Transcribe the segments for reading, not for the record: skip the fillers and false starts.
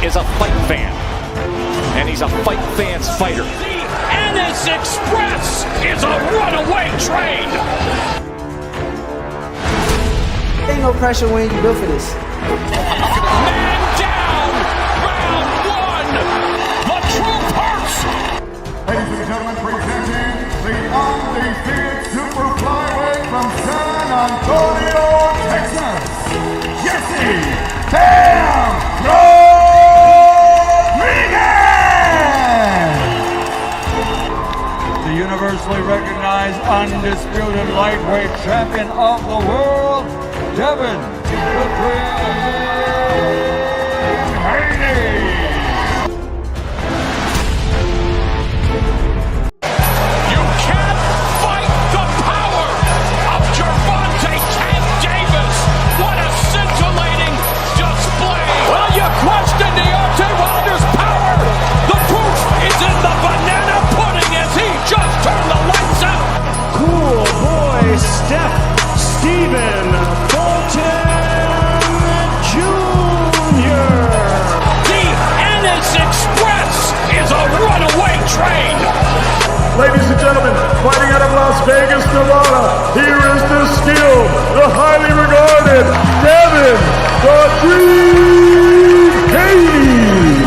is a fight fan, and he's a fight fan's fighter. The Ennis Express is a runaway train. Ain't no pressure when you built for this. Man down, round one. The truth hurts. Ladies and gentlemen, presenting the undefeated super flyweight from San Antonio, Texas, Jesse Damn Rodriguez! The universally recognized undisputed lightweight champion of the world, Devin the Dream Haney! Stephen Bolton Jr. The Ennis Express is a runaway train. Ladies and gentlemen, fighting out of Las Vegas, Nevada, here is the skill, the highly regarded Devin the Dream Haney.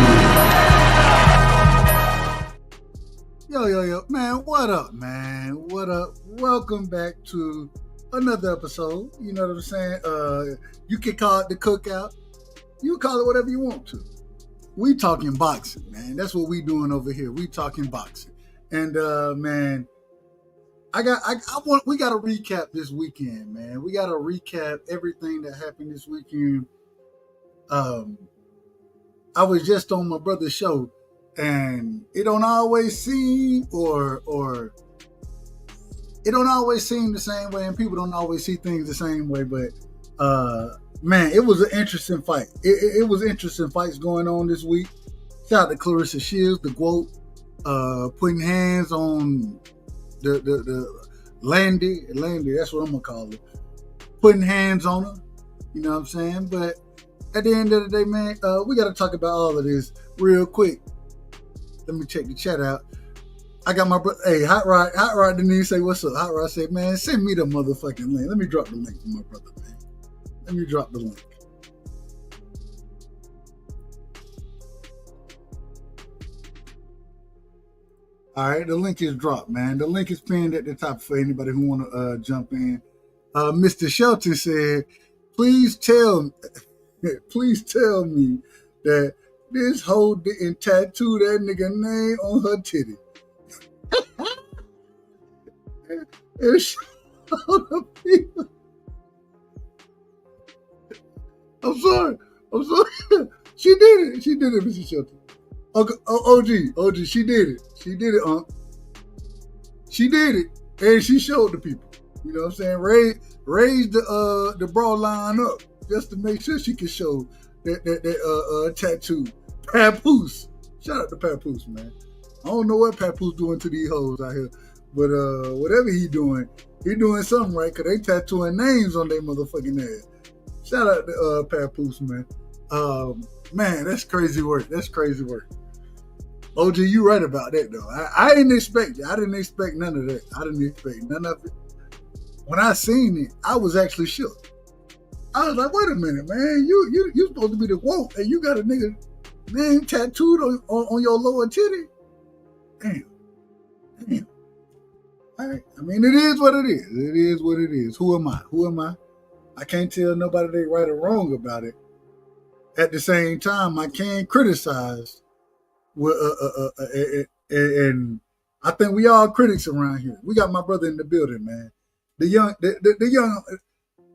Yo, man, what up, man? What up? Welcome back to another episode. You know what I'm saying? You can call it the cookout. You can call it whatever you want to. We talking boxing, man. That's what we doing over here. We talking boxing. And man, we got to recap this weekend, man. We got to recap everything that happened this weekend. I was just on my brother's show, and it don't always seem it don't always seem the same way, and people don't always see things the same way, but man, it was an interesting fight. It was interesting fights going on this week. Shout out to Clarissa Shields, the GWOAT, putting hands on the Landy, that's what I'm gonna call it. Putting hands on her, you know what I'm saying? But at the end of the day, man, we gotta talk about all of this real quick. Let me check the chat out. I got my brother. Hey, Hot Rod Denise say, what's up? Hot Rod said, man, send me the motherfucking link. Let me drop the link for my brother, man. Let me drop the link. All right, the link is dropped, man. The link is pinned at the top for anybody who want to jump in. Mr. Shelton said, please tell me that this hoe didn't tattoo that nigga name on her titty. And show the people. I'm sorry. She did it, Mr. Shelton. OG, she did it. She did it, She did it, and she showed the people. You know what I'm saying? Raised the bra line up just to make sure she could show that tattoo. Papoose. Shout out to Papoose, man. I don't know what Papoose doing to these hoes out here, but whatever he doing something right, because they tattooing names on their motherfucking ass. Shout out to Papoose, man. Man, that's crazy work. OG, you right about that, though. I didn't expect it. I didn't expect none of that. I didn't expect none of it. When I seen it, I was actually shook. I was like, wait a minute, man. You supposed to be the GWOAT, and you got a nigga name tattooed on your lower titty? Damn. All right. I mean, it is what it is. Who am I? I can't tell nobody they right or wrong about it. At the same time, I can criticize. And I think we all critics around here. We got my brother in the building, man. The young, the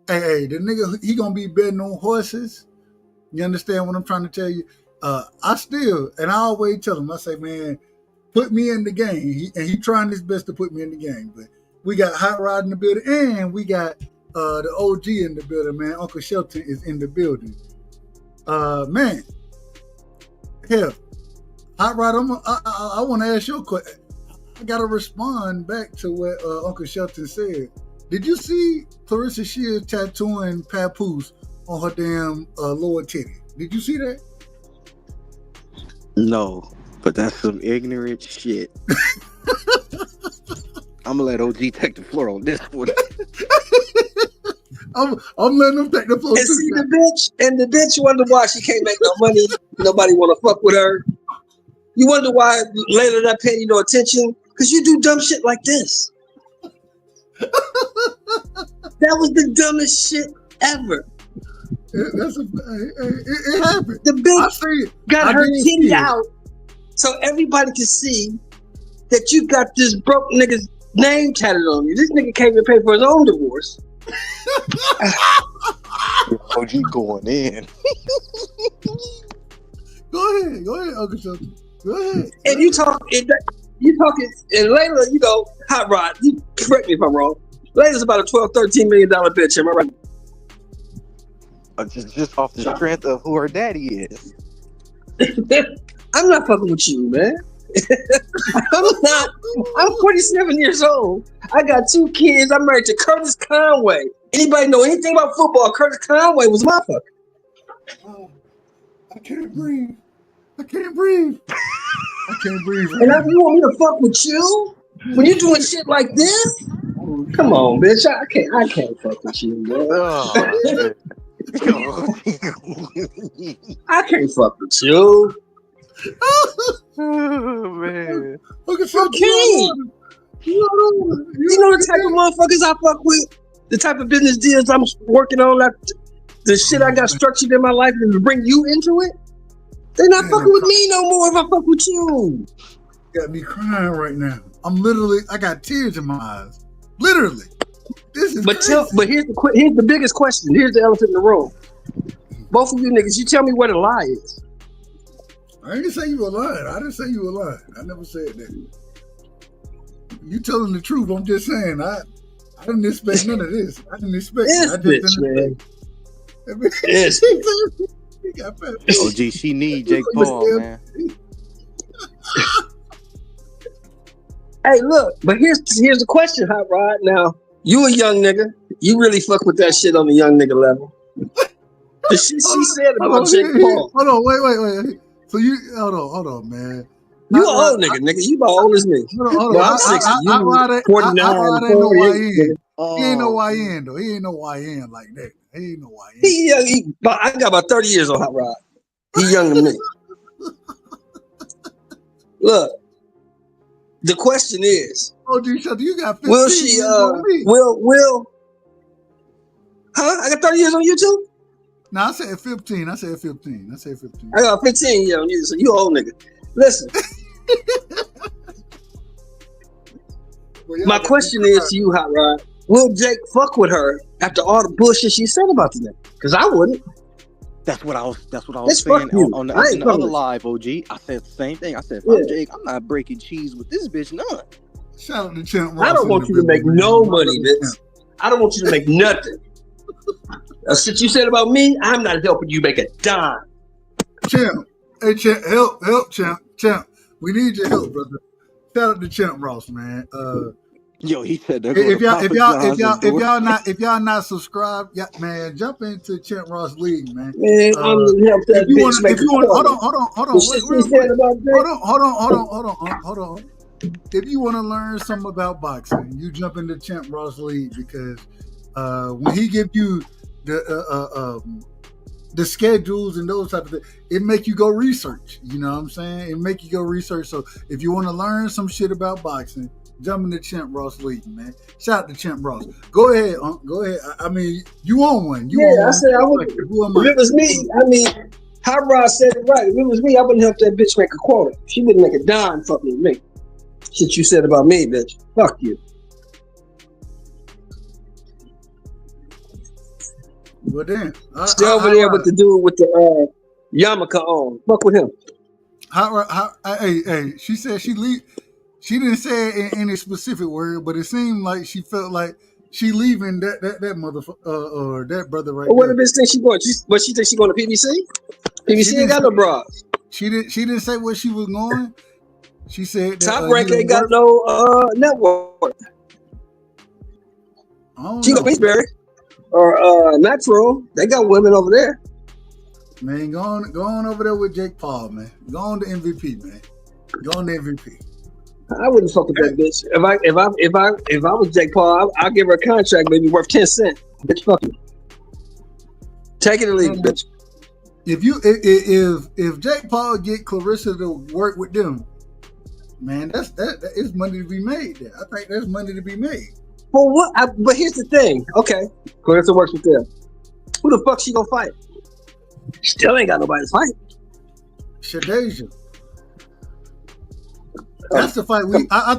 nigga, he gonna be betting on horses. You understand what I'm trying to tell you? I always tell him, I say, man, put me in the game. He trying his best to put me in the game. But we got Hot Rod in the building, and we got the OG in the building, man. Uncle Shelton is in the building. Man, hell, Hot Rod, I want to ask you a question. I got to respond back to what Uncle Shelton said. Did you see Clarissa Shields tattooing Papoose on her damn lower titty? Did you see that? No, but that's some ignorant shit. I'm gonna let OG take the floor on this one. I'm letting them take the floor. And see the bitch wonder why she can't make no money. Nobody want to fuck with her. You wonder why Layla not paying you no attention? Because you do dumb shit like this. That was the dumbest shit ever. It happened. The bitch got her titty out so everybody can see that you got this broke nigga's name tatted on you. This nigga can't even pay for his own divorce. OG going in. Go ahead, Uncle Shelton. Go ahead. And you talking, and Layla, you know, Hot Rod, you correct me if I'm wrong. Layla's about a $12-13 million bitch, am I right? Just off the strength of who her daddy is. I'm not fucking with you, man. I'm 47 years old. I got 2 kids. I'm married to Curtis Conway. Anybody know anything about football? Curtis Conway was my fucker. Oh, I can't breathe. I can't breathe. And now you want me to fuck with you when you're doing shit like this? Come on, bitch. I can't fuck with you, man. I can't fuck with you. Oh man. Okay. You know the type of motherfuckers I fuck with? The type of business deals I'm working on, like the shit I got structured in my life and to bring you into it? They're not fucking with me no more if I fuck with you. Got me crying right now. I got tears in my eyes. Literally. This is crazy. But here's the biggest question. Here's the elephant in the room. Both of you niggas, you tell me what a lie is. I didn't say you were lying. I didn't say you were lying. I never said that. You telling the truth. I'm just saying. I didn't expect none of this. I didn't expect this, man. Yes. OG, she need Jake Paul, man. Hey, look, but here's the question, Hot Rod. Now, you a young nigga. You really fuck with that shit on the young nigga level. The shit she said about Jake Paul. Hold on, wait. So you hold on, man. You an old nigga. You about old as me. Hold on. No, I'm 60. You 49, 48. He ain't no YN though. He ain't no YN like that. He ain't no YN. I got about 30 years on Hot Rod. He younger than me. Look, the question is, OG Shelton, you got 15 will she? Will? Huh? I got 30 years on you too? No, I said 15. I got 15 years on you, so you old nigga. Listen. My question is to you, Hot Rod. Will Jake fuck with her after all the bullshit she said about the nigga? Because I wouldn't. That's what I was saying on the other live, OG. I said the same thing. I said, Jake, I'm not breaking cheese with this bitch, none. Shout out to Champ Ross. I don't want you to make no money, bitch. I don't want you to make nothing. Since you said about me, I'm not helping you make a dime. Champ. Hey, Champ. Help, Champ. Champ. We need your help, brother. Shout out to Champ Ross, man. Yo, he said that. If y'all not subscribed, man, jump into Champ Ross League, man. Man, I'm gonna help that bitch make a hold on. If you want to learn something about boxing, you jump into Champ Ross League because when he give you the schedules and those type of things, it make you go research. You know what I'm saying? It make you go research. So if you want to learn some shit about boxing, jump into Champ Ross League, man. Shout out to Champ Ross. Go ahead, go ahead. I mean, you own one. I said I would. If it was me, I mean, Hot Rod said it right. If it was me, I wouldn't help that bitch make a quota. She wouldn't make a dime fucking with me. Shit you said about me, bitch. Fuck you. Well, then. Stay over there with the dude with the yarmulke on. Fuck with him. Hey, she said she leave. She didn't say it in any specific word, but it seemed like she felt like she leaving that motherfucker or that brother right there. What the bitch think she going? But she think she going to PBC? PBC ain't got no bras. She didn't say where she was going. She said that, Top Rank ain't got no network. She got Queensberry or Natural. They got women over there. Man, go on over there with Jake Paul, man. Go on to MVP, man. Go on to MVP. I wouldn't fuck with that bitch. If I was Jake Paul, I'll give her a contract maybe worth 10 cents. Bitch, fuck you. Take it or leave it, bitch. If Jake Paul get Clarissa to work with them, man, that is money to be made there. I think there's money to be made. Well, but here's the thing. Okay, Clarissa works with them. Who the fuck she gonna fight? Still ain't got nobody to fight. CrushDaOG. That's the fight I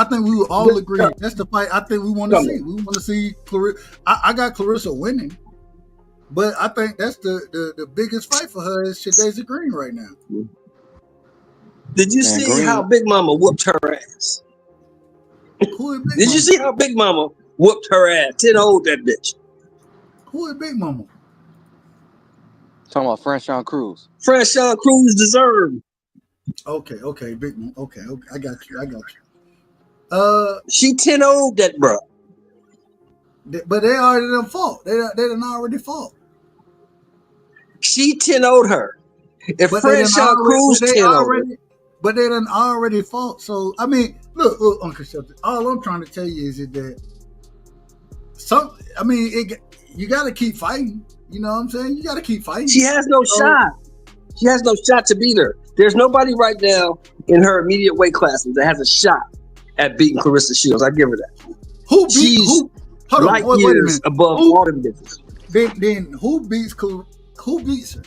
think we would all agree. That's the fight I think we want to see. We want to see Clarissa. I got Clarissa winning, but I think that's the biggest fight for her is CrushDaOG Green right now. Did you see how Big Mama whooped her ass? Did you see how Big Mama whooped her ass? 10-0 that bitch. Who is Big Mama? Talking about Franchon Cruz. Franchon Cruz deserved. Okay, Big Mama. Okay, I got you. She 10-0 that bro. But they already done fought. They done already fought. She 10-0'd her. If Franchon Cruz 10-0'd. But they done already fought. So, I mean, look, Uncle Shelton, all I'm trying to tell you is that you got to keep fighting. You know what I'm saying? You got to keep fighting. She has no shot. She has no shot to beat her. There's nobody right now in her immediate weight classes that has a shot at beating Clarissa Shields. I give her that. She's light years above all them bitches. Then who beats her? Who beats her?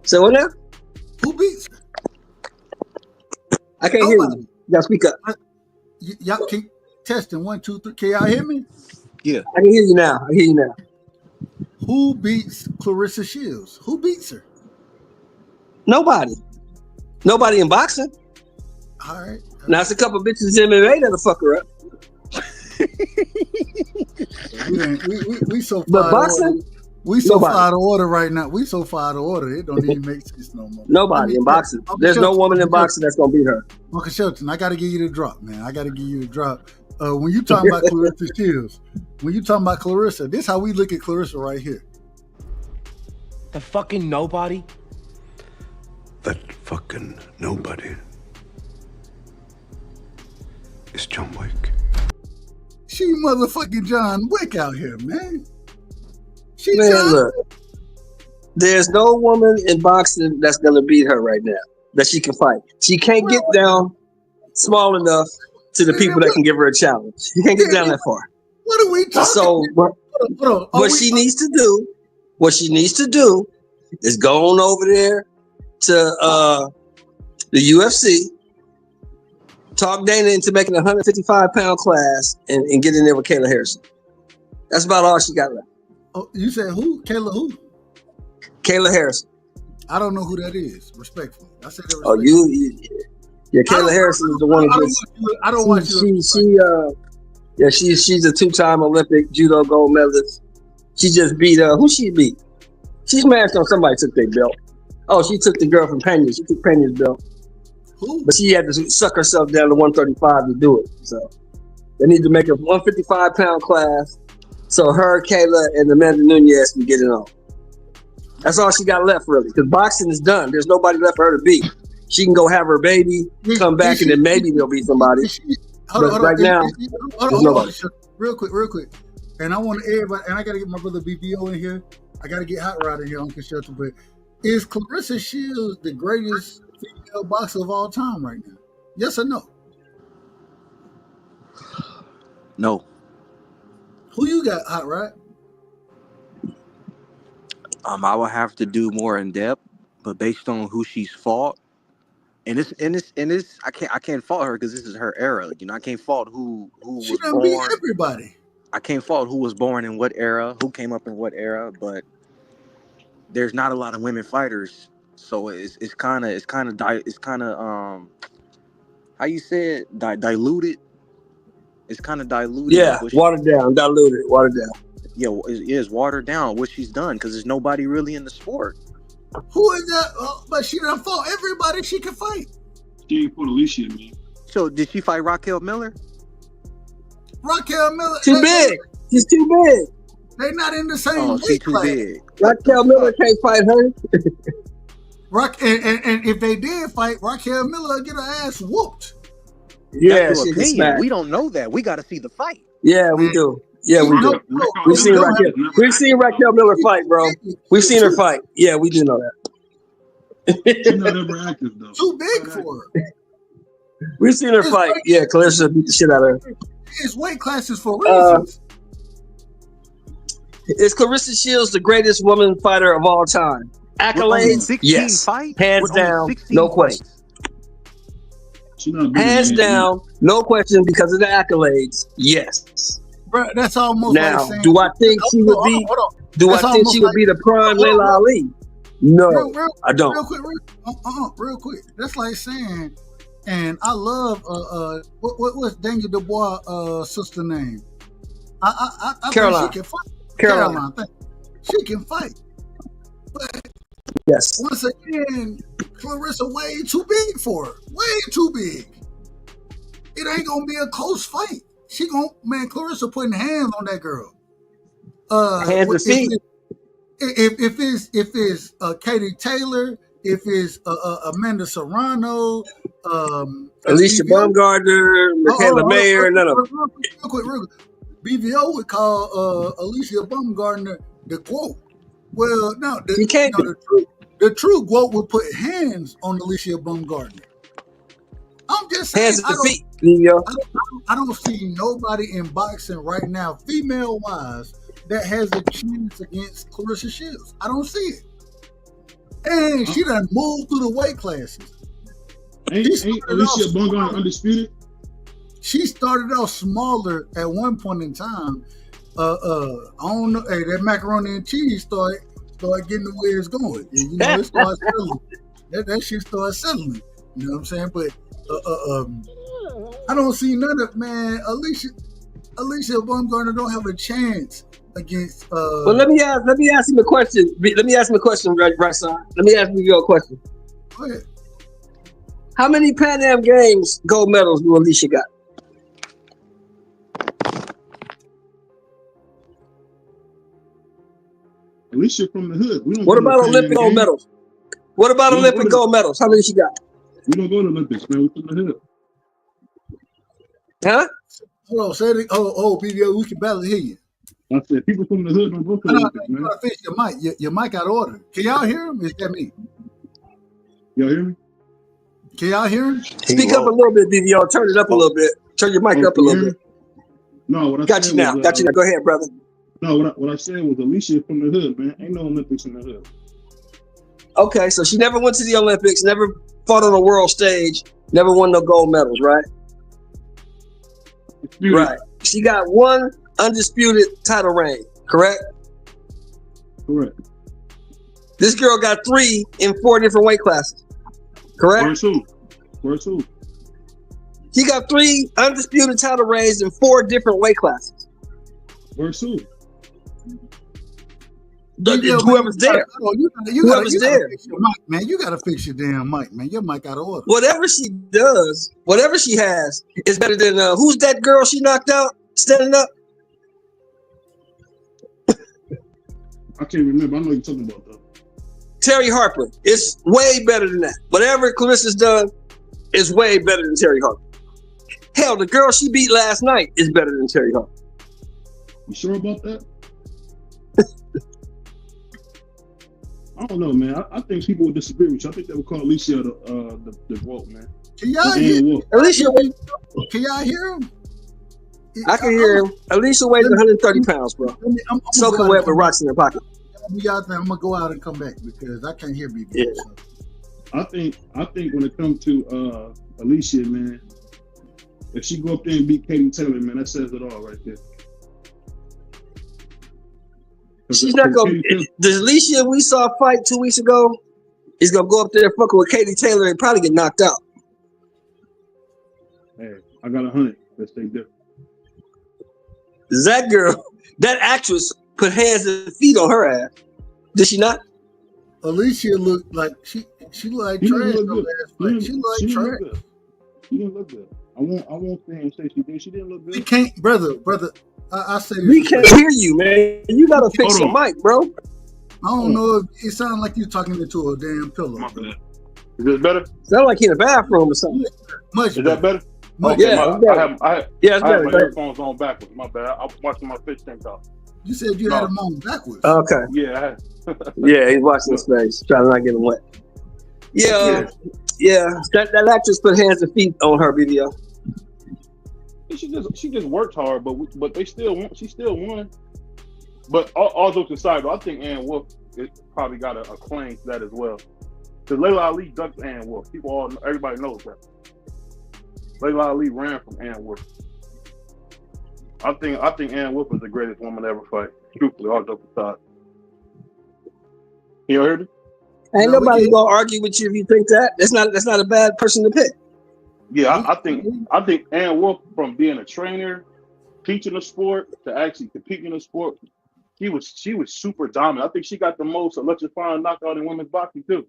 So what now? Who beats her? I can't hear you. You gotta speak up. Y'all keep testing 1, 2, 3. Can y'all hear me? Yeah. I can hear you now. Who beats Clarissa Shields? Who beats her? Nobody. Nobody in boxing. All right. Now it's a couple bitches in MMA that'll fuck her up. we so far. But boxing. We so far out of order right now. We so far out of order. It don't even make sense no more. Nobody in boxing. There's no woman in boxing that's gonna beat her. Uncle Shelton, I got to give you the drop, man. When you talking about Clarissa Shields, when you talking about Clarissa, this is how we look at Clarissa right here. The fucking nobody. That fucking nobody is John Wick. She motherfucking John Wick out here, man. Look, there's no woman in boxing that's gonna beat her right now that she can fight. She can't get down small enough to the people that can give her a challenge. She can't get down that far. What are we talking? So what she needs to do is go on over there to the UFC, talk Dana into making a 155-pound class, and get in there with Kayla Harrison. That's about all she got left. Oh, you said who? Kayla who? Kayla Harrison. I don't know who that is. Respectfully, I said that. Oh, yeah. Kayla Harrison is the one who she's a 2-time Olympic judo gold medalist. She just beat who she beat? She smashed on somebody took their belt. Oh, she took the girl from Pena. She took Pena's belt. Who? But she had to suck herself down to 135 to do it. So they need to make a 155-pound class. So her, Kayla, and Amanda Nunes can get it on. That's all she got left, really, because boxing is done. There's nobody left for her to beat. She can go have her baby, come back, and then maybe they'll beat somebody. Hold on. Nobody. Real quick. And I want everybody, and I got to get my brother BVO in here. I got to get Hot Rod in here, Uncle Shelton. But is Clarissa Shields the greatest female boxer of all time right now? Yes or no? No. Who you got, Hot Rod? I would have to do more in depth, but based on who she's fought, and this, I can't fault her because this is her era. You know, I can't fault who she was done born. beat everybody. I can't fault who was born in what era, who came up in what era, but there's not a lot of women fighters, so it's kind of how you say it, diluted. It's kind of diluted. Yeah, watered down. Yeah, it is watered down what she's done because there's nobody really in the sport. Who is that? But she done fought everybody she can fight. She ain't fought Alicia, man. So did she fight Raquel Miller? Raquel Miller. Too big. She's too big. They're not in the same Oh, she weight too class. big. Raquel Miller can't fight her. And if they did fight, Raquel Miller would get her ass whooped. Yeah, That's your she opinion. smacked. We don't know that. We got to see the fight. Yeah, we do. Yeah, we do. We've seen Raquel Miller fight, bro. We've seen her fight. Yeah, we do know that. She's not ever active though. Too big for her. We've seen her fight. Yeah, Clarissa beat the shit out of her. It's weight classes for reasons. Is Clarissa Shields the greatest woman fighter of all time? Accolades? Yes. Hands down, no question. Hands down, no question because of the accolades. Yes. Bro, that's almost now, like saying, do I think she would be? Do I think she would be the prime Layla Ali? No, I don't. Real quick. That's like saying, and I love what's Daniel Dubois' sister name? I Caroline. think she can fight. Caroline. She can fight. But yes, once again, Clarissa way too big for her. Way too big. It ain't gonna be a close fight. Clarissa putting hands on that girl. Hands and feet. If it's Katie Taylor, if it's Amanda Serrano, Alicia Baumgartner, Michaela Mayer, none of them. Real quick. BVO would call Alicia Baumgartner the GOAT. Well, no, the true GOAT would put hands on Alicia Baumgartner. I'm just saying, hands and feet. I don't see nobody in boxing right now, female-wise, that has a chance against Clarissa Shields. I don't see it. And she done moved through the weight classes. Ain't Alicia Baumgartner undisputed? She started off smaller at one point in time. I don't know. Hey, that macaroni and cheese started getting the way it's going. You know, it started settling. That shit started settling. You know what I'm saying? But I don't see none of Alicia Baumgartner don't have a chance against. Well, let me ask him a question. Let me ask him a question, Rightside. Let me ask you a question. Go ahead. How many Pan Am Games gold medals do Alicia got? Alicia from the hood. What about Olympic gold medals? What about Olympic gold medals? How many she got? We don't go to Olympics, man. We from the hood. Huh? Hold on, say it. BVO, we can barely hear you. I said people from the hood don't go to the Olympics, man. You gotta fix your mic. Your mic out of order. Can y'all hear him? Is that me? Y'all hear me? Can y'all hear him? Speak up a little bit, BVO. Turn it up a little bit. Turn your mic up a little bit. No, what I got you now. Got you now. Go ahead, brother. No, what I said was Alicia from the hood, man. Ain't no Olympics in the hood. Okay, so she never went to the Olympics, never fought on a world stage, never won no gold medals, right? Right. She got one undisputed title reign, correct? Correct. This girl got 3 in 4 different weight classes, correct? Where's who? He got 3 undisputed title reigns in 4 different weight classes. Where's who? Whoever's there. Whoever's there. Fix your mic, man. You gotta fix your damn mic, man. Your mic out of order. Whatever she does, whatever she has, is better than who's that girl she knocked out standing up? I can't remember. I know you're talking about though. Terry Harper. It's way better than that. Whatever Clarissa's done is way better than Terry Harper. Hell, the girl she beat last night is better than Terry Harper. You sure about that? I don't know, man. I think people would disagree with you. I think they would call Alicia the GOAT, man. Can y'all hear? Alicia, can y'all hear him? I can hear him. Alicia weighs 130 pounds, bro. Soaking wet with rocks in her pocket. I'm gonna go out and come back because I can't hear me. Yeah. So. I think when it comes to Alicia, man, if she go up there and beat Katie Taylor, man, that says it all right there. She's not gonna. The Alicia we saw fight 2 weeks ago is gonna go up there fucking with Katie Taylor and probably get knocked out. Hey, I got 100. Let's take that. That girl, that actress, put hands and feet on her ass. Did she not? Alicia looked like she looked like trash. She looked like trash. She didn't look good. I won't say and say she did. She didn't look good. We can't, brother. I say We can't hear you, man. You gotta fix your mic, bro. I don't know if it sounds like you're talking into a damn pillow. Is this better? Sound like you're in the bathroom or something. Much Is that better? Yeah, I have my earphones on backwards. My bad. I'm watching my fish tank off. You said you had them on backwards. Okay. Yeah. Yeah, he's watching his face, trying to not get him wet. Yeah. That actress put hands and feet on her BVO. She just worked hard, but they still won. She still won. But all jokes aside, I think Ann Wolf probably got a claim to that as well. Because Layla Ali ducked Ann Wolf. Everybody knows that. Layla Ali ran from Ann Wolf. I think Ann Wolf is the greatest woman to ever fight. Truthfully, all jokes aside. You heard it? Ain't nobody gonna argue with you if you think that. That's not a bad person to pick. Yeah, I think Ann Wolf, from being a trainer, teaching the sport, to actually competing in the sport, she was super dominant. I think she got the most electrifying knockout in women's boxing too.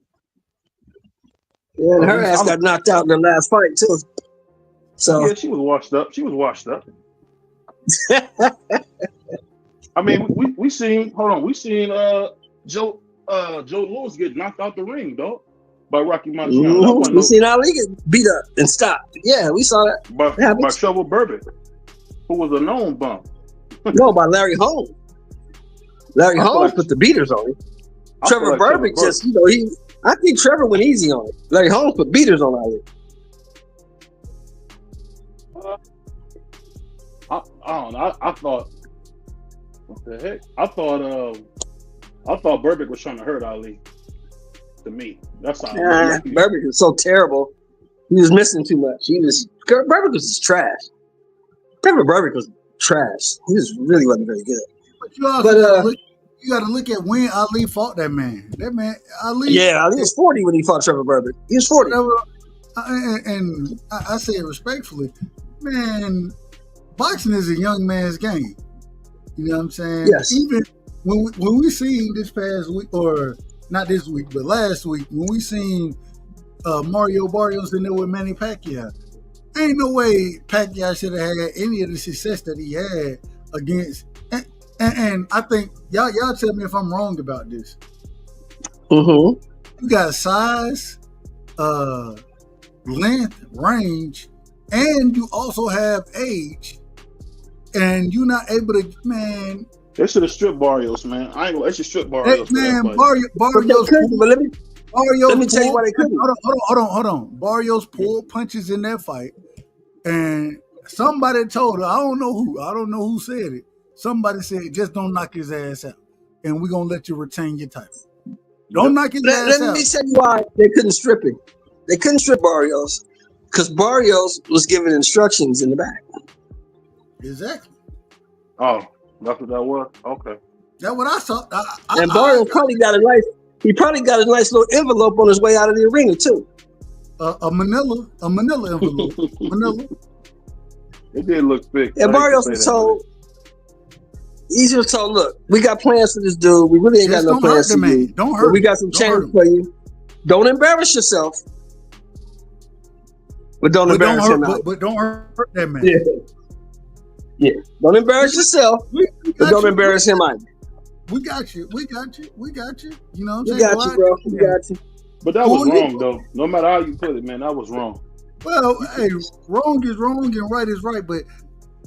Yeah, and her ass got knocked out in the last fight too. So yeah, she was washed up. I mean, we seen Joe Louis get knocked out the ring, dog, by Rocky Marciano. We seen Ali get beat up and stopped. Yeah, we saw that. By Trevor Burbick, who was a known bum. No, by Larry Holmes. Larry Holmes put the beaters on him. Trevor Burbick just, I think Trevor went easy on him. Larry Holmes put beaters on Ali. I don't know. I thought, what the heck? I thought Burbick was trying to hurt Ali. To me, that's how. Burbick was so terrible. He was missing too much. Burbick was just trash. Trevor Burbick was trash. He really wasn't very good. But you got to look at when Ali fought that man. That man, Ali. Yeah, Ali was 40 when he fought Trevor Burbick. He was 40. And I say it respectfully, man. Boxing is a young man's game. You know what I'm saying? Yes. Even when we seen this past week, or not this week, but last week, when we seen Mario Barrios in there with Manny Pacquiao, ain't no way Pacquiao should have had any of the success that he had against. And I think y'all tell me if I'm wrong about this. Mm-hmm. You got size, length, range, and you also have age, and you're not able to, man. They should have stripped Barrios, man. I ain't gonna. They should strip Barrios. Hey, man, Barrios. Let me tell you why they couldn't. Hold on. Barrios pulled punches in that fight, and somebody told her, I don't know who said it. Somebody said, just don't knock his ass out, and we're gonna let you retain your title. Don't knock his ass out. Let me tell you why they couldn't strip him. They couldn't strip Barrios because Barrios was given instructions in the back. Exactly. Oh, that's what that was? Okay. That's what I saw. And Barrios probably got a nice little envelope on his way out of the arena too. A manila envelope. Manila. It did look big. And Barrios was told, he's just told, look, we got plans for this dude. We really ain't got no plans for you. Don't hurt him. We got some change for you. Don't embarrass yourself. But don't embarrass him. But don't hurt that man. Yeah. Don't embarrass yourself. But don't embarrass him either. We got you. You know what I'm saying? We got you, bro. We got you. But that was wrong, though. No matter how you put it, man, that was wrong. Well, hey, wrong is wrong and right is right, but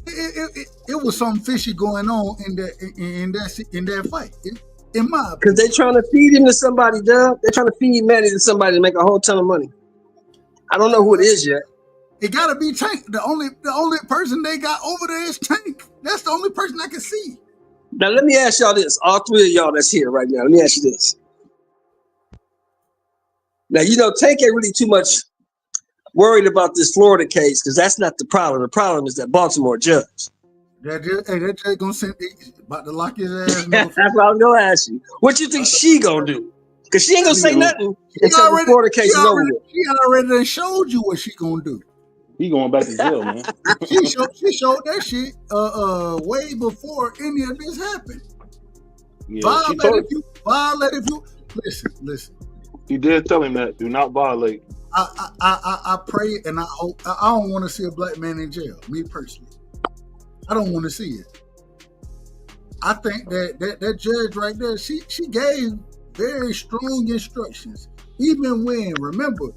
it was something fishy going on in that fight. In my opinion. Because they're trying to feed him to somebody, Dub. They're trying to feed Manny to somebody to make a whole ton of money. I don't know who it is yet. It gotta be Tank. The only person they got over there is Tank. That's the only person I can see. Now let me ask y'all this. All three of y'all that's here right now. Let me ask you this. Now Tank ain't really too much worried about this Florida case because that's not the problem. The problem is that Baltimore judge. That judge gonna send about to lock his ass. That's what I was gonna ask you. What you think she gonna do? Because she ain't gonna say nothing until the Florida case is over with. She already done showed you what she gonna do. He going back to jail, man. She showed that shit way before any of this happened. Yeah, violate if you listen. He did tell him that. Do not violate. I pray and I hope. I don't want to see a black man in jail. Me personally, I don't want to see it. I think that judge right there, she gave very strong instructions. Even remember,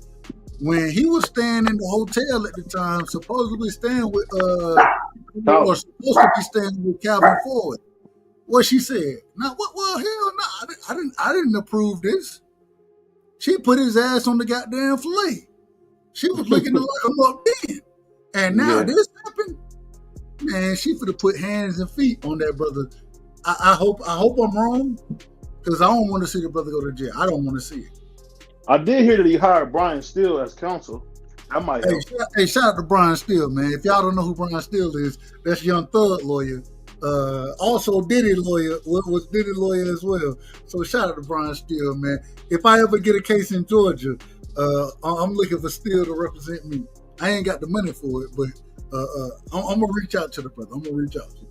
when he was staying in the hotel at the time, supposedly staying with or supposed to be staying with Calvin Ford. What she said? Now what? Well, hell no, I didn't approve this. She put his ass on the goddamn fillet. She was looking to lock him up then, and now this happened. Man, she finna put hands and feet on that brother. I hope I'm wrong, because I don't want to see the brother go to jail. I don't want to see it. I did hear that he hired Brian Steele as counsel. That might help. Shout out to Brian Steele, man. If y'all don't know who Brian Steele is, that's Young Thug lawyer. Also Diddy lawyer, was Diddy lawyer as well. So shout out to Brian Steele, man. If I ever get a case in Georgia, I'm looking for Steele to represent me. I ain't got the money for it, but I'm gonna reach out to the brother. I'm gonna reach out to him.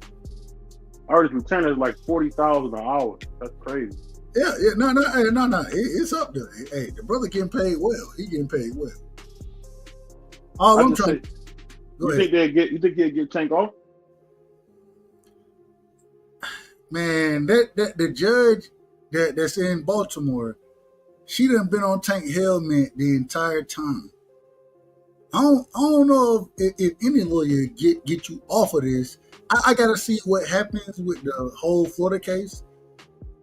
I heard his return is like $40,000 an hour. That's crazy. Yeah, no. It's up there. Hey, the brother getting paid well. He getting paid well. All I'm trying. You think they'll get Tank off? Man, the judge that's in Baltimore, she done been on Tank helmet the entire time. I don't know if any lawyer get you off of this. I gotta see what happens with the whole Florida case.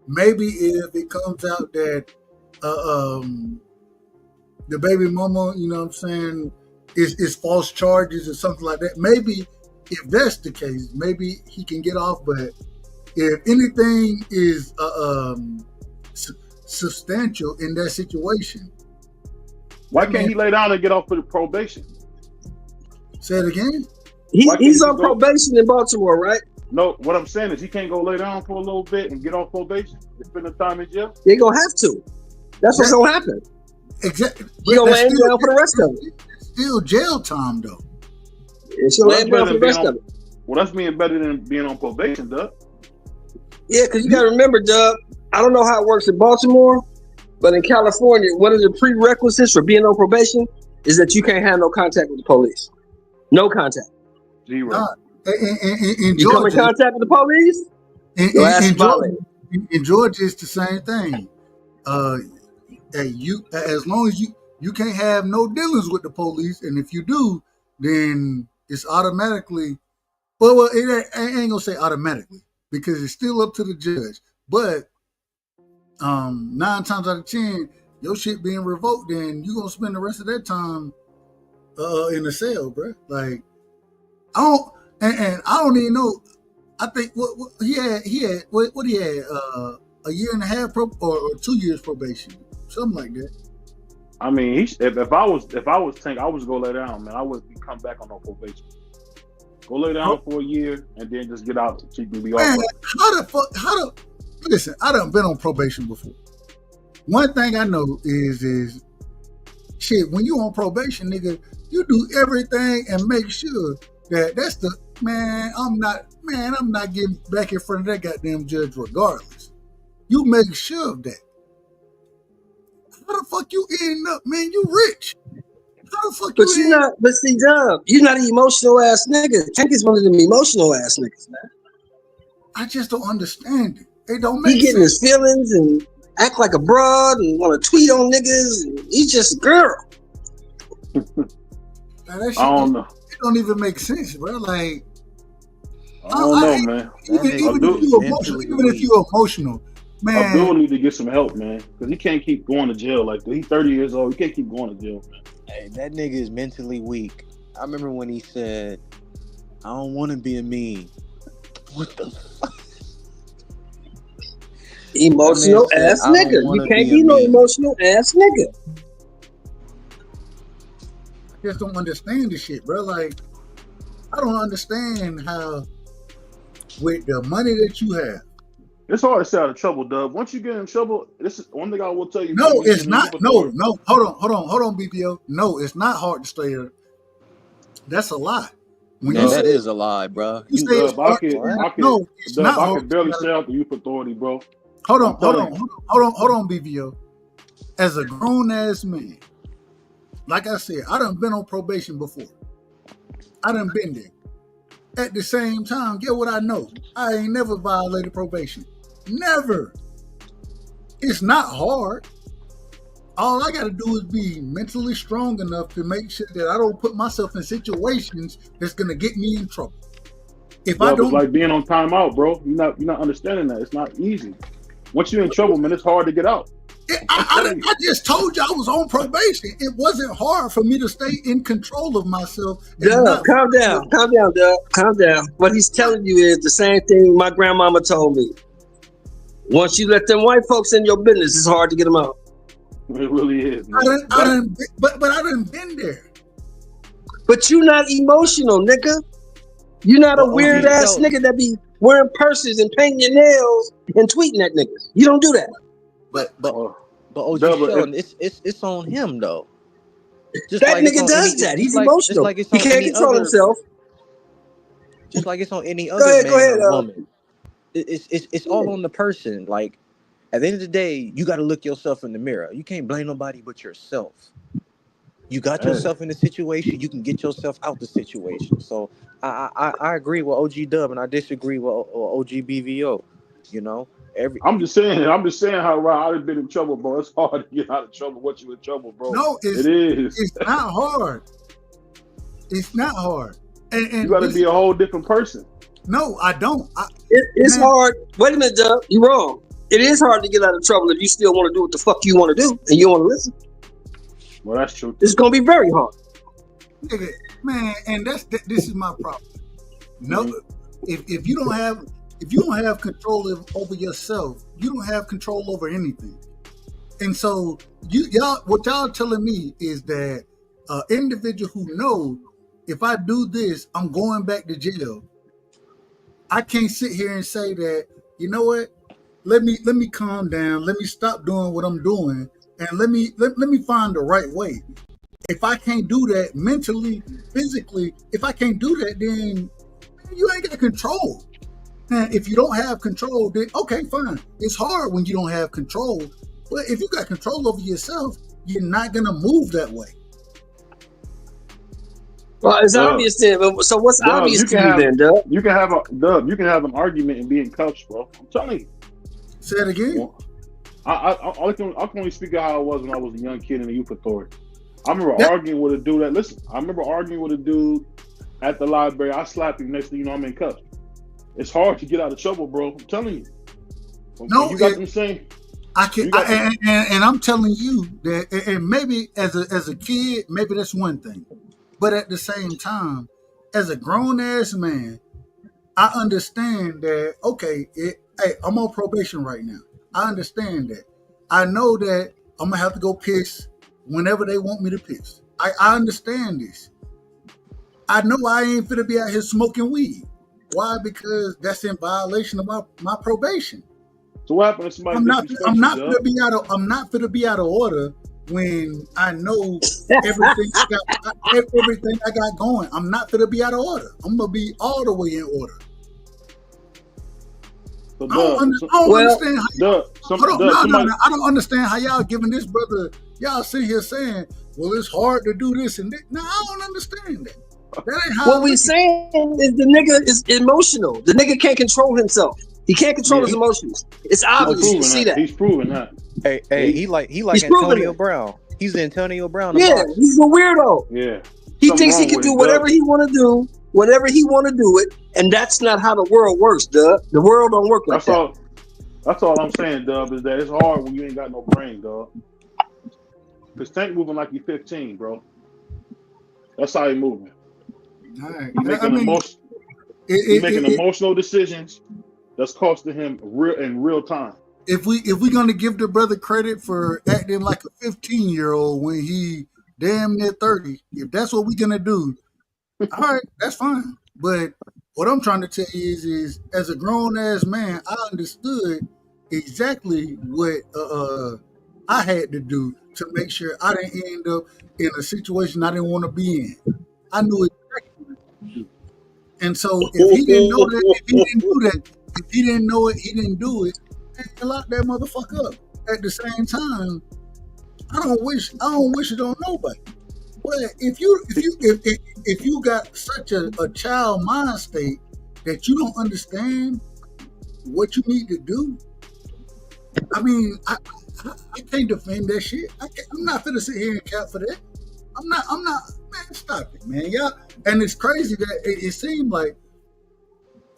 Maybe if it comes out that the baby mama, you know what I'm saying, is false charges or something like that. Maybe if that's the case, maybe he can get off. But if anything is substantial in that situation, why can't he lay down and get off for the probation? Say it again. He's on probation in Baltimore, right? No, what I'm saying is he can't go lay down for a little bit and get off probation and spend the time in jail. They're gonna have to. That's what's gonna happen. Exactly. He's gonna lay down for the rest of it. It's still jail time though. It's gonna lay down for the rest of it. Well, that's being better than being on probation, Doug. Yeah, because you gotta remember, Doug, I don't know how it works in Baltimore, but in California, one of the prerequisites for being on probation is that you can't have no contact with the police. No contact. Zero. In you come in contact with the police? In Georgia, it's the same thing. As long as you can't have no dealings with the police, and if you do, then it's automatically. Well, I ain't gonna say automatically because it's still up to the judge. But 9 times out of 10, your shit being revoked, then you gonna spend the rest of that time in the cell, bro. Like I don't even know. I think what he had a year and a half or 2 years probation, something like that. I mean, if I was Tank, I would go lay down, man. I wouldn't come back on no probation. Go lay down for a year and then just get out so you can be off. Listen, I done been on probation before. One thing I know is shit, when you on probation, nigga, you do everything and make sure that's the man. I'm not getting back in front of that goddamn judge regardless. You make sure of that. How the fuck you end up, man? You rich. How the fuck But see, Dub, you're not an emotional ass nigga. Tank is one of them emotional ass niggas, man. I just don't understand it. It don't make sense. He getting his feelings and act like a broad and want to tweet on niggas. And he's just a girl. Now, that shit, I don't know. It don't even make sense, bro. Like, I don't know, man. Even if you're emotional, man. Abdul need to get some help, man, because he can't keep going to jail like that. He's 30 years old. He can't keep going to jail, man. Hey, that nigga is mentally weak. I remember when he said, "I don't want to be a meme." What the fuck? Emotional ass nigga. You can't be no emotional ass nigga. I just don't understand this shit, bro. Like, I don't understand how, with the money that you have. It's hard to stay out of trouble, Dub. Once you get in trouble, this is one thing I will tell you. No, it's not. No. Hold on, BVO. No, it's not hard to stay there. That's a lie. That is a lie, bro. You say it's hard. No, it's not hard. I can barely stay out the youth authority, bro. Hold on, BVO. As a grown ass man, like I said, I done been on probation before. I done been there. at the same time, get what I know? I ain't never violated probation. Never. It's not hard. All I got to do is be mentally strong enough to make sure that I don't put myself in situations that's going to get me in trouble. If I don't, it's like being on timeout, bro. You're not understanding that. It's not easy. Once you're in trouble, man, it's hard to get out. I just told you I was on probation. It wasn't hard for me to stay in control of myself. Doug, calm down, Doug. Calm down. What he's telling you is the same thing my grandmama told me. Once you let them white folks in your business, it's hard to get them out. It really is. But I done been there. But you not emotional, nigga. You're not a weird ass nigga that be wearing purses and painting your nails and tweeting at niggas. You don't do that. But OG Sheldon, it's on him though. Just that like nigga does that. He's emotional. He can't control himself. Just like it's on any other man or woman. It's all on the person. Like at the end of the day, you got to look yourself in the mirror. You can't blame nobody but yourself. You got yourself in a situation, you can get yourself out the situation. So I agree with OG Dub and I disagree with OG BVO. You know, I'm just saying how I'd have been in trouble, bro. It's hard to get out of trouble. What you in trouble, bro? No, it is. It's not hard. It's not hard. And you got to be a whole different person. No, I don't. It's hard. Wait a minute, Dub. You're wrong. It is hard to get out of trouble if you still want to do what the fuck you want to do and you want to listen. Well, that's true. It's gonna be very hard, man. And this is my problem. No, if you don't have control over yourself, you don't have control over anything. And so what y'all telling me is that an individual who knows if I do this, I'm going back to jail. I can't sit here and say that, you know what? Let me calm down. Let me stop doing what I'm doing. And let me find the right way. If I can't do that mentally, physically, if I can't do that, then you ain't got control. And if you don't have control, then okay, fine. It's hard when you don't have control. But if you got control over yourself, you're not gonna move that way. Well, it's obvious then. So what's obvious to you then, Dub? You can have an argument and be in cuffs, bro. I'm telling you. Say it again. Well, I can only speak of how it was when I was a young kid in the youth authority. I remember arguing with a dude I remember arguing with a dude at the library. I slapped him. Next thing you know, I'm in cuffs. It's hard to get out of trouble, bro. I'm telling you. No, you got them saying. And I'm telling you that, and maybe as a kid, maybe that's one thing, but at the same time, as a grown ass man, I understand that. Okay, hey, I'm on probation right now. I understand that. I know that I'm gonna have to go piss whenever they want me to piss. I understand this. I know I ain't finna be out here smoking weed. Why? Because that's in violation of my probation. So what happened to somebody? I'm not finna be out of order when I know everything I got going. I'm not finna be out of order. I'm gonna be all the way in order. I don't understand how y'all giving this brother, y'all sitting here saying, well, it's hard to do this and that. No, I don't understand that. That ain't how what we saying is the nigga is emotional. The nigga can't control himself. He can't control his emotions. It's obvious. You see that. He's proven that. Hey, he like Antonio Brown. He's Antonio Brown. Yeah, he's a weirdo. Yeah. He thinks he can do whatever he want to do, whenever he want to do it, and that's not how the world works, Dub. The world don't work like that. That's all I'm saying, Dub, is that it's hard when you ain't got no brain, dog. Because Tank moving like he's 15, bro. That's how he moving. All right. He's making emotional decisions that's costing him in real time. If we're gonna give the brother credit for acting like a 15-year-old when he damn near 30, if that's what we're gonna do, all right, that's fine. But what I'm trying to tell you is as a grown ass man, I understood exactly what I had to do to make sure I didn't end up in a situation I didn't want to be in. I knew exactly what to do. And so if he didn't know that, if he didn't do that, if he didn't know it, he didn't do it, and lock that motherfucker up. At the same time, I don't wish it on nobody. But if you got such a child mind state that you don't understand what you need to do, I mean, I can't defend that shit. I'm not finna sit here and cap for that. I'm not, man, stop it, man. Y'all, and it's crazy that it seemed like,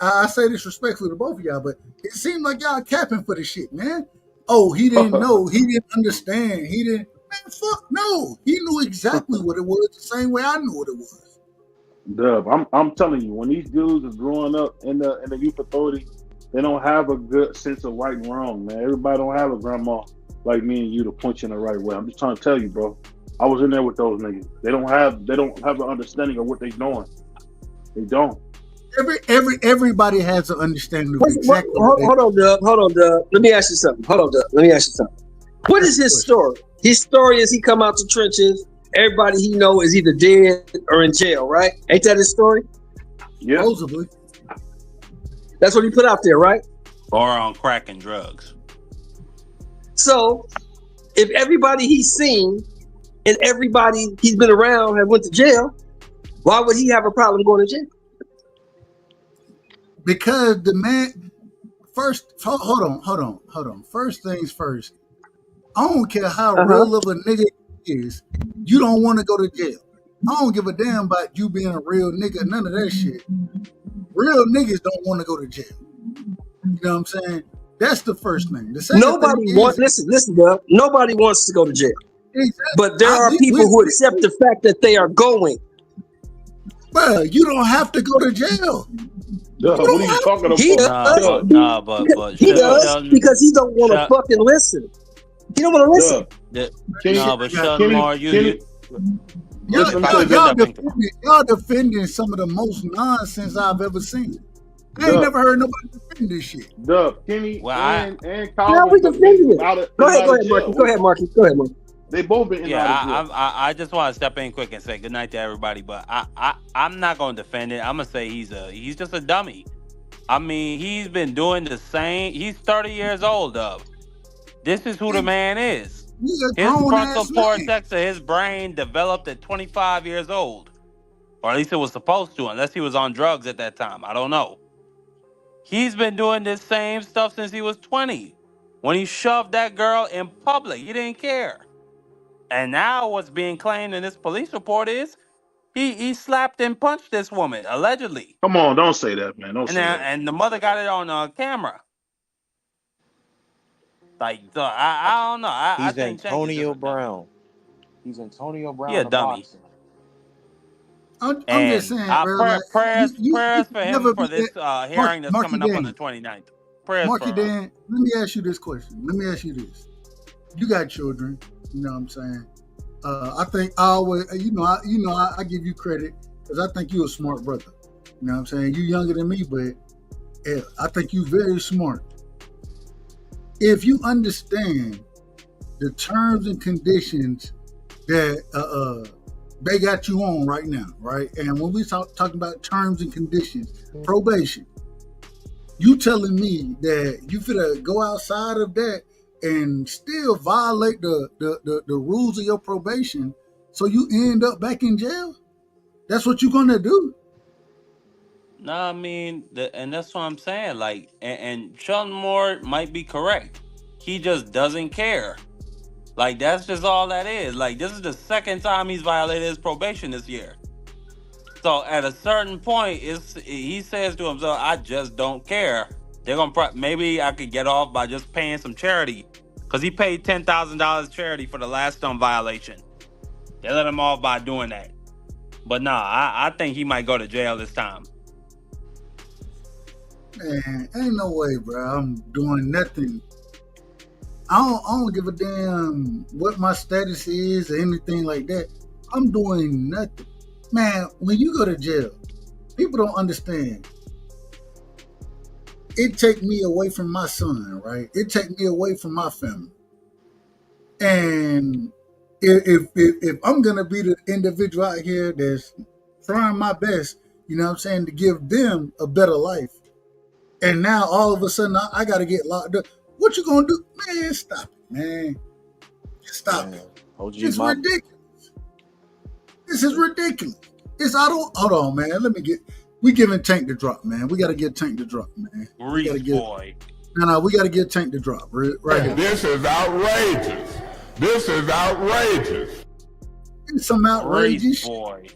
I say this respectfully to both of y'all, but it seemed like y'all capping for the shit, man. Oh, he didn't know. He didn't understand. He didn't, man, fuck no. He knew exactly what it was the same way I knew what it was. Dub, I'm telling you, when these dudes are growing up in the youth authority, they don't have a good sense of right and wrong, man. Everybody don't have a grandma like me and you to point you in the right way. I'm just trying to tell you, bro. I was in there with those niggas. They don't have an understanding of what they're doing. They don't. Everybody has an understanding of exactly. Hold on, Dub. Let me ask you something. What is his story? His story is he come out the trenches. Everybody he know is either dead or in jail, right? Ain't that his story? Yeah. Supposedly. That's what he put out there, right? Or on crack and drugs. So, if everybody he's seen and everybody he's been around have went to jail, why would he have a problem going to jail? Because the man, hold on. First things first. I don't care how real of a nigga is. You don't want to go to jail. I don't give a damn about you being a real nigga. None of that shit. Real niggas don't want to go to jail. You know what I'm saying? That's the first thing. The second thing is, listen, Doug. Nobody wants to go to jail. Exactly. But there are people who accept the fact that they are going. Bro, you don't have to go to jail. What are you talking about? He does. But he does because he don't want to fucking listen. He don't want to listen. But Sheldon Moore, y'all defending some of the most nonsense I've ever seen. I ain't never heard nobody defend this shit. Kenny and Calvin. Yeah, we defending it. Go ahead, Marky. They both been in I just want to step in quick and say good night to everybody, but I'm not going to defend it. I'm going to say he's just a dummy. I mean, he's been doing the same. He's 30 years old, This is who the man is. His frontal cortex of his brain developed at 25 years old. Or at least it was supposed to, unless he was on drugs at that time. I don't know. He's been doing this same stuff since he was 20. When he shoved that girl in public, he didn't care. And now what's being claimed in this police report is he slapped and punched this woman, allegedly. Come on, don't say that, man. Don't say that. And the mother got it on camera. Like, I don't know. I think Antonio Brown. He's Antonio Brown. He a dummy. I'm just saying, bro. Prayers for him for this hearing that's coming up on the 29th. Prayers Marky for him. Dan, let me ask you this question. Let me ask you this. You got children, you know what I'm saying? I think I always, I give you credit because I think you're a smart brother. You know what I'm saying? You're younger than me, but I think you're very smart. If you understand the terms and conditions that they got you on right now, right? And when we talking about terms and conditions, probation, you telling me that you finna go outside of that and still violate the rules of your probation, so you end up back in jail? That's what you're gonna do? No, I mean, and that's what I'm saying. Like, and Sheldon Moore might be correct. He just doesn't care. Like, that's just all that is. Like, this is the second time he's violated his probation this year. So at a certain point, he says to himself, "I just don't care." They're gonna maybe I could get off by just paying some charity, because he paid $10,000 charity for the last violation. They let him off by doing that. But nah, I think he might go to jail this time. Man, ain't no way, bro. I'm doing nothing. I don't give a damn what my status is or anything like that. I'm doing nothing. Man, when you go to jail, people don't understand. It take me away from my son, right? It take me away from my family. And if I'm gonna be the individual out here that's trying my best, you know what I'm saying, to give them a better life, and now all of a sudden I gotta get locked up. What you gonna do? Man, stop it, man. Stop it. It's ridiculous. This is ridiculous. Hold on, man. We giving Tank the drop, man. We got to get Tank the drop, man. Reese boy. No, we got to get Tank the drop right here. This is outrageous. This is outrageous. It's some outrageous boy.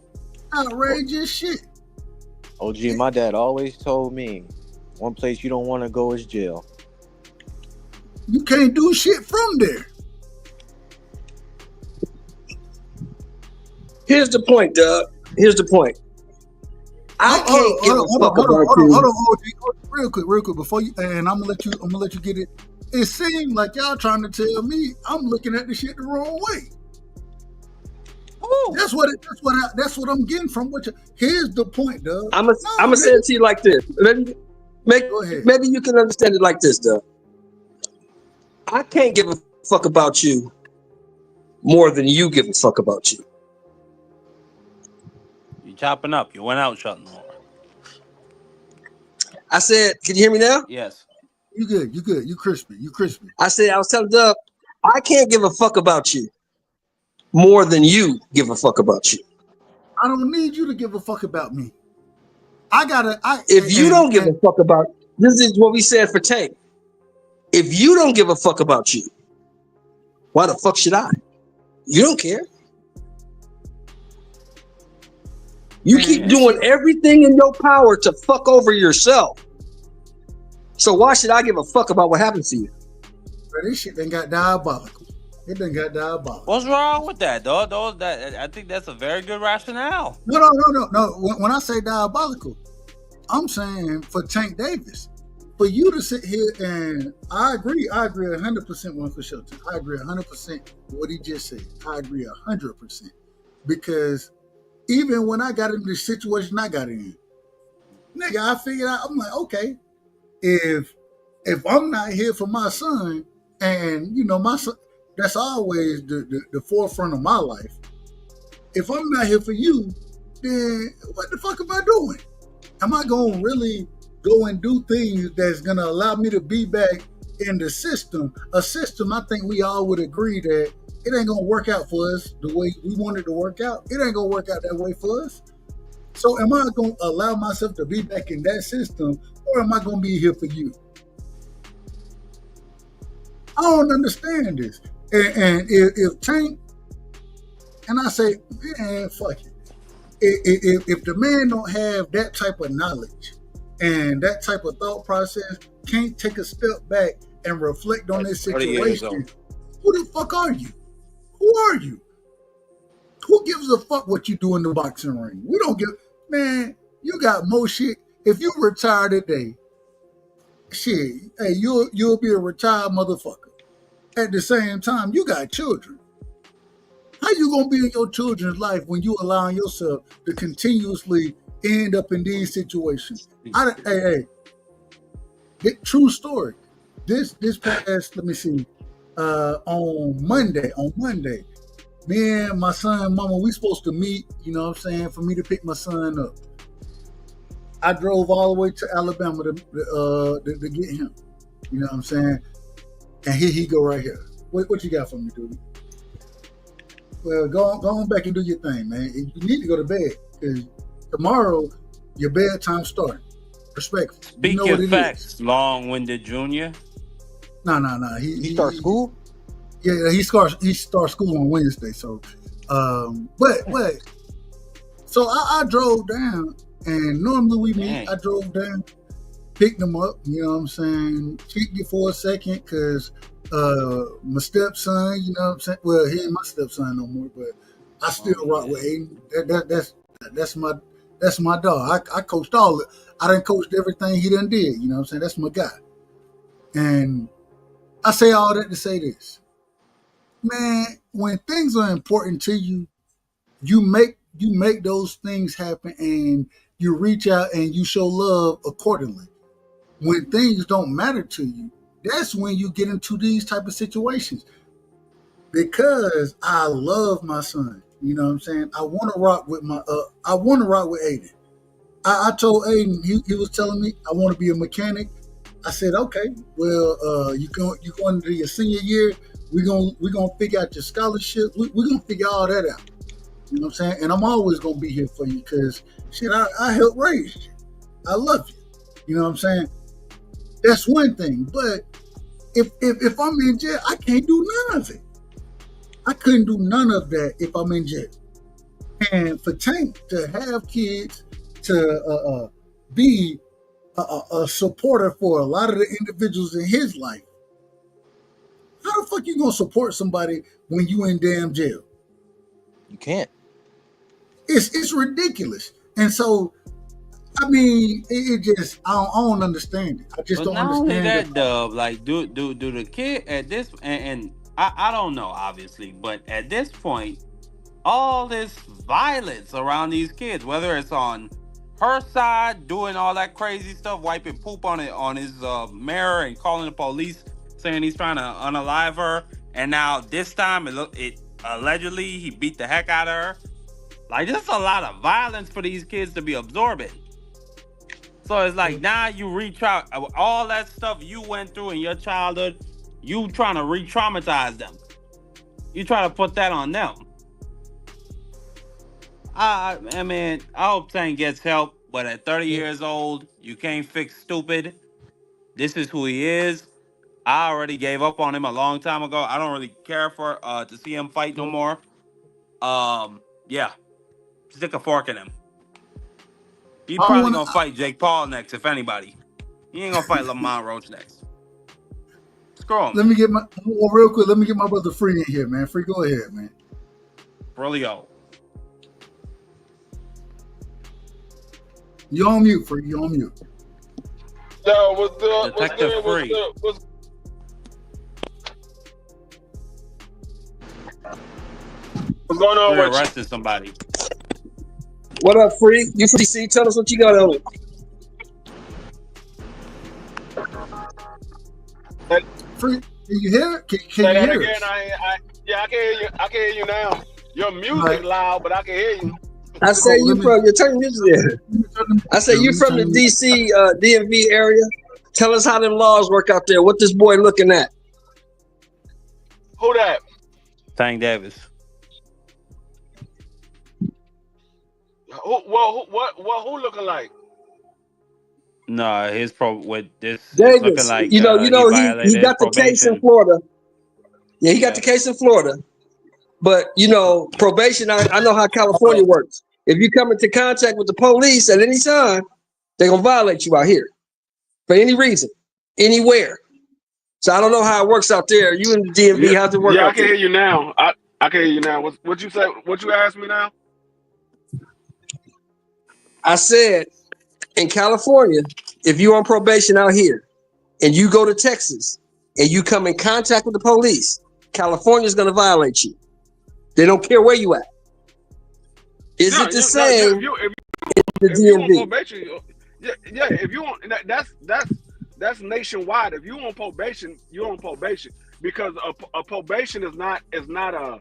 Outrageous shit. OG, my dad always told me, one place you don't want to go is jail. You can't do shit from there. Here's the point, Doug. Here's the point. I can't give a fuck about you. Hold on, real quick, before you, and I'm gonna let you get it. It seemed like y'all trying to tell me I'm looking at the shit the wrong way. Ooh. That's what I'm getting from what you. Here's the point, Doug. I'm gonna say it to you like this. Maybe you can understand it like this, Doug. I can't give a fuck about you more than you give a fuck about you. You chopping up. You went out shutting more. I said, can you hear me now? Yes. You good. You crispy. I was telling Doug, I can't give a fuck about you more than you give a fuck about you. I don't need you to give a fuck about me. If you don't give a fuck about, this is what we said for Tank. If you don't give a fuck about you, why the fuck should I? You don't care. You keep doing everything in your power to fuck over yourself. So why should I give a fuck about what happens to you? Bro, this shit done got diabolical. It done got diabolical. What's wrong with that, dog? I think that's a very good rationale. No. When I say diabolical, I'm saying for Tank Davis, for you to sit here and I agree 100% one for sure. I agree 100% with what he just said. I agree 100% because even when I got in the situation I got in, nigga, I figured out. I'm like, okay, if I'm not here for my son, and you know my son, that's always the forefront of my life. If I'm not here for you, then what the fuck am I doing? Am I gonna really go and do things that's gonna allow me to be back in the system? A system I think we all would agree that it ain't gonna work out for us the way we want it to work out. It ain't gonna work out that way for us. So am I gonna allow myself to be back in that system, or am I gonna be here for you? I don't understand this. And if Tank, and I say, man, fuck it. If the man don't have that type of knowledge and that type of thought process, can't take a step back and reflect on this situation, who the fuck are you? Who are you? Who gives a fuck what you do in the boxing ring? We don't give, man, you got more shit. If you retire today, shit, hey, you'll be a retired motherfucker. At the same time, you got children. How you gonna be in your children's life when you allowing yourself to continuously end up in these situations? True story. This past, let me see, on Monday, me and my son, mama, we supposed to meet, you know what I'm saying, for me to pick my son up. I drove all the way to Alabama to get him. You know what I'm saying? And here he go right here. What you got for me, dude? Well, go on back and do your thing, man. You need to go to bed because tomorrow your bedtime starting. Respectful. Speak you know your facts, Long-Winded Junior. No. He start school? Yeah, he starts school on Wednesday. So, but so I drove down, and normally we meet. I drove down, picked him up. You know what I'm saying? Checked you for a second because my stepson. You know what I'm saying? Well, he ain't my stepson no more, but I still rock with Aiden. That's my dog. I coached all it. I done coached everything he done did. You know what I'm saying? That's my guy. And I say all that to say this. Man, when things are important to you, you make those things happen and you reach out and you show love accordingly. When things don't matter to you, that's when you get into these type of situations. Because I love my son. You know what I'm saying? I want to rock with Aiden. I told Aiden, he was telling me I want to be a mechanic. I said, okay, well, you going into your senior year, we're gonna figure out your scholarship. We're gonna figure all that out. You know what I'm saying? And I'm always gonna be here for you because shit, I helped raise you. I love you. You know what I'm saying? That's one thing. But if I'm in jail, I can't do none of it. I couldn't do none of that if I'm in jail. And for Tank to have kids, to be a supporter for a lot of the individuals in his life, how the fuck you gonna support somebody when you in damn jail? You can't. It's ridiculous. And so, I mean, it just I don't understand it. I just don't not only understand that, Dub, like do the kid at this and I don't know obviously, but at this point, all this violence around these kids, whether it's on her side doing all that crazy stuff, wiping poop on his mirror and calling the police saying he's trying to unalive her, and now this time it allegedly he beat the heck out of her. Like, there's a lot of violence for these kids to be absorbing. So it's like now you retry all that stuff you went through in your childhood, you trying to re-traumatize them. You try to put that on them. I mean, I hope Tank gets help, but at 30 years old, you can't fix stupid. This is who he is. I already gave up on him a long time ago. I don't really care for to see him fight no more. Yeah. Stick a fork in him. He probably gonna fight Jake Paul next, if anybody. He ain't gonna fight Lamont Roach next. Screw him. Let me get real quick. Let me get my brother Free in here, man. Free, go ahead, man. Brilio. You on mute, Free. You on mute. Yo, what's up? Detective what's good? Free. What's going on We're with you? arresting somebody. What up, Free? You from DC? Tell us what you got on. Free, can you hear it? Can Say you that hear again. us? Yeah, I can hear you. I can hear you now. Your music loud, but I can hear you. I say you turn music there. I say you from the DC DMV area. Tell us how them laws work out there. What this boy looking at? Who that? Tank Davis. Who looking like? No, his with this Davis, looking like you know, he got the case in Florida. Yeah, he got the case in Florida. But you know, probation. I know how California works. If you come into contact with the police at any time, they're gonna violate you out here for any reason, anywhere. So I don't know how it works out there. You in the DMV, how's it work? Yeah, out I can there? hear you now. I can hear you now. What you say? What you asked me now? I said in California, if you're on probation out here and you go to Texas and you come in contact with the police, California's gonna violate you. They don't care where you at. Is it the same in the DMV? On probation, if you on that's nationwide. If you on probation, you're on probation because a probation is not a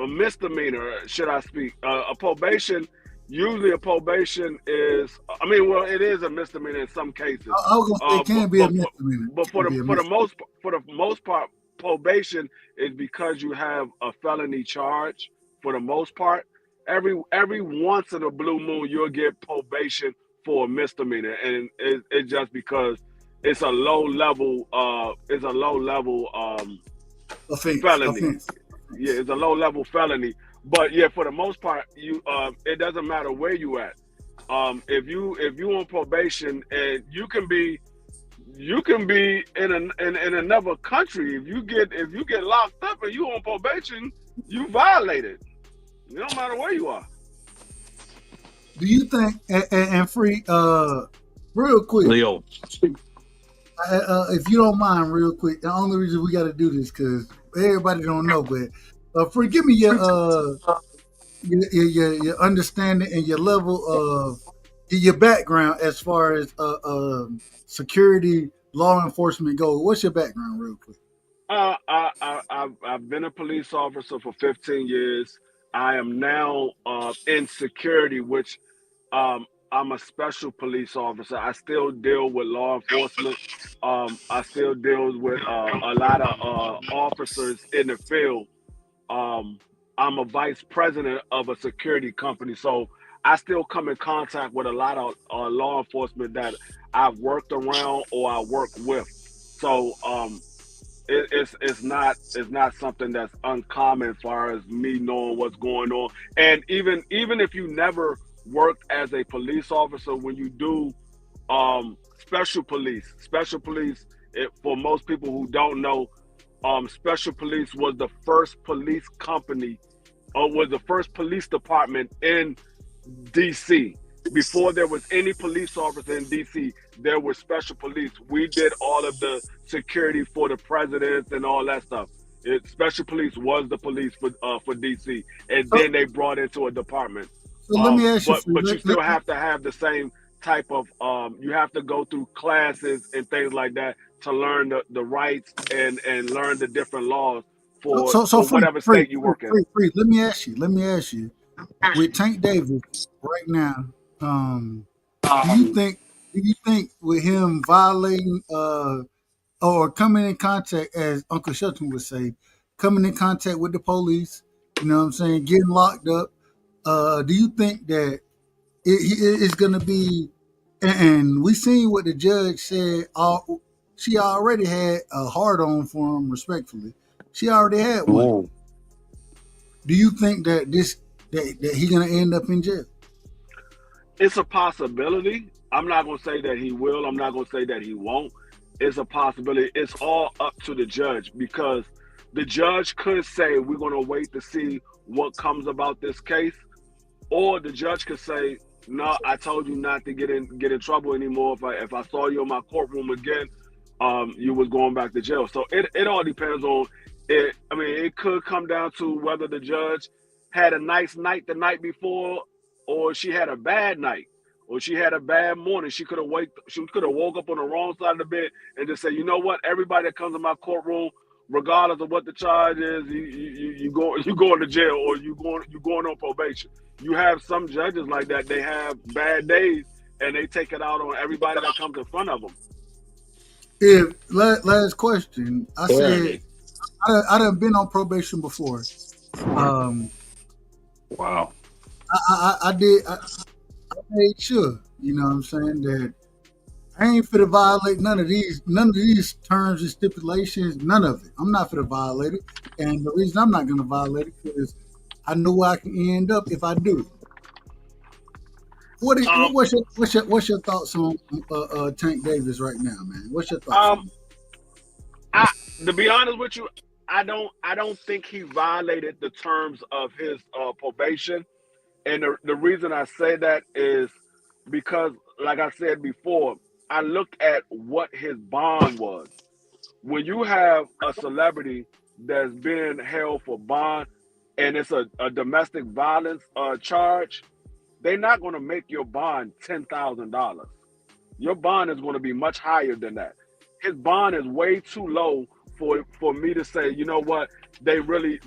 misdemeanor. Should I speak? A probation. Usually, a probation is. I mean, well, it is a misdemeanor in some cases. I was gonna say it can be a misdemeanor. But for the most part, probation is because you have a felony charge. For the most part, every once in a blue moon, you'll get probation for a misdemeanor, and it's just because it's a low level. It's a low level felony. Yeah, it's a low level felony. But yeah, for the most part, you it doesn't matter where you at. If you on probation, and you can be in another country. If you get locked up and you on probation, you violated. It don't matter where you are. Do you think and Free real quick, Leo, if you don't mind, real quick, the only reason we got to do this because everybody don't know, but Free, give me your understanding and your level of your background as far as security, law enforcement goes. What's your background, real quick? I've been a police officer for 15 years. I am now in security, which I'm a special police officer. I still deal with law enforcement. I still deal with a lot of officers in the field. I'm a vice president of a security company, so I still come in contact with a lot of law enforcement that I've worked around or I work with. So it's not something that's uncommon as far as me knowing what's going on. And even if you never worked as a police officer, when you do special police, for most people who don't know, special police was the first police company, or was the first police department in DC. Before there was any police officer in DC, there was special police. We did all of the security for the presidents and all that stuff. Special police was the police for DC, and then they brought into a department. So let me ask you, but you still have to have the same type of. You have to go through classes and things like that to learn the rights and learn the different laws for whatever state you work in. Let me ask you, with Tank Davis right now, do you think with him violating or coming in contact, as Uncle Shelton would say, coming in contact with the police, you know what I'm saying, getting locked up, do you think that it's going to be, and we seen what the judge said, she already had a hard-on for him, respectfully. She already had one. Whoa. Do you think that that he's going to end up in jail? It's a possibility. I'm not going to say that he will. I'm not going to say that he won't. It's a possibility. It's all up to the judge, because the judge could say, we're going to wait to see what comes about this case. Or the judge could say, no, I told you not to get in trouble anymore. If I saw you in my courtroom again, you was going back to jail. So it all depends on it. I mean, it could come down to whether the judge had a nice night the night before, or she had a bad night, or she had a bad morning. She could have woke up on the wrong side of the bed and just say, you know what, everybody that comes in my courtroom, regardless of what the charge is, you going to jail, or you going on probation. You have some judges like that. They have bad days and they take it out on everybody that comes in front of them. Last question. I said I done been on probation before. Wow. I did. I made sure, you know what I'm saying, that I ain't fit to violate none of these terms and stipulations, none of it. I'm not fit to violate it. And the reason I'm not going to violate it is I know I can end up if I do. What's your thoughts on Tank Davis right now, man? What's your thoughts? To be honest with you, I don't think he violated the terms of his probation. And the reason I say that is because, like I said before, I looked at what his bond was. When you have a celebrity that's been held for bond and it's a domestic violence charge, they're not going to make your bond $10,000. Your bond is going to be much higher than that. His bond is way too low for me to say, you know what, they really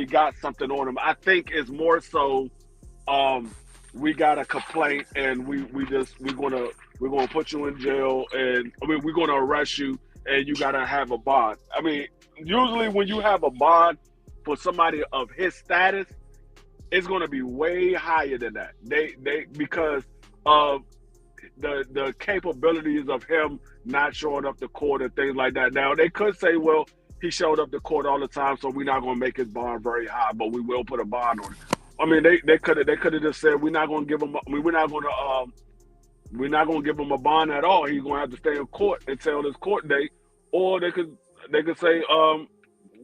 got something on him. I think it's more so we got a complaint and we're gonna put you in jail, and I mean, we're gonna arrest you and you gotta have a bond. I mean, usually when you have a bond for somebody of his status, it's gonna be way higher than that. They because of the capabilities of him not showing up to court and things like that. Now they could say, well, he showed up to court all the time, so we're not gonna make his bond very high, but we will put a bond on it. I mean, they could have just said we're not gonna give him. I mean, we're not gonna give him a bond at all. He's gonna have to stay in court until his court date, or they could say,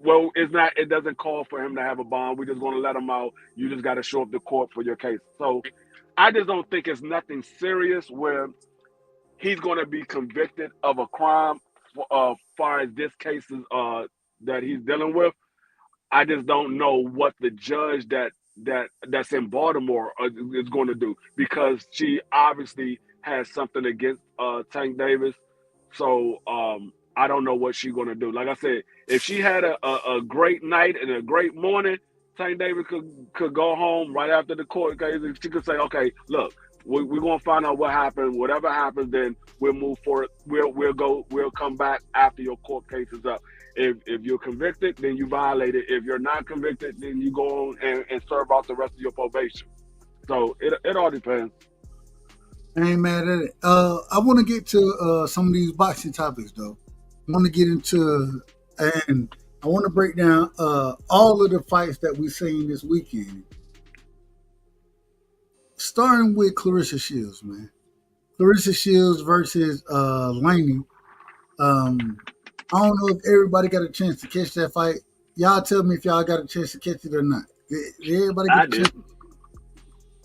well, it doesn't call for him to have a bond. We're just gonna let him out. You just got to show up to court for your case. So I just don't think it's nothing serious where he's gonna be convicted of a crime far as this case is that he's dealing with. I just don't know what the judge that's in Baltimore is going to do, because she obviously has something against Tank Davis. So I don't know what she's going to do. Like I said, if she had a great night and a great morning, Tank Davis could go home right after the court case. She could say, okay, look, We're gonna find out what happened. Whatever happens, then we'll move forward. We'll come back after your court case is up. If you're convicted, then you violate it. If you're not convicted, then you go on and serve out the rest of your probation. So it all depends. I ain't mad at it. I want to get to some of these boxing topics, though. I want to get into, and I want to break down all of the fights that we've seen this weekend. Starting with Claressa Shields, man. Claressa Shields versus Laney. I don't know if everybody got a chance to catch that fight. Y'all tell me if y'all got a chance to catch it or not. Did everybody get a chance?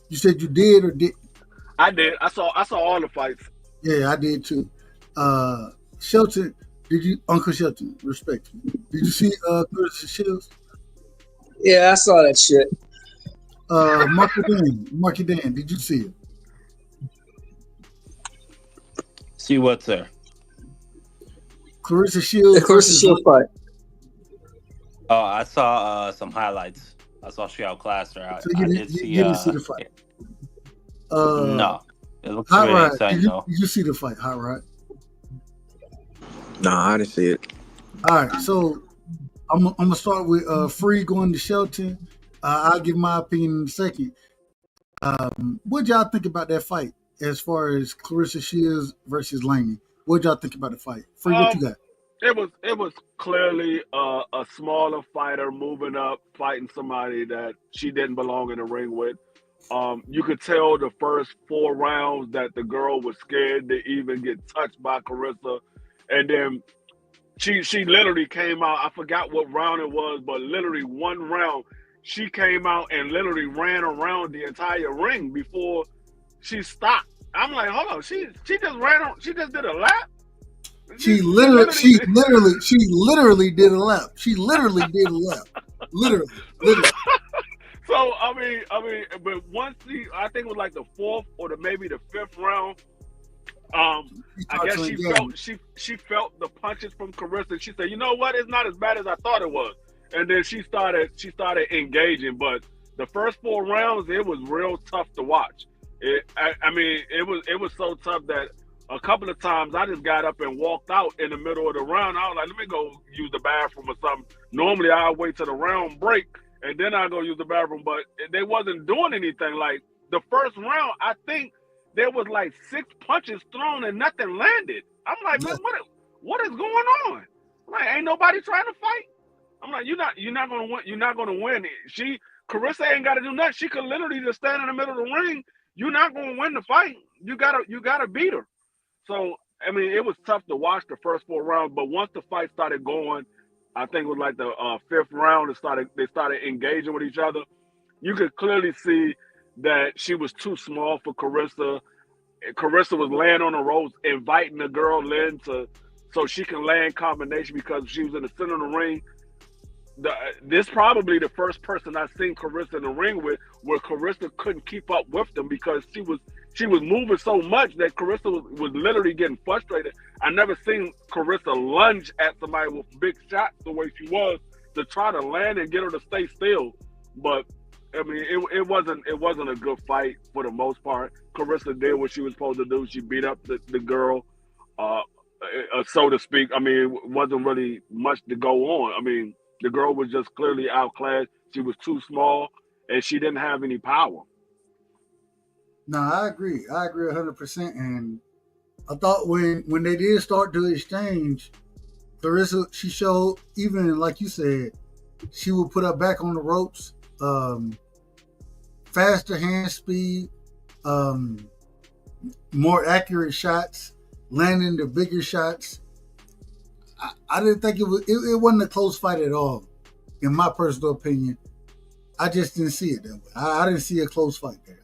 You said you did or didn't? I did. I saw all the fights. Yeah, I did too. Shelton, did you? Uncle Shelton, respectfully, did you see Claressa Shields? Yeah, I saw that shit. Marky Dan, did you see it? See what, sir? Claressa Shields. The Claressa Shields fight. Oh, I saw some highlights. I saw she outclassed her. So you didn't see the fight? No. It looks Hot really Rod, exciting, did though. you see the fight, Hot Rod? Nah, I didn't see it. All right, so I'm gonna start with Free going to Shelton. I'll give my opinion in a second. What y'all think about that fight as far as Claressa Shields versus Laney? What y'all think about the fight? Free, what you got? It was clearly a smaller fighter moving up, fighting somebody that she didn't belong in the ring with. You could tell the first 4 rounds that the girl was scared to even get touched by Claressa. And then she literally came out, I forgot what round it was, but literally one round, she came out and literally ran around the entire ring before she stopped. I'm like, hold on, she just ran on, she just did a lap? She literally did a lap. She literally did a lap. Literally. So I mean, but once I think it was like the 4th or maybe the 5th round. I guess she felt the punches from Claressa. She said, "You know what? It's not as bad as I thought it was." And then she started engaging. But the first 4 rounds, it was real tough to watch. It was so tough that a couple of times I just got up and walked out in the middle of the round. I was like, "Let me go use the bathroom or something." Normally, I'll wait till the round break and then I'll go use the bathroom. But they wasn't doing anything. Like the first round, I think there was like 6 punches thrown and nothing landed. I'm like, man, what is going on? I'm like, ain't nobody trying to fight. I'm like, you're not gonna win. You're not gonna win. Claressa ain't got to do nothing. She could literally just stand in the middle of the ring. You're not gonna win the fight. You gotta beat her. So I mean, it was tough to watch the first 4 rounds, but once the fight started going, I think it was like the 5th round. They started engaging with each other. You could clearly see that she was too small for Claressa. Claressa was laying on the ropes, inviting the girl in so she can land combination because she was in the center of the ring. This probably the first person I've seen Claressa in the ring with where Claressa couldn't keep up with them because she was moving so much that Claressa was literally getting frustrated. I never seen Claressa lunge at somebody with big shots the way she was to try to land and get her to stay still. But I mean, it wasn't a good fight for the most part. Claressa did what she was supposed to do. She beat up the girl, so to speak. I mean, it wasn't really much to go on. I mean, the girl was just clearly outclassed. She was too small, and she didn't have any power. No, I agree 100%. And I thought when they did start the exchange, Claressa, she showed, even like you said, she would put her back on the ropes. Faster hand speed, more accurate shots, landing the bigger shots. I didn't think it wasn't a close fight at all, in my personal opinion. I just didn't see it that way. I didn't see a close fight there.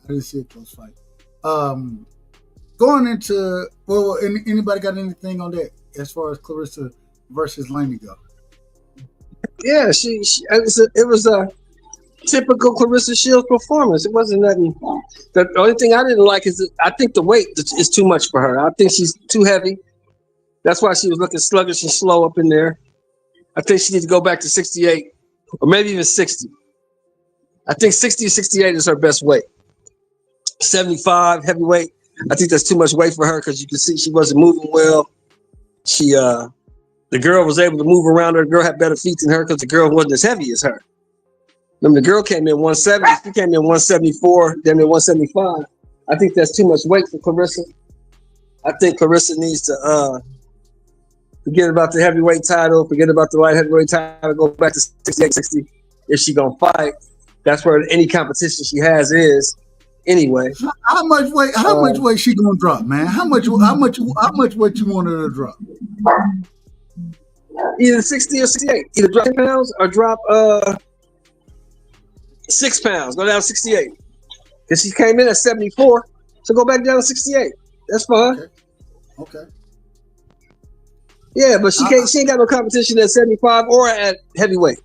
Going into, anybody got anything on that as far as Claressa versus Laney go? Yeah, it was a typical Claressa Shields performance. It wasn't nothing. The only thing I didn't like is that I think the weight is too much for her. I think she's too heavy. That's why she was looking sluggish and slow up in there. I think she needs to go back to 68 or maybe even 60. I think 60 or 68 is her best weight. 75 heavyweight. I think that's too much weight for her because you can see she wasn't moving well. She the girl was able to move around her. The girl had better feet than her because the girl wasn't as heavy as her. Remember, the girl came in 170. She came in 174, then in 175. I think that's too much weight for Clarissa. I think Clarissa needs to forget about the heavyweight title, forget about the light heavyweight title, go back to 68, 60 if she gonna fight. That's where any competition she has is. Anyway, how much weight? How much weight she gonna drop, man? How much weight you want her to drop? Either 60 or 68. Either drop 10 pounds or drop 6 pounds. Go down to 68. Because she came in at 74, so go back down to 68. That's fine. Okay. Yeah, but she can't. She ain't got no competition at 75 or at heavyweight.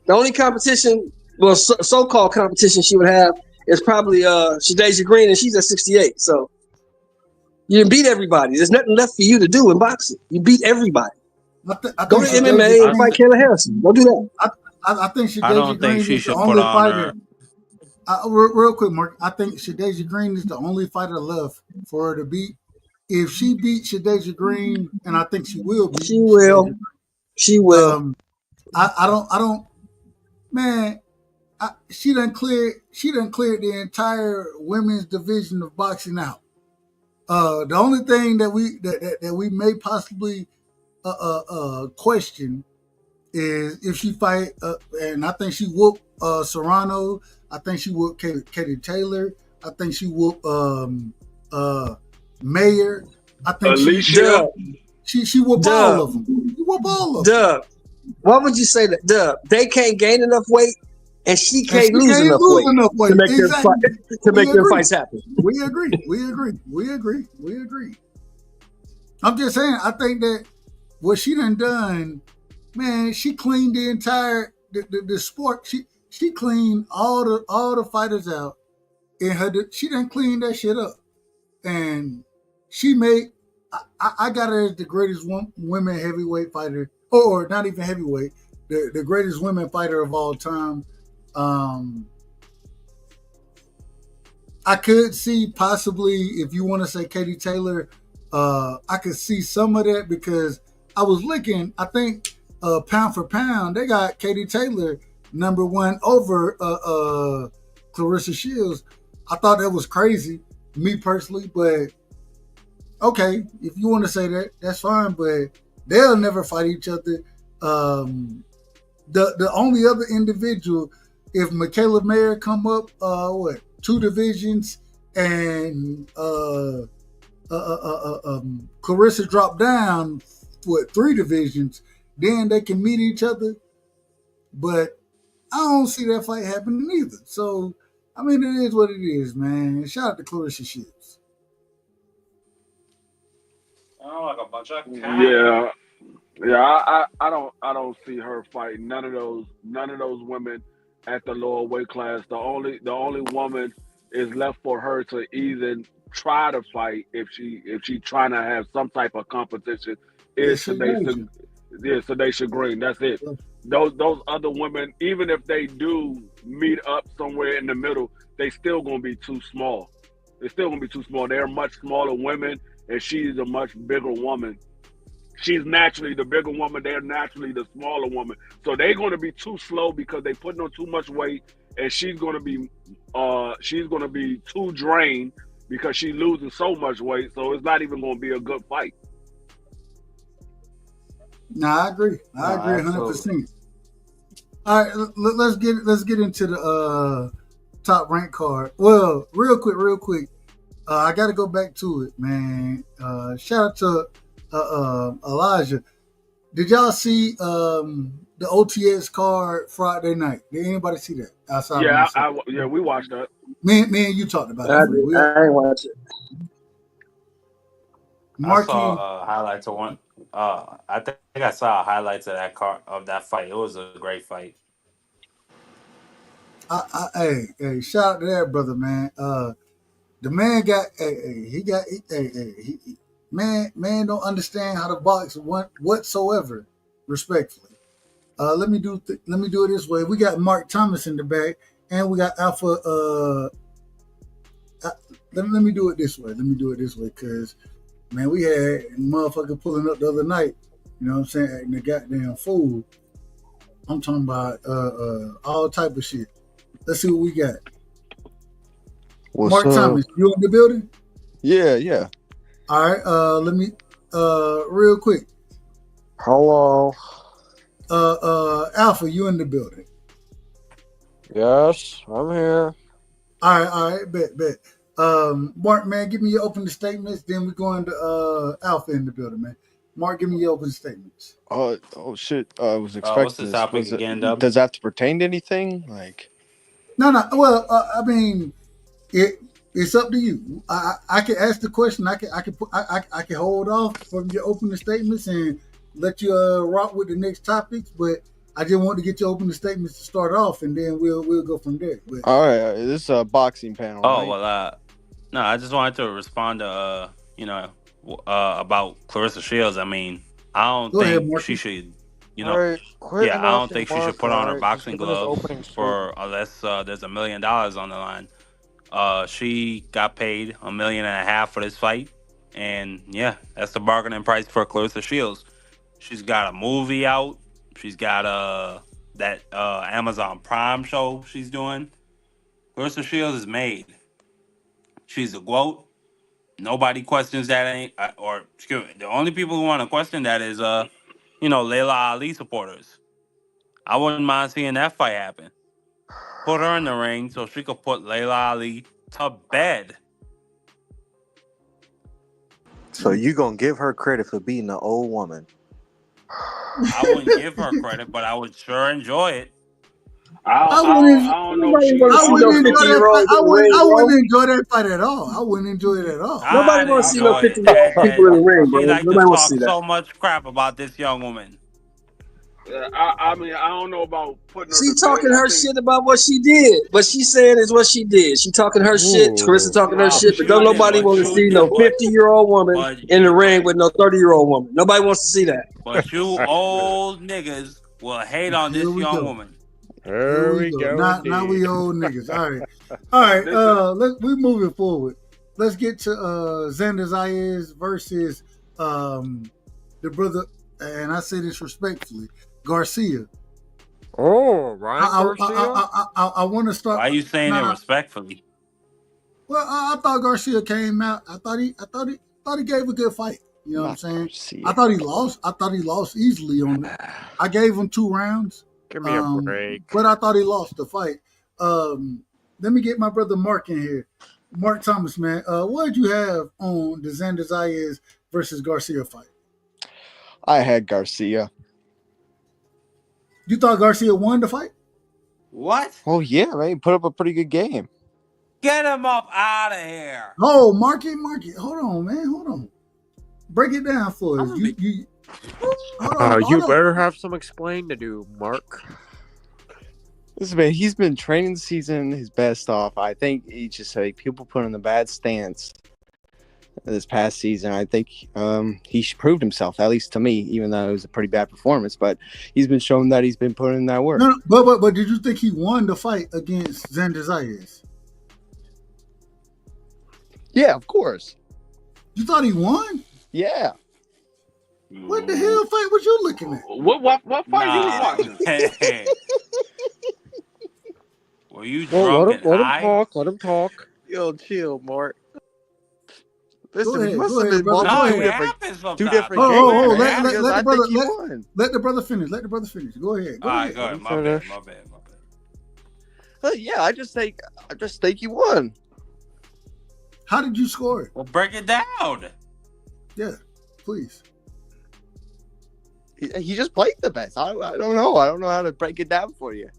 The only competition, well, so-called competition she would have is probably Shadasia Green, and she's at 68. So you can beat everybody. There's nothing left for you to do in boxing. You beat everybody. Go to MMA and fight Kayla Harrison. Go do that. I think Shadasia I don't Green think she is should the put only on fighter. her. Real quick, Mark. I think Shadasia Green is the only fighter left for her to beat. If she beats Shadasia Green, and I think she will beat, she will. I don't. Man, she done cleared the entire women's division of boxing out. The only thing that we may possibly question is if she fight, and I think she whooped Serrano. I think she whooped Katie Taylor. I think she whooped Mayer. I think Alicia. She whooped all of them. She whooped all of them. Why would you say that? They can't gain enough weight, and she can't lose enough weight to make their fights happen. We agree. I'm just saying. I think that what she done, man, she cleaned the entire the sport. She cleaned all the fighters out, and she done cleaned that shit up, and she made. I got her as the greatest women heavyweight fighter, or not even heavyweight, the greatest women fighter of all time. I could see possibly, if you want to say Katie Taylor, I could see some of that because I was looking. I think pound for pound, they got Katie Taylor #1 over Clarissa Shields. I thought that was crazy, me personally, but okay, if you want to say that, that's fine. But they'll never fight each other. The only other individual, if Michaela Mayer come up, 2 divisions, and Clarissa drop down, 3 divisions, then they can meet each other. But I don't see that fight happening either. So, I mean, it is what it is, man. Shout out to Clarissa Shields. Oh, like a bunch of cats. Yeah. I don't see her fighting none of those women at the lower weight class. The only woman is left for her to even try to fight if she trying to have some type of competition is Shadasia Green. That's it. Those other women, even if they do meet up somewhere in the middle, they still gonna be too small. They're much smaller women, and she's a much bigger woman. She's naturally the bigger woman. They're naturally the smaller woman. So they're going to be too slow because they putting on too much weight, and she's going to be too drained because she's losing so much weight. So it's not even going to be a good fight. No, I agree. I agree 100%. All right, let's get into the top rank card. Well, real quick. I got to go back to it, man. Shout out to Elijah. Did y'all see the OTS card Friday night? Did anybody see that? Outside we watched that. Me and you talked about it. I didn't watch it. I saw highlights of one. I think I saw highlights of that card of that fight. It was a great fight. Hey, shout out to that brother, man. The man got man don't understand how to box whatsoever, respectfully. Let me do it this way. We got Mark Thomas in the back, and we got Alpha let me do it this way. Because, man, we had motherfucker pulling up the other night. You know what I'm saying? Acting a goddamn fool. I'm talking about all type of shit. Let's see what we got. What's Mark up? Thomas, you in the building? Yeah. All right. Let me real quick. Hello. Alpha, you in the building? Yes, I'm here. All right, bet. Mark, man, give me your opening statements. Then we go into Alpha in the building, man. Mark, give me your opening statements. Oh shit! I was expecting What's the topic again, Dub? Does that have to pertain to anything? Like, No. Well, I mean, it's up to you. I can ask the question. I can hold off from your opening statements and let you rock with the next topics. But I just want to get your opening statements to start off, and then we'll go from there. But, all right, this is a boxing panel. Oh right? well, no, I just wanted to respond to about Clarissa Shields. I mean, I don't think she should. I don't think she should put on her boxing gloves for unless there's $1 million on the line. She got paid $1.5 million for this fight, and yeah, that's the bargaining price for Clarissa Shields. She's got a movie out. She's got that Amazon Prime show she's doing. Clarissa Shields is made. She's a GOAT. Nobody questions that. The only people who want to question that is Layla Ali supporters. I wouldn't mind seeing that fight happen. Put her in the ring so she could put Layla Ali to bed. So you gonna give her credit for beating an old woman? I wouldn't give her credit, but I would sure enjoy it. I don't know. I wouldn't enjoy that fight at all. I wouldn't enjoy it at all. Nobody wants to see no 50-year-old people in the ring, bro. She like Nobody to wants talk to see that. so much crap about this young woman. I mean, I don't know about putting her. She talking her shit about what she did. What she saying is what she did. She talking her shit. Carissa talking her shit. But don't nobody want to see no 50-year-old woman in the ring with no 30-year-old woman. Nobody wants to see that. But you old niggas will hate on this young woman. Here we go. Now we old niggas. All right. We moving forward. Let's get to Xander Zayas versus the brother, and I say this respectfully, Garcia. Oh, Ryan Garcia. I want to start. Why are you saying it respectfully? Well, I thought Garcia came out. I thought he gave a good fight. You know what I'm saying? Garcia. I thought he lost easily on it. I gave him 2 rounds. Give me a break. But I thought he lost the fight. Let me get my brother Mark in here. Mark Thomas, man. What did you have on the Xander Zayas versus Garcia fight? I had Garcia. You thought Garcia won the fight? What? Oh yeah, man. He put up a pretty good game. Get him up out of here. Oh, Marky. Hold on, man. Hold on. Break it down for us. You better have some explain to do, Mark. Listen, man, he's been training the season his best off. I think he just people put in a bad stance this past season. I think he proved himself, at least to me, even though it was a pretty bad performance. But he's been showing that he's been putting in that work. No, but did you think he won the fight against Xander Zayas? Yeah, of course. You thought he won? Yeah. What the hell fight was you looking at? What fight you was watching? Hey. Were you drunk and high? Let him talk. Yo, chill, Mark. Listen, he must go have ahead, been brother. two different Oh, games. let the brother finish. Go ahead. All right, go ahead. My bad. Yeah, I just think he won. How did you score it? Well, break it down. Yeah, please. He just played the best. I don't know. I don't know how to break it down for you.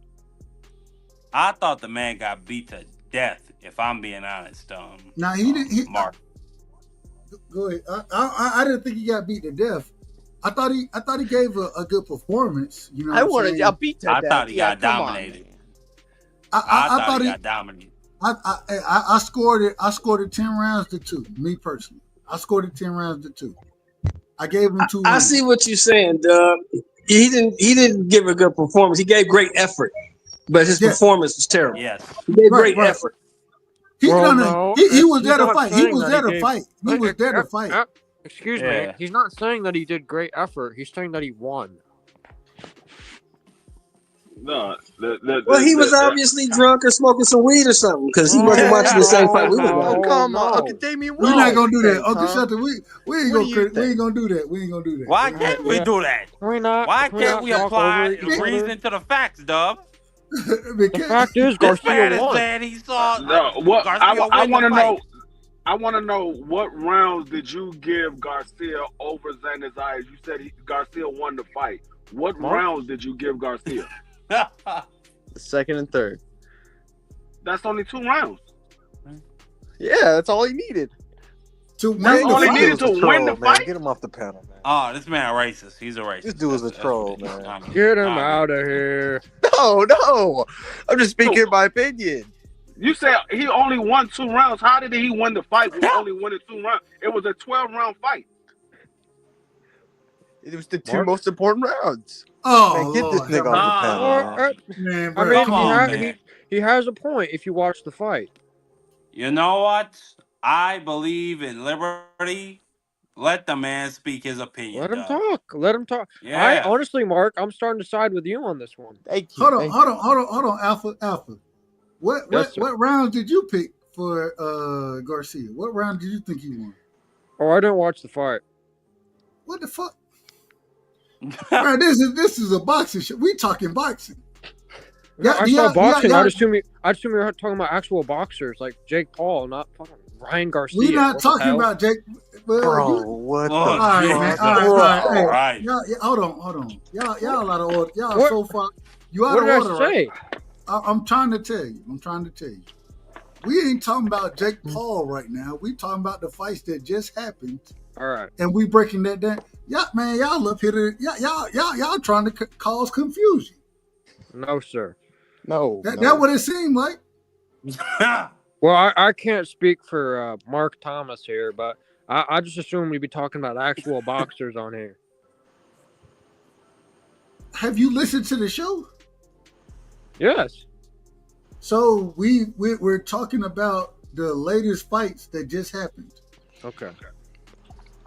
I thought the man got beat to death, if I'm being honest. Now he didn't. Mark. Go ahead. I didn't think he got beat to death. I thought he gave a good performance. You know, I beat to death. I thought he got dominated. I thought he got dominated. I scored it. I scored it 10 rounds to 2. Me personally, I scored it 10 rounds to 2. I gave him 2 rounds. I see what you're saying, Doug. He didn't give a good performance. He gave great effort, but his performance was terrible. Yes, he gave great effort. He was he's there to not fight. He saying was that there he to gave- fight. He was there to fight. Excuse Yeah. me. He's not saying that he did great effort. He's saying that he won. No, Well, he was obviously drunk or smoking some weed or something because he wasn't watching the same fight we were watching. Oh, come on. Uncle Damien, We're not gonna do that. Uncle huh? Shelton, we ain't gonna do that. We ain't gonna do that. Why can't we do that? Why can't we apply reason to the facts, Dub? The fact is, This man Garcia is won. saying he saw No, what Garcia I win want the to fight. know. I want to know what rounds did you give Garcia over Xander Zayas? You said Garcia won the fight. What rounds did you give Garcia? The second and third. That's only 2 rounds. Yeah, that's all he needed. To win That's the all he fight. needed to win the man. fight. Get him off the panel, man. Oh, this man a racist. He's a racist. This dude is a troll, man. Get him out of here. No. I'm just speaking my opinion. You said he only won 2 rounds. How did he win the fight? We only won it 2 rounds. It was a 12-round fight. It was the 2 most important rounds. Oh, Man, get this Lord, nigga off the panel, man. man, I bro, mean, come on, man. he has a point if you watch the fight. You know what? I believe in liberty. Let the man speak his opinion. Let him Dub. talk. Let him talk. Yeah. I honestly, Mark, I'm starting to side with you on this one. Thank you. Hold on, Alpha. What rounds did you pick for Garcia? What round did you think he won? Oh, I didn't watch the fight. What the fuck? Bro, this is a boxing show. We talking boxing. I saw boxing. I'd assume you were talking about actual boxers like Jake Paul, not fucking Ryan Garcia. We're not talking about Jake. Well, Bro, what the all right, man. All right. Right. Y'all, hold on. Y'all out of order. Y'all What? so far. You out What of did order, I say? right? I'm trying to tell you. We ain't talking about Jake Paul right now. We talking about the fights that just happened. All right. And we breaking that down. Y'all up here. Y'all trying to cause confusion. No, sir. No. That's what it seemed like. Well, I can't speak for Mark Thomas here, but I just assume we'd be talking about actual boxers on here. Have you listened to the show? Yes. So we're talking about the latest fights that just happened. Okay.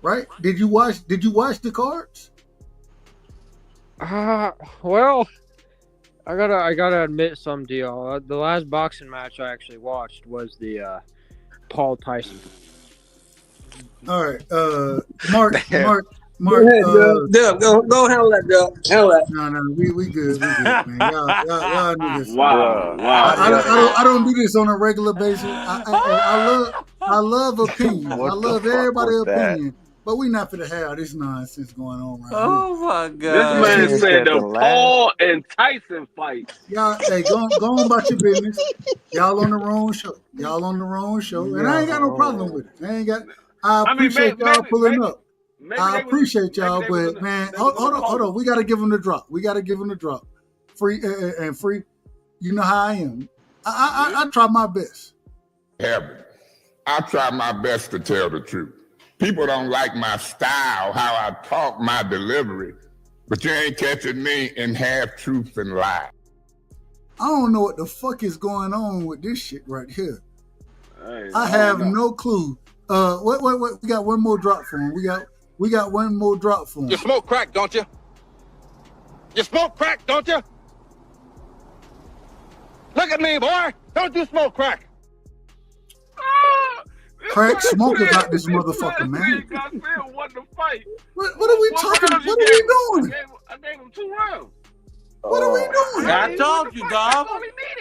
Right? Did you watch the cards? Well, I gotta admit some deal. The last boxing match I actually watched was the Paul Tyson. All right, Mark. Go ahead, Dub. Go handle that, Dub. Handle that. No, we good, man. Y'all niggas. Wow. I don't do this on a regular basis. I love opinion. I love everybody's opinion. But we not finna have this nonsense going on right Oh my God! This man said the Paul and Tyson fight. Y'all, hey, go on about your business. Y'all on the wrong show. And I ain't got no problem with it. I appreciate y'all pulling up. I appreciate y'all, but man, hold on. We gotta give them the drop. Free and free. You know how I am. I try my best. Heaven. I try my best to tell the truth. People don't like my style, how I talk, my delivery, but you ain't catching me in half truth and lie. I don't know what the fuck is going on with this shit right here. I have no clue. What? We got one more drop for him. We got one more drop for him. You smoke crack, don't you? You smoke crack, don't you? Look at me, boy. Don't you smoke crack? Crack smoke about this motherfucker, man. Won the fight. What are we talking? What are we doing? I gave him 2 rounds. What are we doing? I told you, dog.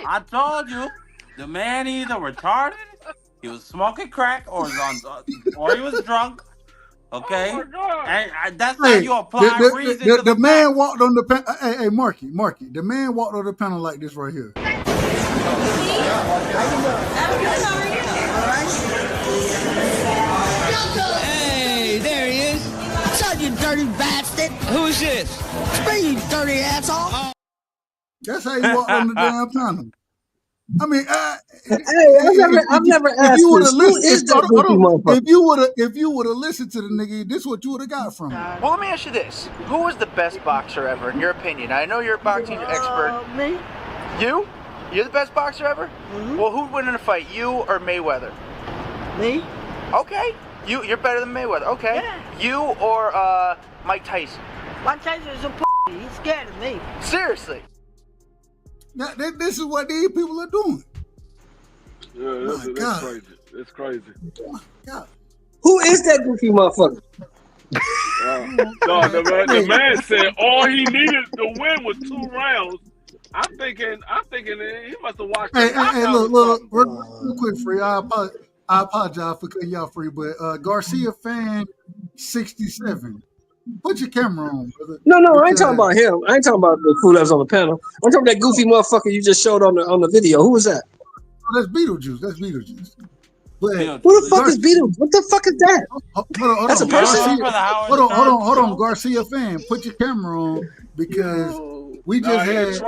I told you. The man either retarded, he was smoking crack, or he was drunk. Okay, and that's how you apply reason to the man walked on the panel. Hey, Marky. The man walked on the panel like this right here. Hey, there he is. Son, you dirty bastard. Who's this? It's me, you dirty asshole. That's how you walk on the damn panel. I mean, I've never asked this. Who is that goofy motherfucker? If you would have listened to the nigga, this is what you would have got from him. Well, let me ask you this: who was the best boxer ever, in your opinion? I know you're a boxing expert. Me. You? You're the best boxer ever? Well, who'd win in a fight, you or Mayweather? Me? Okay. You're better than Mayweather. Okay. Yeah. You or Mike Tyson? Mike Tyson is a He's scared of me. Seriously. Now, this is what these people are doing. Yeah, that's crazy. It's crazy. Oh my God. Who is that goofy motherfucker? The man said all he needed to win was 2 rounds. I'm thinking he must have watched. Hey, look, real quick, Free. I apologize for cutting y'all free, but Garcia fan 67. Put your camera on, brother. No, I ain't talking about him. I ain't talking about the fool that was on the panel. I'm talking about that goofy motherfucker you just showed on the video. Who was that? Oh, that's Beetlejuice. But who the fuck is Beetlejuice? What the fuck is that? Hold That's on. a person. Hold on, Garcia fan. Put your camera on because we just had.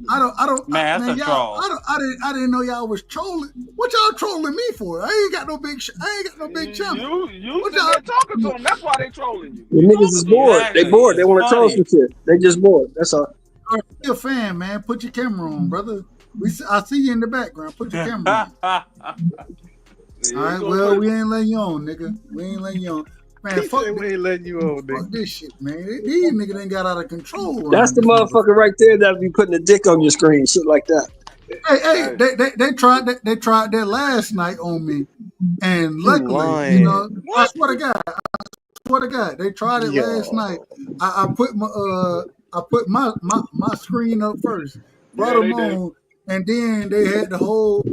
I don't. Man, that's a troll. I didn't know y'all was trolling. What y'all trolling me for? I ain't got no big chump. You sitting there talking to them. That's why they trolling you. The niggas is bored. They bored. They want to troll some shit. They just bored. That's all. Garcia fan, man. Put your camera on, brother. I see you in the background. Put your camera on. All right, well, we ain't letting you on, nigga. We ain't letting you on. Man, fuck we ain't letting you on, nigga. Fuck this shit, man. These niggas ain't got out of control. That's the motherfucker right there that be putting a dick on your screen, shit like that. Hey, they tried that last night on me, and luckily, you know, I swear to God, they tried it last night. I put my screen up first, brought them on, and then they had the whole.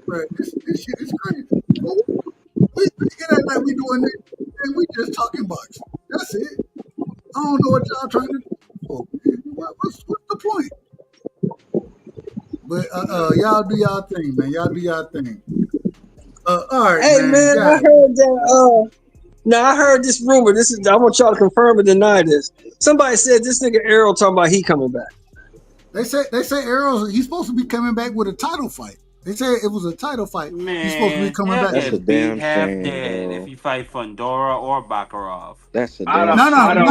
Right, this shit is crazy. We get that like we doing this, and we just talking boxing. That's it. I don't know what y'all trying to do. What's the point? But y'all do y'all thing, man. Y'all do y'all thing. All right. Hey man, I heard that. Now I heard this rumor. I want y'all to confirm or deny this. Somebody said this nigga Errol talking about he coming back. They say Errol he's supposed to be coming back with a title fight. They said it was a title fight. Man, he's supposed to be coming back. That's a damn shame. If you fight Fundora or Baccarov. That's a damn shame. No.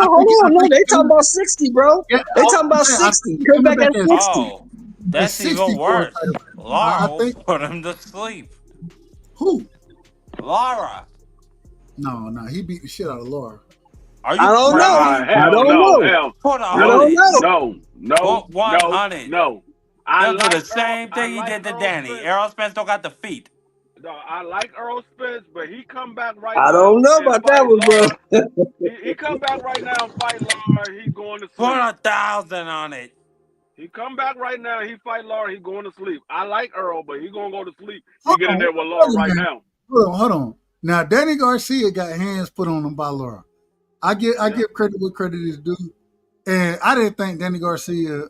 Hold on. They talking about 60, bro. They talking about 60. Come back at 60. Oh, that's even worse. Laura will put him to sleep. Who? Laura. No, he beat the shit out of Laura. Are you I don't know. I don't know. Put I don't know. No. 100. No. He'll do the same thing he did to Danny. Errol Spence don't got the feet. No, I like Earl Spence, but he come back right I now. don't know about that one, bro. He come back right now and fight Laura. He going to sleep. Put 1,000 on it. He come back right now. He fight Laura. He going to sleep. I like Earl, but he gonna go to sleep. He get in there with Laura right now. Hold on. Now Danny Garcia got hands put on him by Laura. I give credit where credit is due, and I didn't think Danny Garcia.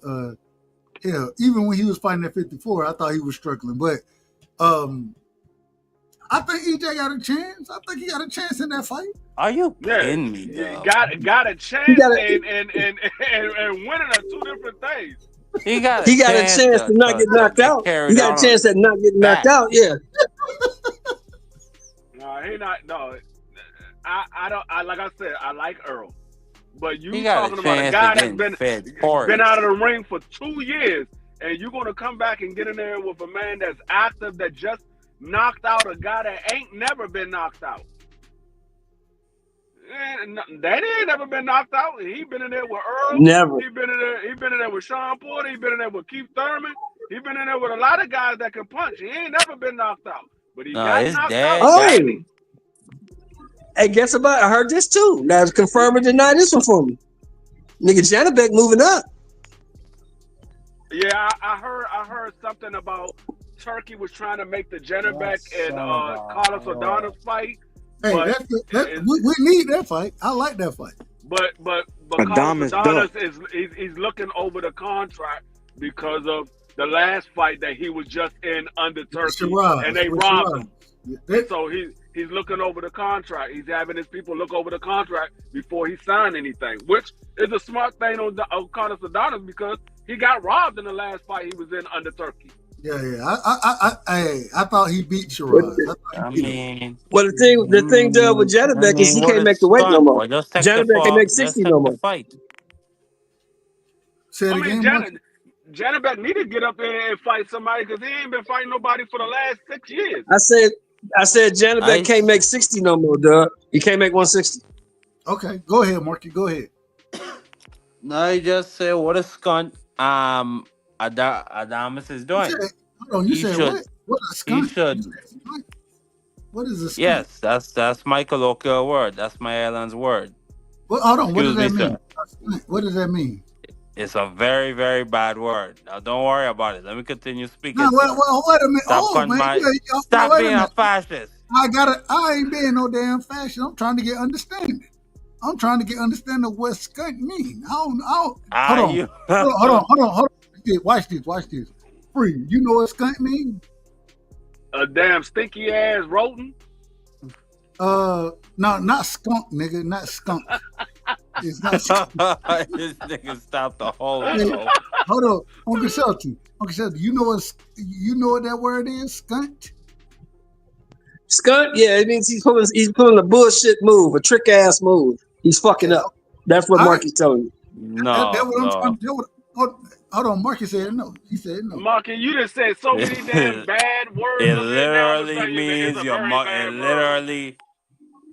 Even when he was fighting at 54, I thought he was struggling. But I think EJ got a chance. I think he got a chance in that fight. Are you kidding me? Got a chance and winning are 2 different things. He got a chance to not get knocked out. He got a chance at not getting knocked out. Yeah. No, he not. No, I don't. Like I said, I like Earl. But you talking about a guy that's been out of the ring for 2 years, and you're going to come back and get in there with a man that's active that just knocked out a guy that ain't never been knocked out. Danny ain't never been knocked out. He been in there with Earl. Never. He been in there with Sean Porter. He been in there with Keith Thurman. He been in there with a lot of guys that can punch. He ain't never been knocked out. But he got knocked out. Oh. Hey, guess about? I heard this too. Now confirm or deny this one for me. Nigga Janabek moving up. Yeah, I heard something about Turkey was trying to make the Janabek and Carlos O'Donnell's fight. Hey, we need that fight. I like that fight. But Carlos O'Donnell he's looking over the contract because of the last fight that he was just in under Turkey, and they robbed him. So he's looking over the contract. He's having his people look over the contract before he signed anything, which is a smart thing on Carlos O'Donnell because he got robbed in the last fight he was in under Turkey. Yeah. I thought he beat Shiraz. Well, the thing done with Janabek is he can't make the weight no more. Janabek can make 60 no more. Say it again. Janibek need to get up there and fight somebody because he ain't been fighting nobody for the last 6 years. I said Janibek can't make 60 no more, dog. He can't make 160. Okay, go ahead, Marky. Go ahead. No, he just said what a skunt Adamas is doing. You said what? What a skunt? He should. What is a skunt? Yes, that's my colloquial word. That's my airline's word. Well, hold on. What does that Excuse mean? me, What does that mean? It's a very, very bad word. Now, don't worry about it. Let me continue speaking. No, well, wait a minute. Stop wait being a a fascist. I ain't being no damn fascist. I'm trying to get understanding. I'm trying to get understanding of what skunt mean. Hold on. Watch this. Free. You know what skunt mean? A damn stinky ass rodent. No, not skunk, nigga. Not skunk. It's not skunk. This nigga stopped the whole show. Hold on, Uncle Shelton. You know what that word is? Skunt. Skunt, yeah, it means he's pulling a bullshit move, a trick ass move. He's fucking up. That's what Marky's telling you. No, hold on, Marky said no. He said no. Marky, you just said so many damn bad words. It literally means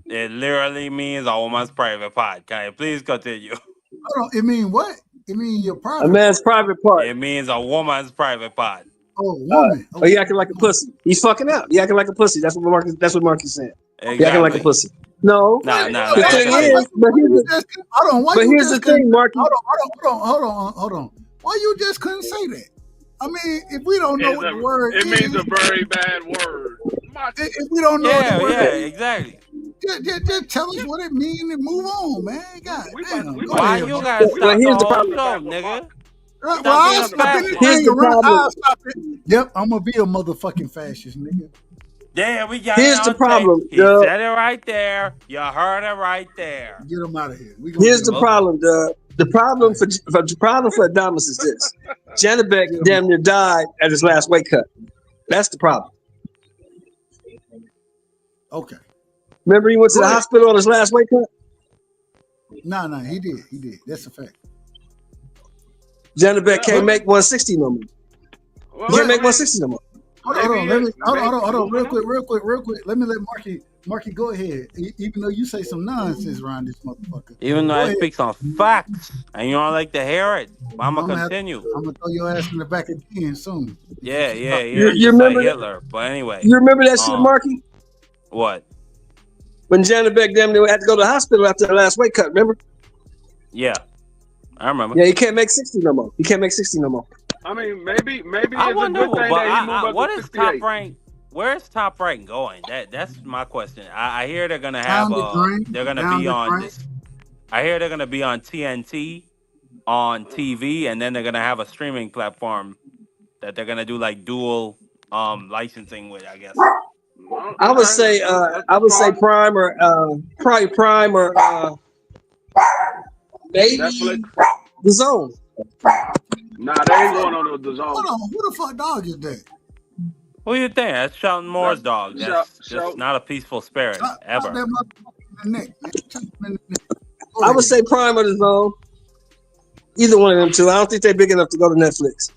It literally means a woman's private part. Can you please continue? Hold on, it mean what? It mean your private. A man's private part. It means a woman's private part. Oh, woman. Oh, you acting like a pussy. He's fucking out. You acting like a pussy. That's what Marky's saying. Exactly. You acting like a pussy. No. Nah. The thing is, but here's the thing, Marky. Hold on. Why you just couldn't say that? I mean, if we don't know what the word is, it means a very bad word. If we don't know what the word is, exactly. Just tell us what it means and move on, man. God damn. Why you gotta stop the whole show, nigga? Well, I'll stop anything around. I'll stop it. Yep, I'm gonna be a motherfucking fascist, nigga. There we got Here's the problem. He said it right there. You heard it right there. Get him out of here. Here's the problem, Doug. The problem for Adamas is this: Janibek damn near died at his last weight cut. That's the problem. Okay. Remember, he went to the hospital on his last weight cut. No, he did. That's a fact. Janibek can't make 160 no more. He can't make 160 no more. Hold on, real quick. Let me let Marky go ahead. Even though you say some nonsense around this motherfucker. Even though I speak some facts and you don't like to hear it, I'm gonna continue. I'm gonna throw your ass in the back again soon. Yeah. You remember like Hitler, but anyway. You remember that shit, Marky? What? When Janibek damn near had to go to the hospital after the last weight cut, remember? Yeah, I remember. Yeah, he can't make 60 no more. I mean, maybe I it's wonder, a good thing but that he moved up what to is 68. Top Rank? Where's Top Rank going? That's my question. I hear they're gonna have they're gonna be on this. I hear they're gonna be on TNT on TV, and then they're gonna have a streaming platform that they're gonna do like dual licensing with, I guess. I would say Prime or probably Prime or maybe The Zone. Nah, they ain't going on the Zone. Hold on, who the fuck dog is that? Who you think? That's Shelton Moore's dog. That's just not a peaceful spirit ever. I would say Prime or The Zone. Either one of them two. I don't think they're big enough to go to Netflix.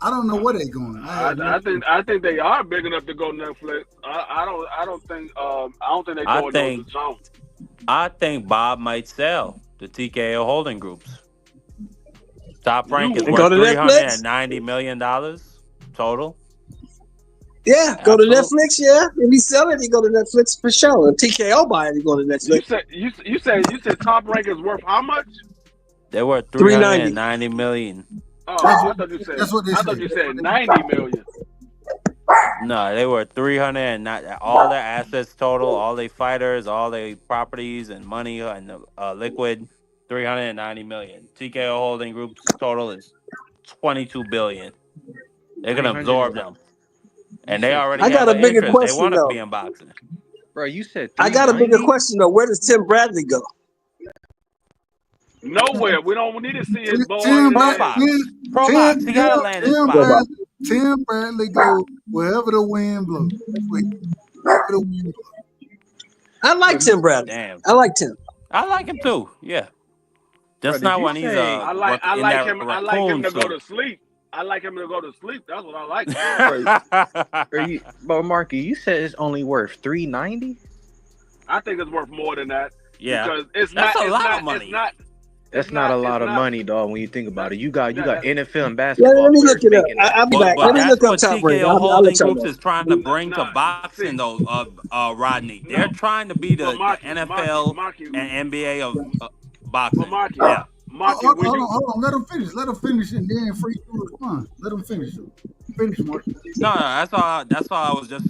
I don't know where they're going. I think they are big enough to go Netflix. I don't think they're going to the Zone. I think Bob might sell the TKO holding groups. Top Rank is worth $390 million total. Yeah, go to Netflix. Yeah, if he sell it, he go to Netflix for sure. If TKO buy it, he go to Netflix. You said Top Rank is worth how much? They were $390 million. Oh, I thought you said 90 million. No, they were 390. All their assets total, all their fighters, all their properties and money and liquid, 390 million. TKO Holding Group's total is 22 billion. They're gonna absorb them, and they already. I got a bigger question. They want to be in boxing. Bro, you said. I got a bigger question though. Where does Tim Bradley go? Nowhere. We don't need to see his boy. Pro box. He gotta land his spot. Tim Bradley go wherever the wind blows. I like Tim Bradley. Damn. I like Tim. I like him too. Yeah. Just Bro, not when he's I like him to go to sleep. I like him to go to sleep. That's what I like. But Marky, you said it's only worth $390. I think it's worth more than that. Yeah, because it's that's not a lot it's not, of money. It's not. That's not a lot of money, dog. When you think about it, you got NFL and Yeah, basketball. let me look players it up. making that. I'll be back. But Let me that's look up what Top Rank. TKO I'll Holding let y'all Groups know. is trying to bring to boxing, though, Rodney. They're trying to be the NFL and NBA of boxing. Yeah. Hold on. Let him finish. And then Free to respond. Let him finish. Finish, Mark. No, that's all I was just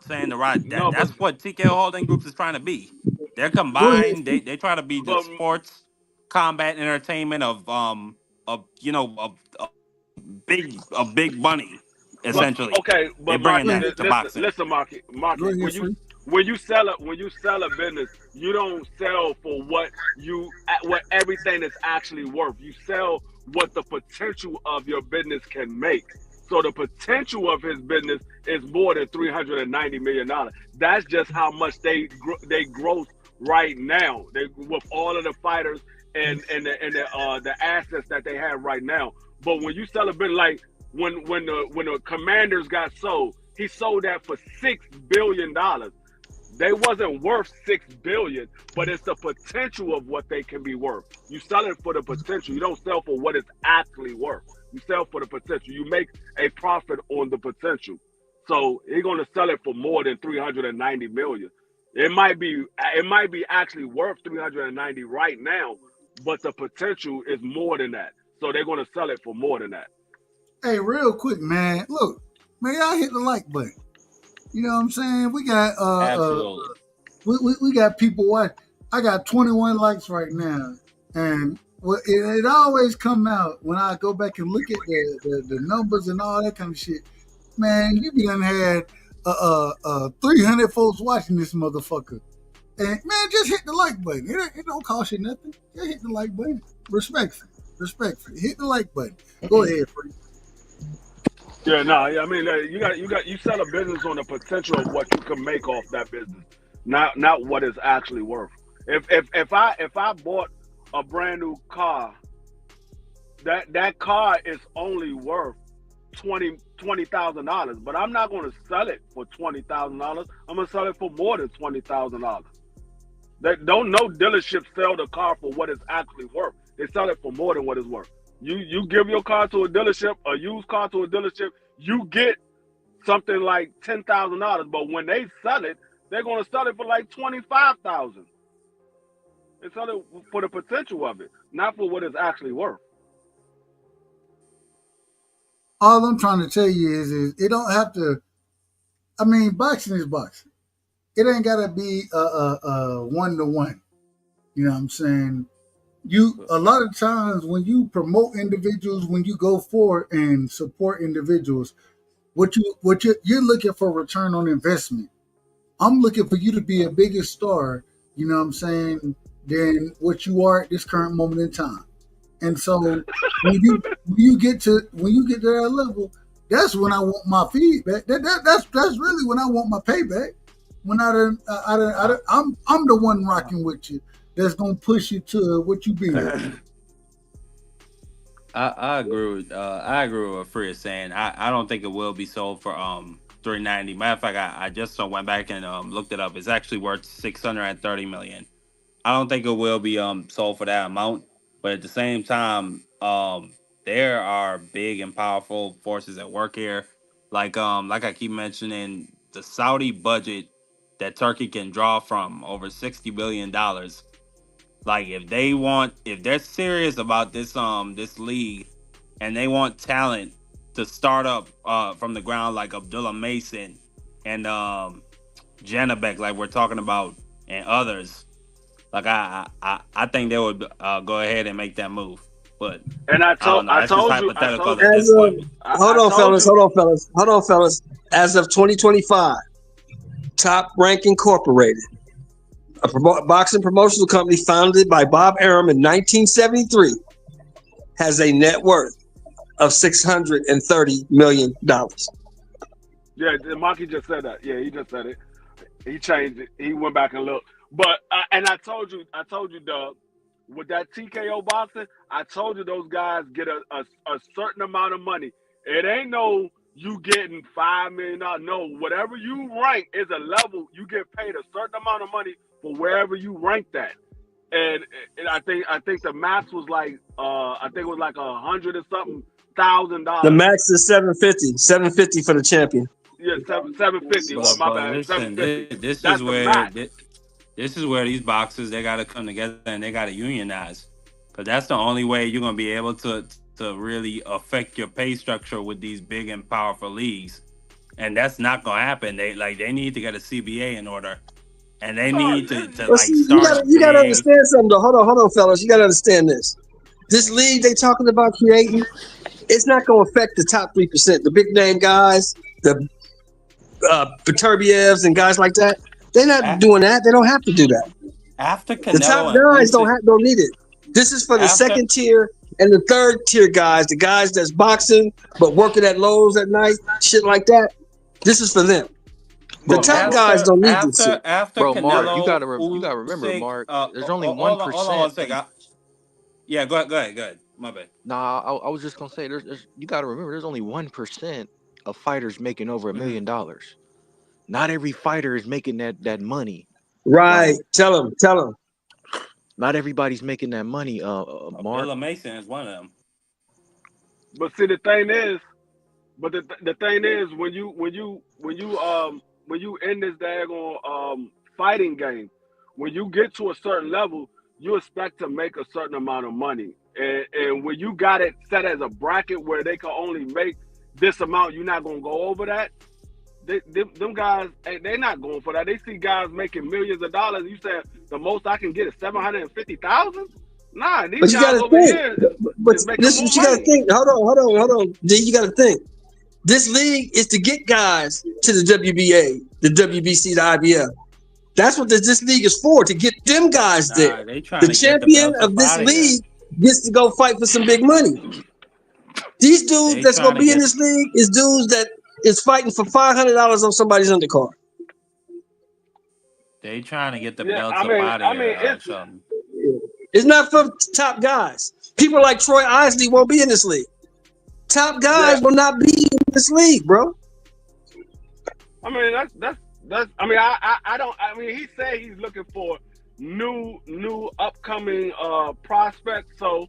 saying to Rod. That's what TKO Holding Groups is trying to be. They're combined. They try to be the sports combat entertainment of big money, essentially. Okay, They're but bringing Marky, that to boxing. listen, Marky, when you sell a business, you don't sell for what everything is actually worth. You sell what the potential of your business can make. So the potential of his business is more than $390 million. That's just how much they gross right now. With all of the fighters and the assets that they have right now. But when you sell a business, like when the Commanders got sold, he sold that for $6 billion. They wasn't worth $6 billion, but it's the potential of what they can be worth. You sell it for the potential. You don't sell for what it's actually worth. You sell for the potential. You make a profit on the potential. So he's going to sell it for more than $390 million. It might be actually worth $390 right now, but the potential is more than that. So they're going to sell it for more than that. Hey, real quick, man. Look, man, y'all hit the like button. You know what I'm saying? We got Absolutely. We got people watching. I got 21 likes right now, and it always come out when I go back and look at the numbers and all that kind of shit. Man, you be done had 300 folks watching this motherfucker, and man, just hit the like button. It don't cost you nothing. Just hit the like button. Respectfully. Hit the like button. Go ahead, Free. Yeah, no, I mean, you sell a business on the potential of what you can make off that business, not what it's actually worth. If I bought a brand new car, that car is only worth $20,000, but I'm not going to sell it for $20,000. I'm going to sell it for more than $20,000. No dealership sell the car for what it's actually worth. They sell it for more than what it's worth. You give your car to a dealership, a used car to a dealership, you get something like $10,000. But when they sell it, they're going to sell it for like $25,000. They sell it for the potential of it, not for what it's actually worth. All I'm trying to tell you is it don't have to. I mean, boxing is boxing. It ain't got to be a 1-to-1. You know what I'm saying? A lot of times when you promote individuals, when you go forward and support individuals, you're looking for return on investment. I'm looking for you to be a bigger star, you know what I'm saying, than what you are at this current moment in time. And so when you get to that level, that's when I want my feedback. That's really when I want my payback. When I'm the one rocking with you. That's gonna push you to what you be. I agree with what Free is saying. I don't think it will be sold for $390. Matter of fact, I just went back and looked it up. It's actually worth $630 million. I don't think it will be sold for that amount. But at the same time, there are big and powerful forces at work here. Like I keep mentioning, the Saudi budget that Turkey can draw from over $60 billion. Like if they're serious about this league and they want talent to start up from the ground, like Abdullah Mason and Janabek, like we're talking about, and others, like I think they would go ahead and make that move. But I told you. Hold on, fellas. As of 2025, Top Rank Incorporated, a boxing promotional company founded by Bob Arum in 1973, has a net worth of $630 million. Yeah, Marky just said that. Yeah, he just said it. He changed it. He went back and looked. But and I told you, Doug, with that TKO boxing, I told you those guys get a certain amount of money It ain't no you getting $5 million. No, whatever you rank is a level. You get paid a certain amount of money for wherever you rank that. And I think the max was like I think it was like $100 or something $1,000. The max is $750 for the champion. Yeah, 750. But, My but bad. listen, 750. this That's is the where max. this is where these boxers, they got to come together and they got to unionize, because that's the only way you're gonna be able to really affect your pay structure with these big and powerful leagues, and that's not gonna happen. They need to get a CBA in order, and they need to Well, see, you gotta understand something though. Hold on, fellas. You gotta understand this. This league they talking about creating, it's not gonna affect the top 3%, the big name guys, the Peterbievs and guys like that. They're not doing that. They don't have to do that. After Canelo, The top guys don't need it. This is for the second tier and the third tier guys, the guys that's boxing but working at Lowe's at night, shit like that. This is for them. The top guys don't need this shit. Bro, Canelo, Mark, you gotta remember, Mark. There's only 1%. Hold on one second. Yeah, go ahead. My bad. Nah, I was just gonna say, you gotta remember, there's only 1% of fighters making over $1 million. Not every fighter is making that money. Right. Tell them. Not everybody's making that money. Mark. Bill Mason is one of them. But see, the thing is, when you in this daggone fighting game, when you get to a certain level, you expect to make a certain amount of money. And when you got it set as a bracket where they can only make this amount, you're not gonna go over that. Them guys, they're not going for that. They see guys making millions of dollars. You said the most I can get is $750,000. Nah, these guys over here. But this is what you gotta think. Hold on. D, you gotta think. This league is to get guys to the WBA, the WBC, the IBF. That's what this league is for, to get them guys there. The champion of this league gets to go fight for some big money. These dudes that's gonna be in this league is dudes that is fighting for $500 on somebody's undercard. They trying to get the belts up out of here. It's not for top guys. People like Troy Isley won't be in this league. Top guys will not be in this league, bro. I mean, that's. I mean, I don't. I mean, he said he's looking for new upcoming prospects. So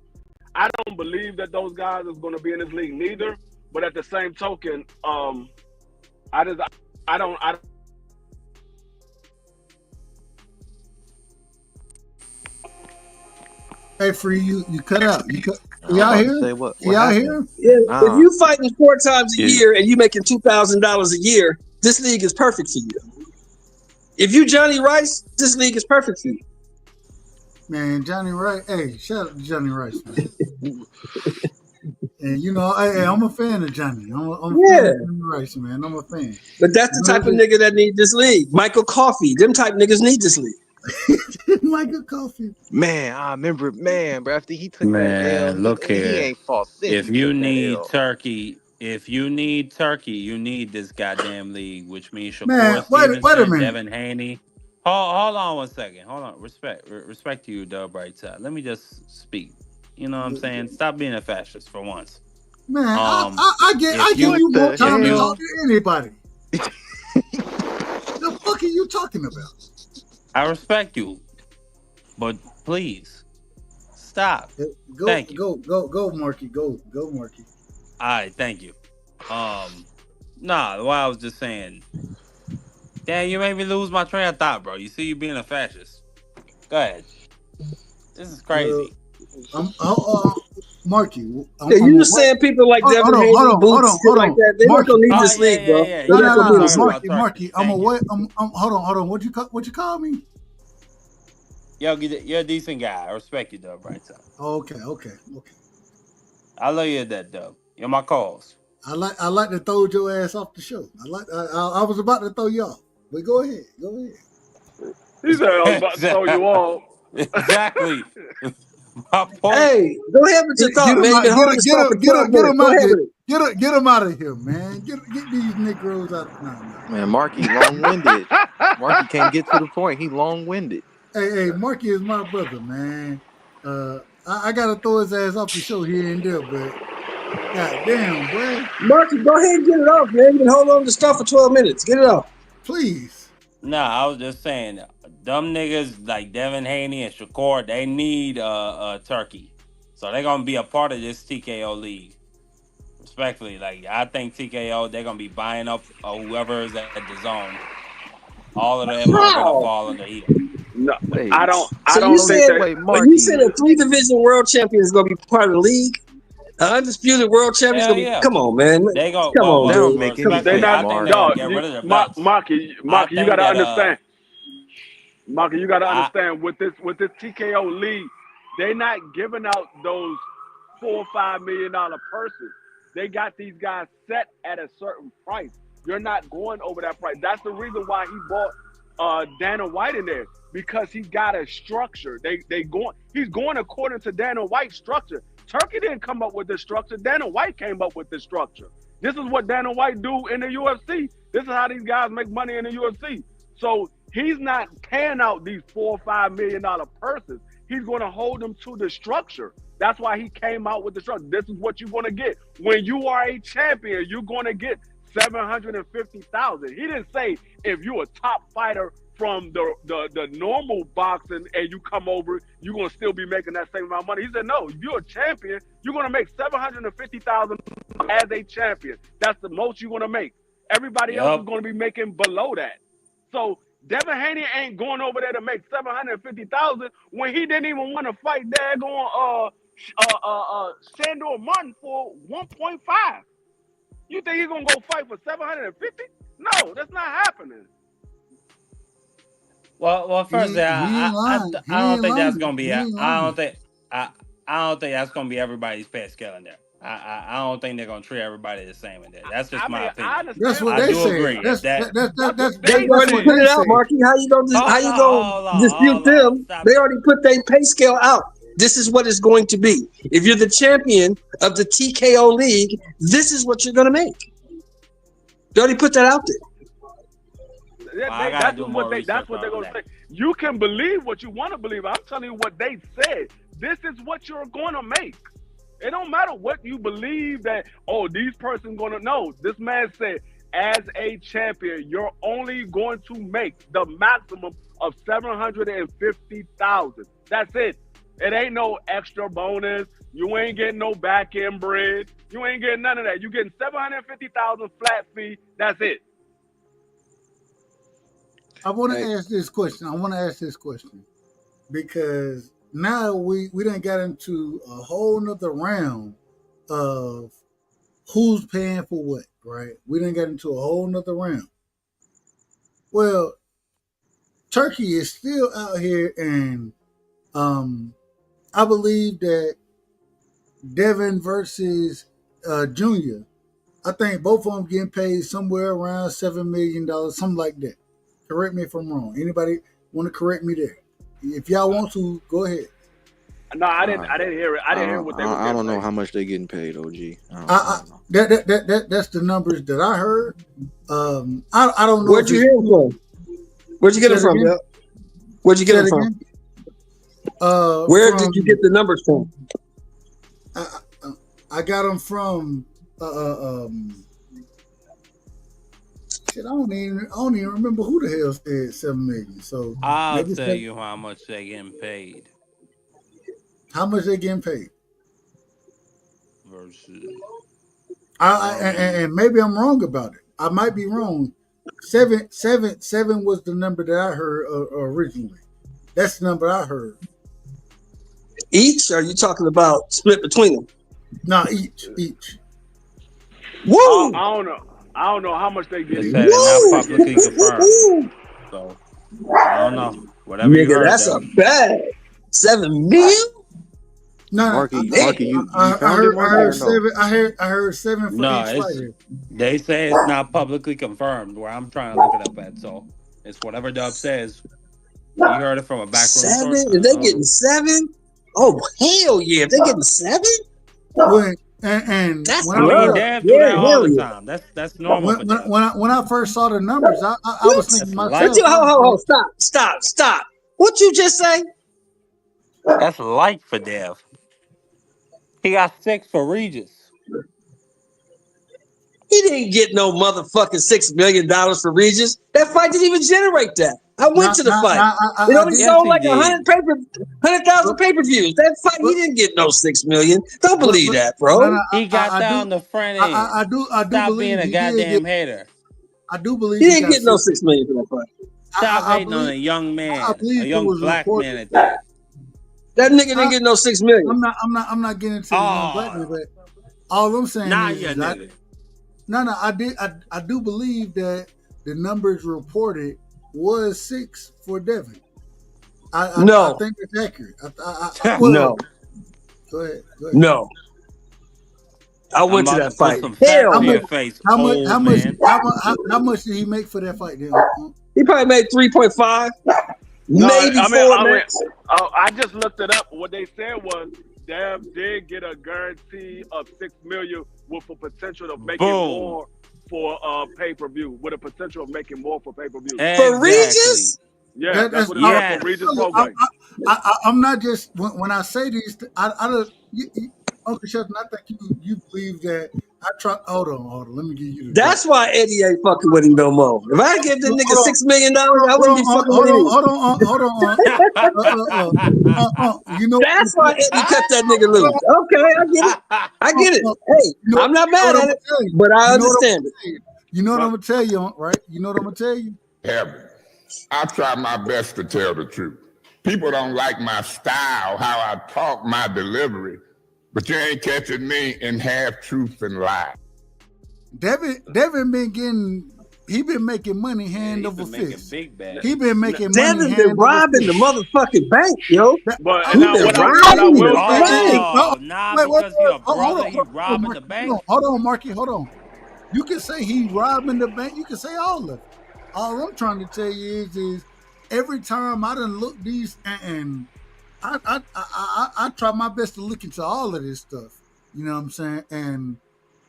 I don't believe that those guys is going to be in this league neither. But at the same token, I don't. Hey, Free, you cut out. You out here? You out here? Yeah. If you fighting 4 times a year and you making $2,000 a year, this league is perfect for you. If you Johnny Rice, this league is perfect for you. Man, Johnny Rice. Hey, shout out to Johnny Rice, man. And you know, I'm a fan of Johnny. I'm a fan of Johnny Rice, man. I'm a fan. But that's the type of nigga that need this league. Michael Coffey, them type niggas need this league. Michael Coffey. Man, I remember, bro, after he took that L, look he here. ain't fought since. If you need Turkey, you need this goddamn league, which means Shakur Stevenson, Devin Haney. Hold on one second. Hold on. Respect to you, Dub Rightside. Let me just speak. You know what I'm saying? Stop being a fascist for once. Man, I give you more time to talk to anybody. The fuck are you talking about? I respect you, but please stop. Thank you. Go, Marky. Go, Marky. All right, thank you. Nah, what I was just saying. Damn, you made me lose my train of thought, bro. You see, you being a fascist. Go ahead. This is crazy. Marky. You just saying people like Devin Haney, Boots, shit like that. They don't need this league, bro. No, Marky. Hold on. What you call me? Yo, you're a decent guy. I respect you, Dub Rightside. Okay. I love you at that, Dub. You're my cause. I like to throw your ass off the show. I was about to throw you off, but go ahead. He said I was about to throw you off. Exactly. Hey, go ahead with your thought, man. Get him out of here, man. Get these Negroes out. No. Man, Marky long-winded. Marky can't get to the point. He long-winded. Hey, Marky is my brother, man. I gotta throw his ass off the show here and there, but God damn, boy. Marky, go ahead and get it off, man. You can hold on to stuff for 12 minutes. Get it off. Please. Nah, I was just saying, dumb niggas like Devin Haney and Shakur, they need Turkey, so they're gonna be a part of this TKO league. Respectfully, like I think TKO, they're gonna be buying up whoever is at the zone. All of them are gonna fall under here. No, Wait. I don't So think you said, that. Wait, but Marky. you said a 3-division world champion is going to be part of the league? An undisputed world champion is Hell going to be. yeah. Come on, man. They go Come on, That dude. don't make any They respectfully, sense, not, I think Mark. they're gonna dog. get rid of their Marky, belts. Marky, I you think got to that understand. Marky, you got to I understand with this TKO league, they not giving out those $4 or $5 million purses. They got these guys set at a certain price. You're not going over that price. That's the reason why he bought Dana White in there, because he got a structure. He's going according to Dana White's structure. Turkey didn't come up with this structure. Dana White came up with this structure. This is what Dana White do in the UFC. This is how these guys make money in the UFC. So he's not paying out these $4 or $5 million purses. He's going to hold them to the structure. That's why he came out with the structure. This is what you're going to get. When you are a champion, you're going to get $750,000. He didn't say if you're a top fighter from the normal boxing and you come over, you're going to still be making that same amount of money. He said, no, if you're a champion, you're going to make $750,000 as a champion. That's the most you're going to make. Everybody else is going to be making below that. So Devin Haney ain't going over there to make $750,000 when he didn't even want to fight daggone Sandor Martin for 1.5. You think he's gonna go fight for 750? No, that's not happening. Well, first, I don't think that's gonna be. I don't think that's gonna be everybody's pay scale in there. I don't think they're gonna treat everybody the same in there. That's just my opinion. That's what I they do say. agree. They already put it out, Marky. How you gonna dispute them? They already put their pay scale out. This is what it's going to be. If you're the champion of the TKO league, this is what you're gonna make. They already put that out there. That's what they're gonna say. You can believe what you want to believe. I'm telling you what they said. This is what you're gonna make. It don't matter what you believe that, oh, these person's gonna know. This man said, as a champion, you're only going to make the maximum of $750,000. That's it. It ain't no extra bonus. You ain't getting no back end bread. You ain't getting none of that. You getting $750,000 flat fee. That's it. I want to ask this question. Because now we done got into a whole nother round of who's paying for what, right? We done got into a whole nother round. Well, Turkey is still out here, and I believe that Devin versus Junior, I think both of them getting paid somewhere around $7 million, something like that. Correct me if I'm wrong. Anybody want to correct me there? If y'all want to, go ahead. No, I didn't hear it. I didn't hear what they were getting I don't know paid. how much they getting paid, OG. That's the numbers that I heard. I don't know. Where'd you hear them from? Where'd you get them from, Bill? Where'd you get them from? Where did you get the numbers from? I got them from shit, I don't even remember who the hell said 7 million. So I'll tell you how much they getting paid. How much they getting paid? Versus. And maybe I'm wrong about it. I might be wrong. Seven was the number that I heard originally. That's the number I heard. Each? Or are you talking about split between them? No, each. Woo! I don't know how much they get. They said it's not publicly confirmed. So I don't know. Whatever you heard. That's a bag. 7 million? No, Marky, you I found it, Marky, heard or no? seven. I heard 7 for No, each fighter. they say it's not publicly confirmed. Where I'm trying to look it up at, so it's whatever Dub says. You heard it from a backroom 7? source. If they getting 7? Oh hell yeah! If they getting 7, And that's when Dev do that all the time. That's normal. When I first saw the numbers, I was thinking to myself, hold, stop. What you just say? That's light for Dev. He got 6 for Regis. He didn't get no motherfucking $6 million for Regis. That fight didn't even generate that. I went to the fight. It only sold like 100,000 pay-per-views. That fight, he didn't get no $6 million. Don't believe that, bro. He got that on the front end. I do Stop being believe a goddamn hater. I do believe he didn't get no $6 million for that fight. Stop hating on a young man, a young black man at that. That nigga didn't get no $6 million. I'm not getting into the young black man, but all I'm saying is I do believe that the numbers reported was 6 for Devin. I think it's accurate. No. Go ahead. No. I went to that fight. How much did he make for that fight then? He probably made 3.5. Maybe 4 I just looked it up. What they said was Dev did get a guarantee of $6 million with a potential of making more for pay-per-view. With a potential of making more for pay-per-view. For Regis? Yeah, that's what he got for Regis program. I'm not just when I say these. Uncle Shelton, I think you believe that. Hold on. Let me give you. That's why Eddie ain't fucking with him no more. If I give this nigga $6 million, I wouldn't be fucking with him. Hold on. You know that's why Eddie cut that nigga loose. Okay, I get it. Hey, I'm not mad at it, but I understand it. You know what I'm gonna tell you, right? You know what I'm gonna tell you. I try my best to tell the truth. People don't like my style, how I talk, my delivery. But you ain't catching me in half truth and lie. Devin been making money hand over fist. He been making money. Devin been robbing the motherfucking bank, yo. But he been robbing the bank. Because you're a brother, he robbing the bank. Hold on, Marky, hold on. You can say he's robbing the bank. You can say all of it. All I'm trying to tell you is every time I done look these and I try my best to look into all of this stuff. You know what I'm saying? And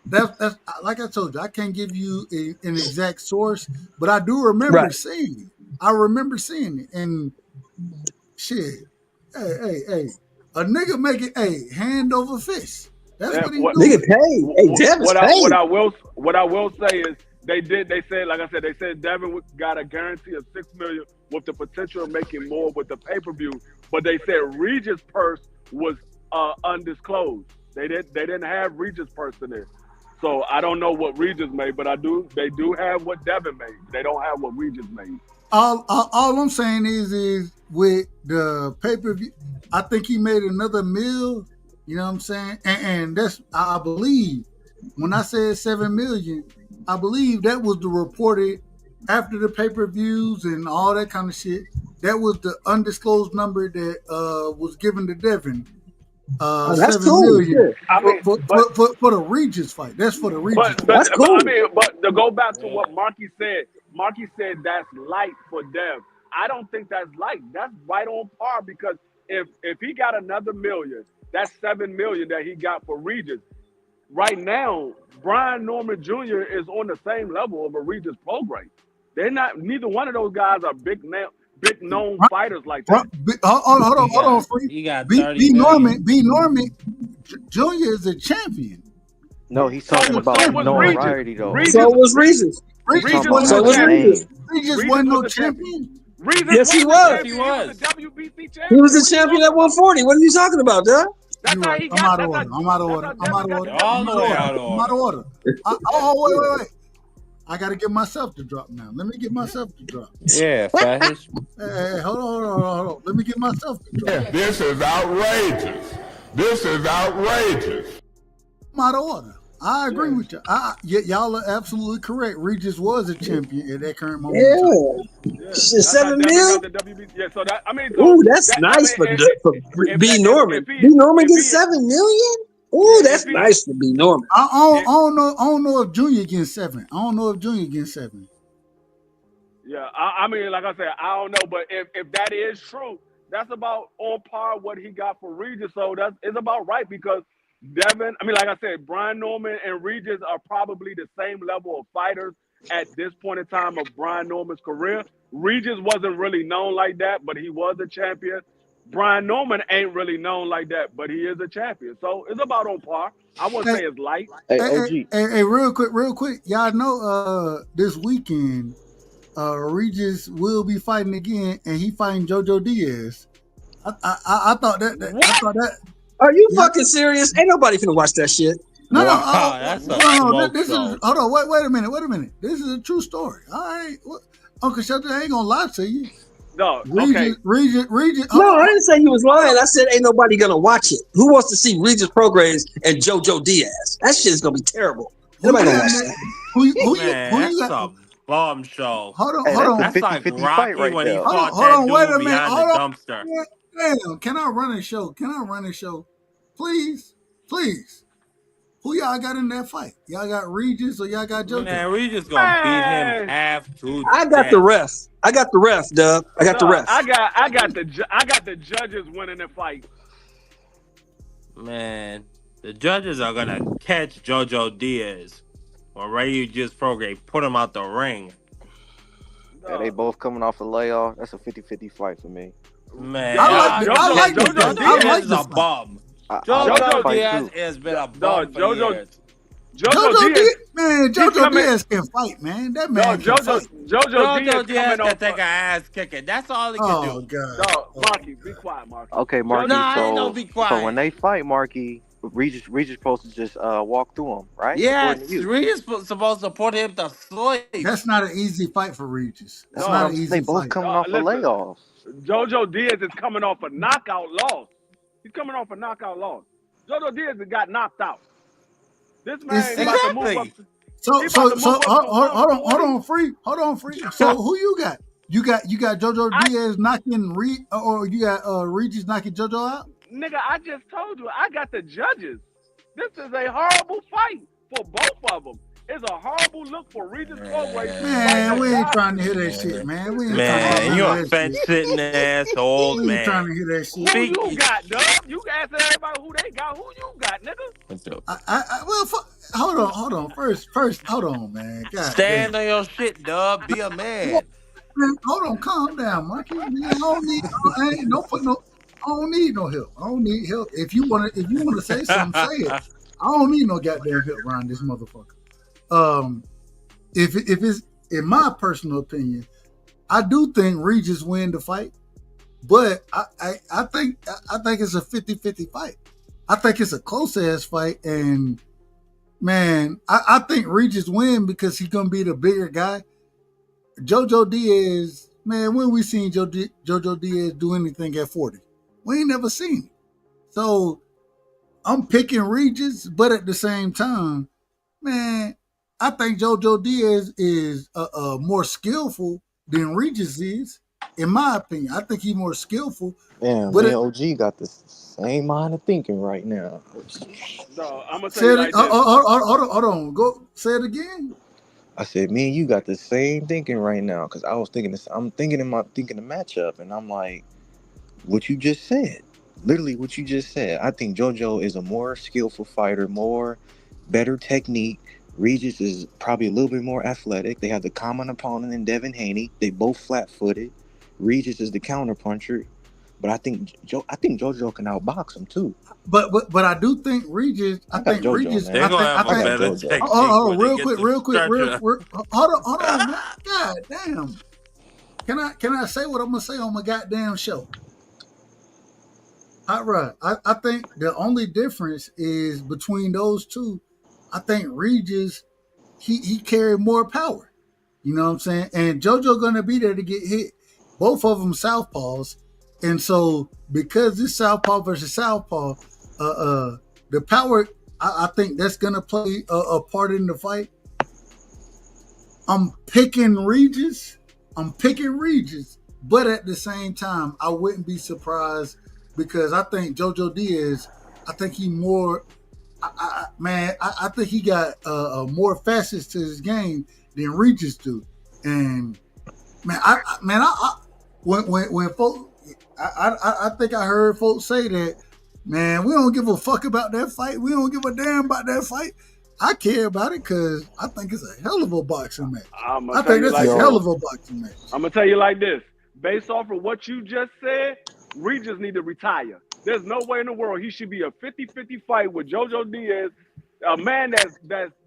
that's like I told you, I can't give you an exact source, but I do remember seeing it. I remember seeing it. And shit, hey, a nigga make it hand over fist. That's what he doing. Nigga paid. Hey, Devin's paid. What I will say is they said, like I said, they said Devin got a guarantee of $6 million with the potential of making more with the pay-per-view. But they said Regis' purse was undisclosed. They didn't have Regis' purse in there. So I don't know what Regis made, but they do have what Devin made. They don't have what Regis made. All I'm saying is with the pay-per-view, I think he made another meal. You know what I'm saying? And that's, I believe, when I said $7 million, I believe that was the reported after the pay-per-views and all that kind of shit. That was the undisclosed number that was given to Devin. That's $7 cool. million Yeah. for the Regis fight. That's for the Regis fight. That's cool. But to go back to what Marky said that's light for Dev. I don't think that's light. That's right on par because if he got another million, that's $7 million that he got for Regis. Right now, Brian Norman Jr. is on the same level of a Regis program. They're not. Neither one of those guys are big known fighters like that. Hold on, Free. He got B Norman Jr. is a champion. No, he's talking about notoriety though. So was Regis. Regis wasn't no champion. Yes, he was. He was a WBC champion. He was a champion at 140. What are you talking about, dog? That's how he got. I'm out of order. Wait. I got to get myself to drop now. Let me get myself to drop. Yeah, fascist. Hey, hold on. Let me get myself to drop. This is outrageous. I'm out of order. I agree with you. Y'all are absolutely correct. Regis was a champion at that current moment. Yeah. $7 million. Yeah, so that ooh, that's nice for B Norman. B Norman gets $7 million. Ooh, that's nice for B Norman. I don't know if Junior gets 7. Yeah, I mean, like I said, I don't know, but if that is true, that's about on par what he got for Regis. So it's about right because Devin, I mean, like I said, Brian Norman and Regis are probably the same level of fighters at this point in time of Brian Norman's career. Regis wasn't really known like that, but he was a champion. Brian Norman ain't really known like that, but he is a champion. So it's about on par. I wouldn't say it's light. Hey, real quick. Y'all know this weekend, Regis will be fighting again, and he fighting JoJo Diaz. I thought that. Are you fucking serious? Ain't nobody finna watch that shit. No, that's this is hold on. Wait a minute. This is a true story. All right, Uncle Shelter, I ain't gonna lie to you. No, Regis. No, I didn't say you was lying. I said ain't nobody gonna watch it. Who wants to see Regis Prograis and JoJo Diaz? That shit's gonna be terrible. Nobody gonna watch that. Who you that's got? a bomb show. Hold on. That's like Rocky right when he there. fought Hold on, that wait a dude minute. behind Hold the on. dumpster. Damn, can I run a show? Please. Who y'all got in that fight? Y'all got Regis or y'all got JoJo? Man, Regis gonna beat him half to I got death. the ref. Dub. I got the ref. I got the judges winning the fight. Man, the judges are gonna catch JoJo Diaz or Regis Prograis, put him out the ring. Yeah, they both coming off a layoff. That's a 50-50 fight for me. Man, I like JoJo Diaz is a bum. JoJo Diaz too. has been a bum for years. JoJo Diaz, man, JoJo Diaz can fight, man. That man can fight. JoJo Diaz can take an ass kicking. That's all he can do. Oh God. Marky, be quiet, Marky. Okay, Marky. Nah, so, ain't no be quiet. so when they fight, Marky, Regis supposed to just walk through him, right? Yes, Regis supposed to put him to sleep. That's not an easy fight for Regis. That's No, not an easy they both fight. coming off a layoff. JoJo Diaz is coming off a knockout loss. He's coming off a knockout loss. JoJo Diaz got knocked out. This man is about to move up. Hold on, free. So who you got? You got JoJo Diaz knocking or you got Regis knocking JoJo out? Nigga, I just told you, I got the judges. This is a horrible fight for both of them. It's a horrible look for Regis Prograis. Man, we ain't trying to hear that shit, man. We ain't Man, you a fence-sitting asshole, man. We ain't trying to hear that shit. Who you got, Doug? You ask everybody who they got. Who you got, nigga? Hold on. First, hold on, man. God Stand on your shit, Dub. Be a man. Man, hold on, calm down, Marky. I don't need no help. I don't need help. If you wanna say something, say it. I don't need no goddamn help around this motherfucker. If it's in my personal opinion, I do think Regis win the fight, but I think it's a 50-50 fight. I think it's a close ass fight, and man, I think Regis win because he's gonna be the bigger guy. JoJo Diaz, man, when we seen JoJo Diaz do anything at 40? We ain't never seen it. So I'm picking Regis, but at the same time, man, I think JoJo Diaz is more skillful than Regis is, in my opinion. I think he's more skillful. Damn, but OG got the same mind of thinking right now. No, I'm gonna tell you like this. Hold on. Go say it again. I said, me and you got the same thinking right now, because I was thinking this. I'm thinking the matchup, and I'm like, what you just said. Literally what you just said. I think JoJo is a more skillful fighter, better technique. Regis is probably a little bit more athletic. They have the common opponent in Devin Haney. They both flat-footed. Regis is the counterpuncher, but I think JoJo can outbox him too. But I do think Regis. I think JoJo, Regis. Man. I think real quick. Hold on, man. God damn. Can I say what I'm gonna say on my goddamn show? Hot Rod. I think the only difference is between those two. I think Regis, he carried more power. You know what I'm saying? And JoJo gonna be there to get hit. Both of them southpaws. And so because this southpaw versus southpaw, the power, I think that's gonna play a part in the fight. I'm picking Regis, but at the same time, I wouldn't be surprised because I think JoJo Diaz, I think he more. I think he got more facets to his game than Regis do, and when folks, I think I heard folks say that, man, we don't give a fuck about that fight. We don't give a damn about that fight. I care about it because I think it's a hell of a boxing match. I think that's a hell of a boxing match. I'm gonna tell you like this: based off of what you just said, Regis need to retire. There's no way in the world he should be a 50-50 fight with JoJo Diaz, a man that's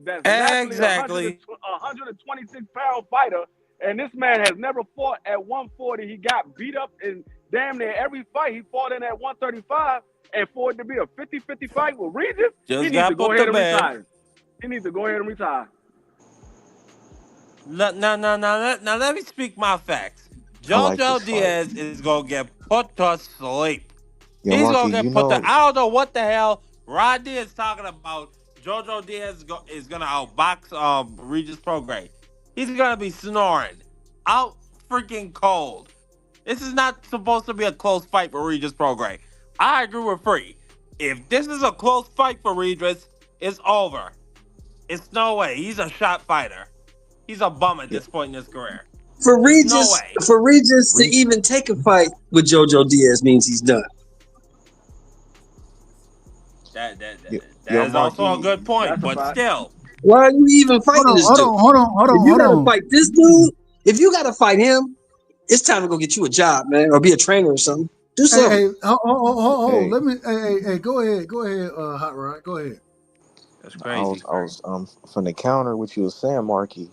naturally Exactly. 126-pound fighter, and this man has never fought at 140. He got beat up in damn near every fight he fought in at 135, and for it to be a 50-50 fight with Regis, he needs to go ahead and retire. He needs to go ahead and retire. Now, let me speak my facts. I like this JoJo fight. Diaz is gonna get put to sleep. Yo, He's Marky, gonna get you put to. know, I don't know what the hell Rodney is talking about. JoJo Diaz is gonna outbox Regis Prograis. He's gonna be snoring out freaking cold. This is not supposed to be a close fight for Regis Prograis. I agree with Free. If this is a close fight for Regis, it's over. It's no way. He's a shot fighter. He's a bum at this point in his career. For Regis, No way. for Regis to even take a fight with JoJo Diaz means he's done. That Yo, is also a Marky, good point, That's a but fact. still. Why are you even fighting this dude? Hold on. If you gotta fight this dude, if you gotta fight him, it's time to go get you a job, man, or be a trainer or something. Do something. Hey, hold. Hey. Let me. Hey, go ahead, Hot Rod, go ahead. That's I crazy. was from the counter what you was saying, Marky.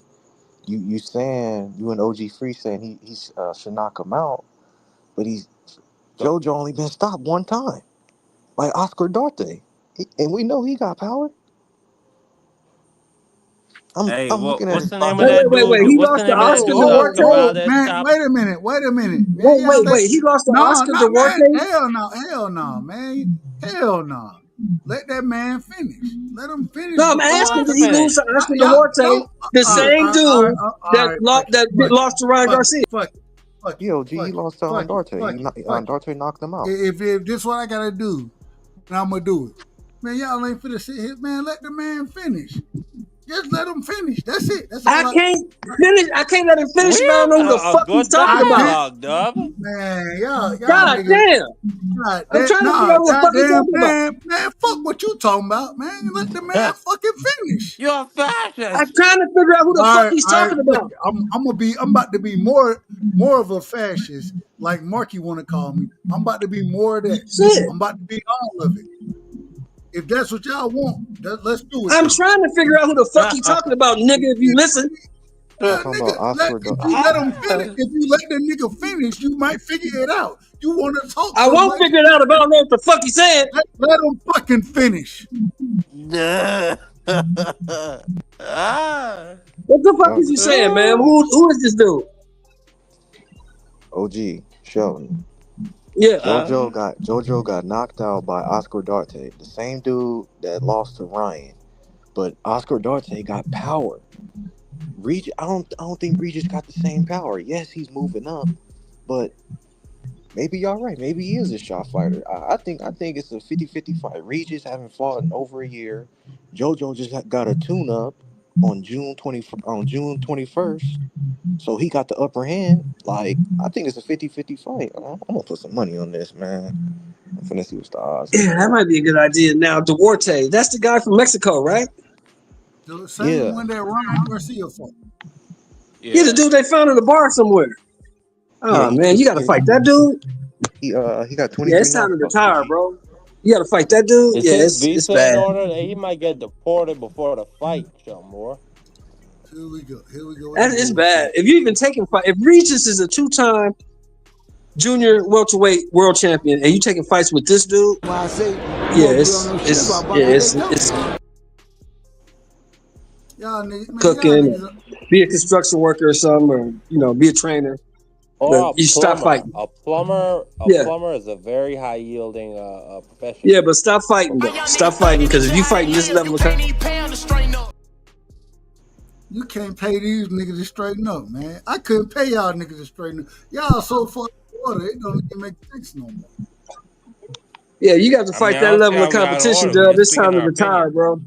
You saying you and OG Free saying he should knock him out, but JoJo only been stopped one time by Oscar Duarte, and we know he got power. I'm looking at what's his the name fight. of that Wait. dude? He What's lost the to name of that Oscar dude Duarte? Nevada that Man, stopped? wait a minute. Man, Wait. He lost to Oscar man. Duarte? Hell no, man. Hell no. Let that man finish. Let him finish. No, I'm Who asking, wants did to he lose finish? to Oscar Duarte? The same dude that lost to Ryan Garcia. Fuck it. Yo, G, he lost to Duarte. Duarte knocked him out. If this what I gotta do, then I'm gonna do it. Man, y'all ain't finna sit here. Man, let the man finish. Just let him finish. That's it. That's all I can't finish. I can't let him finish if I don't know who the fuck he's talking about. Dub. Man, y'all God niggas. damn. God I'm trying to figure out what the fuck he's talking about. Man, fuck what you talking about, man. Let the man fucking finish. You're a fascist. I'm trying to figure out who the fuck he's talking about. I'm about to be more of a fascist, like Marky want to call me. I'm about to be more of that. Shit. I'm about to be all of it. If that's what y'all want, let's do it. I'm trying to figure out who the fuck he's talking about, nigga, if you listen. If you let him finish, if you let the nigga finish, you might figure it out. You want to talk? I won't figure it out if I don't know what the fuck he's saying. Let him fucking finish. What the fuck is you saying, man? Who is this dude? OG Sheldon. Yeah. JoJo got knocked out by Oscar Duarte, the same dude that lost to Ryan, but Oscar Duarte got power. Regis, I don't think Regis got the same power. Yes, he's moving up, but maybe y'all right. Maybe he is a shot fighter. I think it's a 50-50 fight. Regis haven't fought in over a year. JoJo just got a tune-up on June 21st. So he got the upper hand. Like, I think it's a 50-50 fight. I'm gonna put some money on this, man. I'm finna see what's the odds. Yeah, that might be a good idea. Now, Duarte, that's the guy from Mexico, right? The same one that Ryan Garcia fought. Yeah, the dude they found in the bar somewhere. Oh man, you gotta fight that dude. He got 23. Yeah, it's time to retire, bro. You gotta fight that dude. Is Yeah, his it's visa bad. in order? He might get deported before the fight, Joe Moore. Here we go. That is bad. If you even taking fight, if Regis is a 2-time junior welterweight world champion, and you taking fights with this dude, it's Y'all niggas, man, cooking. Be a construction worker or something, or be a trainer. Or You stop fighting. A plumber is a very high yielding profession. Yeah, but stop fighting, though. Stop fighting, because if you fighting this level of you can't pay these niggas to straighten up, man. I couldn't pay y'all niggas to straighten up. Y'all so fucking water, it don't even make sense no more. Yeah, you got to fight that level of competition, Dub. It's time to retire, bro.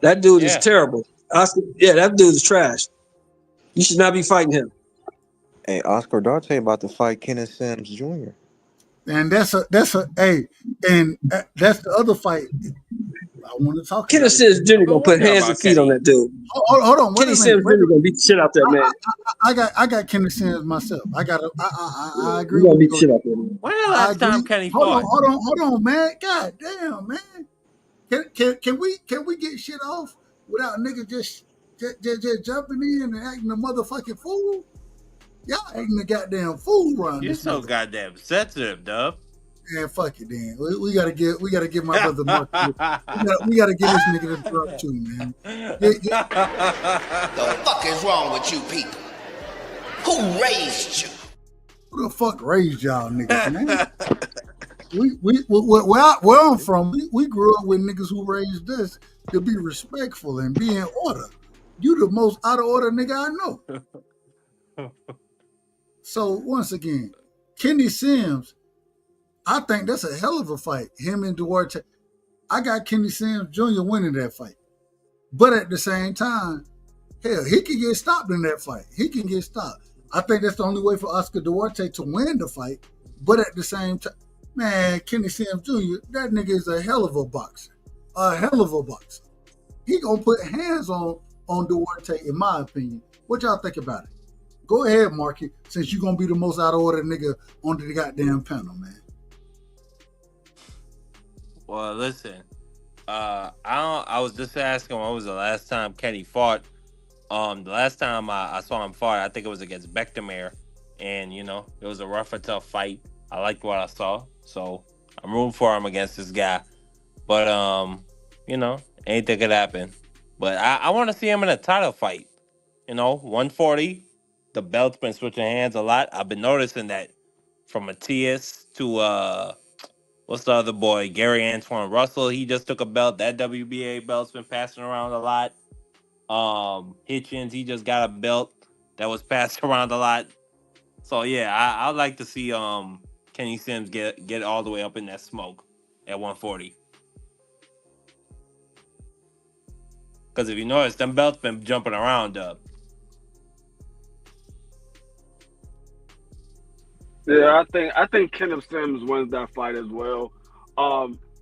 That dude is terrible. Oscar, that dude is trash. You should not be fighting him. Hey, Oscar Duarte about to fight Kenneth Sims Jr. And that's the other fight. I want to talk. Kenneth Sims Jr. gonna put hands and feet on that dude. Hold on. Kenny Sims Jr. gonna beat the shit out that man. I got Kenneth Sims myself. I agree. You gonna beat the shit out that man. When the last time Kenny fought? Hold on, man. God damn, man. Can we get shit off without niggas just jumping in and acting a motherfucking fool? Y'all acting a goddamn fool around You're this. so goddamn sensitive, Dub. Man, fuck it, then. We gotta give my brother Mark. we gotta give this nigga the drop too, man. The fuck is wrong with you people? Who raised you? Who the fuck raised y'all niggas, man? Where I'm from, we grew up with niggas who raised us to be respectful and be in order. You the most out of order nigga I know. So once again, Kenny Sims, I think that's a hell of a fight. Him and Duarte. I got Kenny Sims Jr. winning that fight. But at the same time, hell, he can get stopped in that fight. He can get stopped. I think that's the only way for Oscar Duarte to win the fight. But at the same time, man, Kenny Sims Jr., that nigga is a hell of a boxer. A hell of a boxer. He gonna put hands on Duarte, in my opinion. What y'all think about it? Go ahead, Marky, since you gonna be the most out of order nigga on the goddamn panel, man. Well, listen, I was just asking when was the last time Kenny fought. The last time I saw him fight, I think it was against Bektemir, and it was a rough and tough fight. I liked what I saw, so I'm rooting for him against this guy. But anything could happen. But I want to see him in a title fight. 140. The belt's been switching hands a lot. I've been noticing that from Matias to what's the other boy? Gary Antoine Russell. He just took a belt. That WBA belt's been passing around a lot. Hitchens, he just got a belt that was passed around a lot. So yeah, I'd like to see Kenny Sims get all the way up in that smoke at 140. Because if you notice, them belts been jumping around up. Yeah, I think Kenneth Sims wins that fight as well.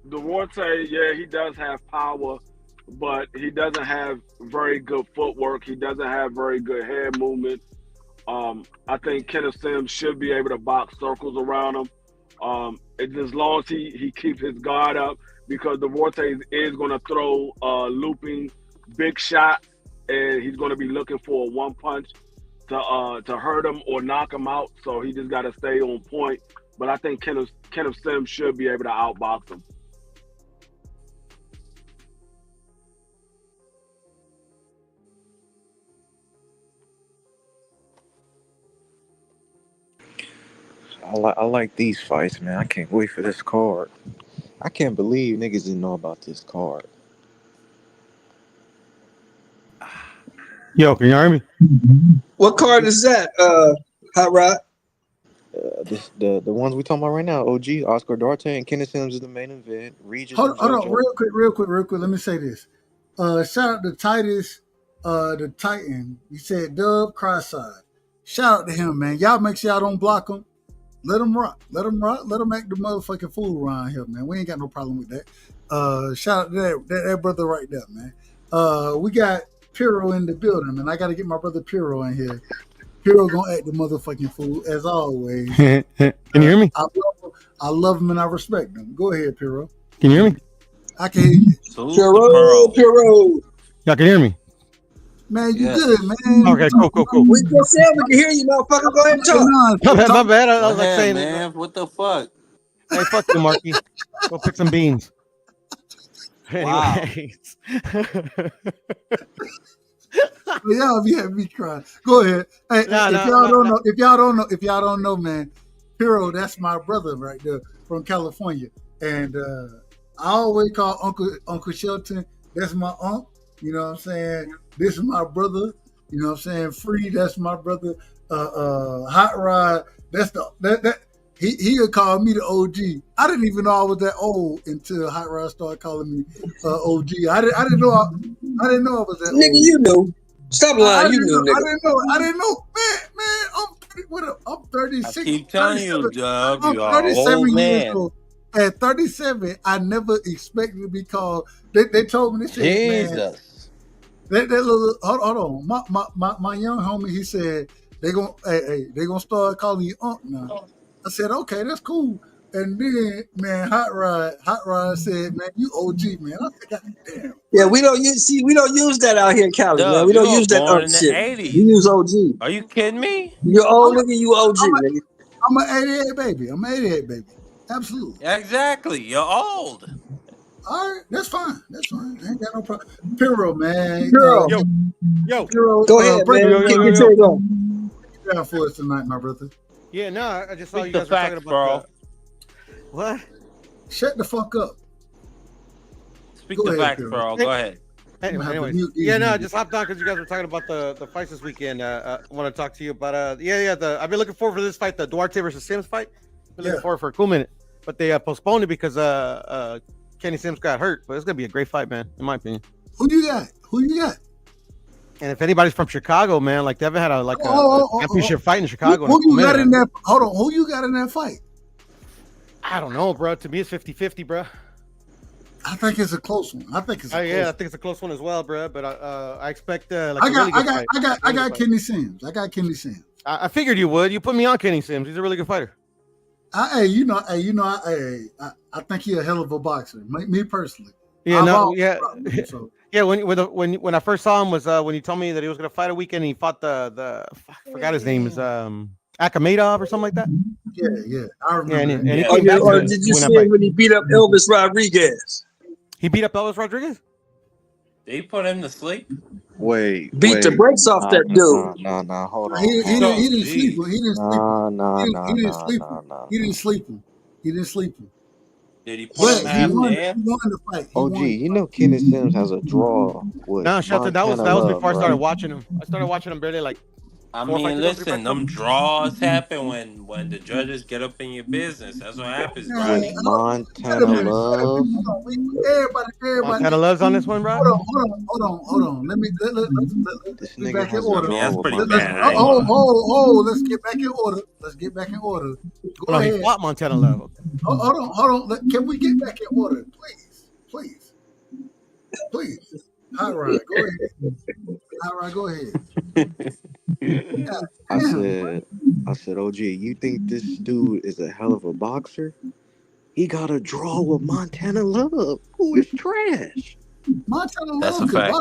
Duarte, yeah, he does have power, but he doesn't have very good footwork. He doesn't have very good head movement. I think Kenneth Sims should be able to box circles around him. As long as he keeps his guard up, because Duarte is going to throw looping big shots, and he's going to be looking for a one punch to hurt him or knock him out. So he just got to stay on point. But I think Kenneth Sims should be able to outbox him. I like these fights, man. I can't wait for this card. I can't believe niggas didn't know about this card. Yo, can you hear me? What card is that, Hot Rod? The ones we talking about right now, OG, Oscar Duarte, and Kenneth Sims is the main event. Regis Hold on, real quick. Let me say this. Shout out to Titus, the Titan. He said Dub CRUSHDALEGEND. Shout out to him, man. Y'all make sure y'all don't block him. Let him rock. Let him act the motherfucking fool around here, man. We ain't got no problem with that. Shout out to that brother right there, man. We got Piro in the building, man. I got to get my brother Piro in here. Piro gonna act the motherfucking fool as always. Can you hear me? I love him and I respect him. Go ahead, Piro. Can you hear me? I can hear you. Piro. Y'all can hear me? Man, you good, man. Okay, cool. We just said we can hear you, motherfucker. Go ahead and talk. My bad. I was like saying, man, what the fuck? Hey, fuck you, Marky. Go pick some beans. Wow. Anyways. Y'all be having me cry. Go ahead. Hey, if y'all don't know, man, Piro, that's my brother right there from California, and I always call Uncle Shelton. That's my uncle. You know what I'm saying? This is my brother. You know what I'm saying? Free. That's my brother. Hot Rod. That's he'll call me the OG. I didn't even know I was that old until Hot Rod started calling me OG. I didn't know I was that old. Nigga, you knew. Stop lying. You knew, nigga. I didn't know. Man, I'm 36. I keep telling you, Dub, I'm you are 37 old years man. old. At 37, I never expected to be called. They told me this shit, man. Jesus. That little, hold on. My young homie, he said they gonna start calling you Unc now. I said, okay, that's cool. And then, man, Hot Rod said, man, you OG, man. I said, God damn. Yeah, we don't use that out here in Cali, man. Dub, We you don't were use that born other in the shit. 80s. We use OG. Are you kidding me? You're old nigga, you OG, nigga. I'm an 88 baby. I'm an 88 baby. Absolutely. Exactly. You're old. All right, that's fine. That's fine. I ain't got no problem. Piro, man. Piro. Yo. Piro, Go ahead, man. Get yours on. What you got for us tonight, my brother? Yeah, no, I just saw Speak you the guys were talking facts, about bro. What? Shut the fuck up. Speak Go the ahead, facts, Piro. bro. Go ahead. Anyways. Yeah, no, I just hopped on because you guys were talking about the fights this weekend. I want to talk to you about I've been looking forward for this fight, the Duarte versus Sims fight. Been looking forward for a cool minute, but they postponed it because Kenny Sims got hurt. But it's gonna be a great fight, man, in my opinion. Who you got? And if anybody's from Chicago, man, like they haven't had a championship fight in Chicago. Who you got in that? Hold on. Who you got in that fight? I don't know, bro. To me, it's 50-50, bro. I think it's a close one. I think it's a I think it's a close one as well, bro. But I expect like I got Kenny Sims. I got Kenny Sims. I figured you would. You put me on Kenny Sims. He's a really good fighter. I think he's a hell of a boxer. Me personally. Yeah, So. Yeah, when I first saw him was when he told me that he was gonna fight a weekend. And he fought I forgot his name is Akhmedov or something like that. Yeah, I remember. Or did you see him when he beat up Elvis Rodriguez? He beat up Elvis Rodriguez? They put him to sleep? Beat the brakes off that dude. Nah, hold on. He didn't sleep him. He didn't sleep him. Did he put him half dead? The fight. OG, you know Kenny Sims has a draw with Shelton, that was before I started bro. watching him. I started watching him barely like I mean, listen, them draws happen when the judges get up in your business. That's what happens, Ronnie. Montana Love. Everybody. Montana Love's on this one, bro. Hold on. Let's get back in order. Yeah, that's pretty bad. Let's get back in order. Go ahead. He fought Montana Love. Hold on. Can we get back in order, please? Hot Rod, go ahead. I said, OG, you think this dude is a hell of a boxer? He got a draw with Montana Love, who is trash. Montana That's Love a fact.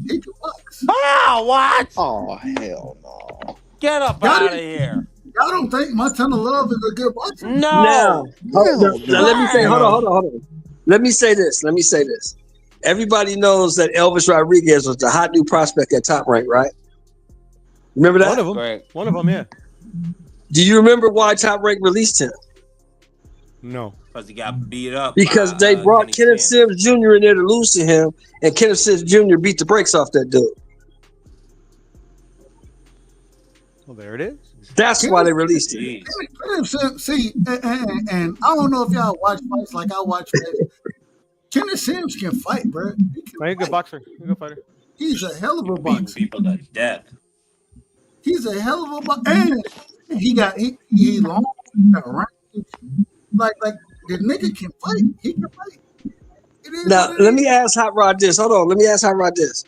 He could box. Oh, what? Oh, hell no. Get up out of here. Y'all don't think Montana Love is a good boxer? No. Now let me say, hold on. Let me say this. Everybody knows that Elvis Rodriguez was the hot new prospect at Top Rank, right? Remember that? One of them. Right. One of them, yeah. Do you remember why Top Rank released him? No. Because he got beat up. Because they brought Kenneth Sims Jr. in there to lose to him, and Kenneth Sims Jr. beat the brakes off that dude. Well, there it is. That's why they released him. See, and I don't know if y'all watch fights like I watch fights. Kenneth Sims can fight, bro. He's a good boxer. He's a good fighter. He's a hell of a Beating boxer. people to death. He's a hell of a boxer. And he long, range. Like the nigga can fight. He can fight. Now, let me ask Hot Rod this. Hold on. Let me ask Hot Rod this.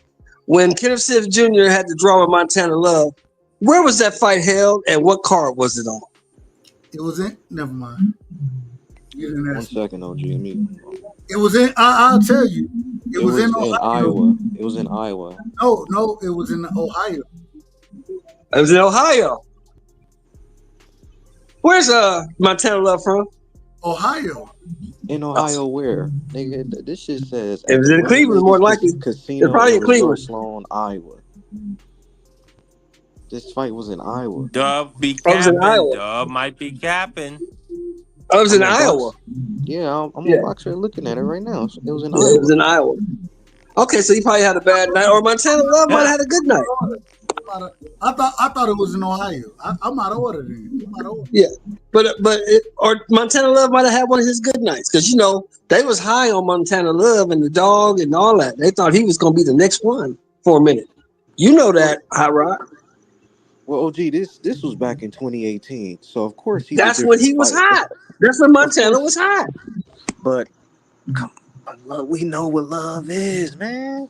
When Kenneth Sims Jr. had to draw with Montana Love, where was that fight held and what card was it on? It was in. Never mind. One second, OG. It was in. I'll tell you. It was in Iowa. It was in Iowa. No, it was in Ohio. It was in Ohio. Where's Montana Love from? Ohio. In Ohio, where? Nigga, this shit says it was in Cleveland, more likely. Casino it's probably in Cleveland. Sloan, Iowa. This fight was in Iowa. Dub be capping. Dub might be capping. I was in Iowa. Yeah, I'm a boxer looking at it right now. It was in Iowa. It was in Iowa. Okay, so he probably had a bad night, or Montana Love might have had a good night. I thought it was in Ohio. I'm out of order then. Yeah, or Montana Love might have had one of his good nights because they was high on Montana Love and the dog and all that. They thought he was going to be the next one for a minute. You know that, Hot Rod. Well, OG, this was back in 2018, so of course he's. That's when he was hot. That's when Montana was hot. But we know what love is, man.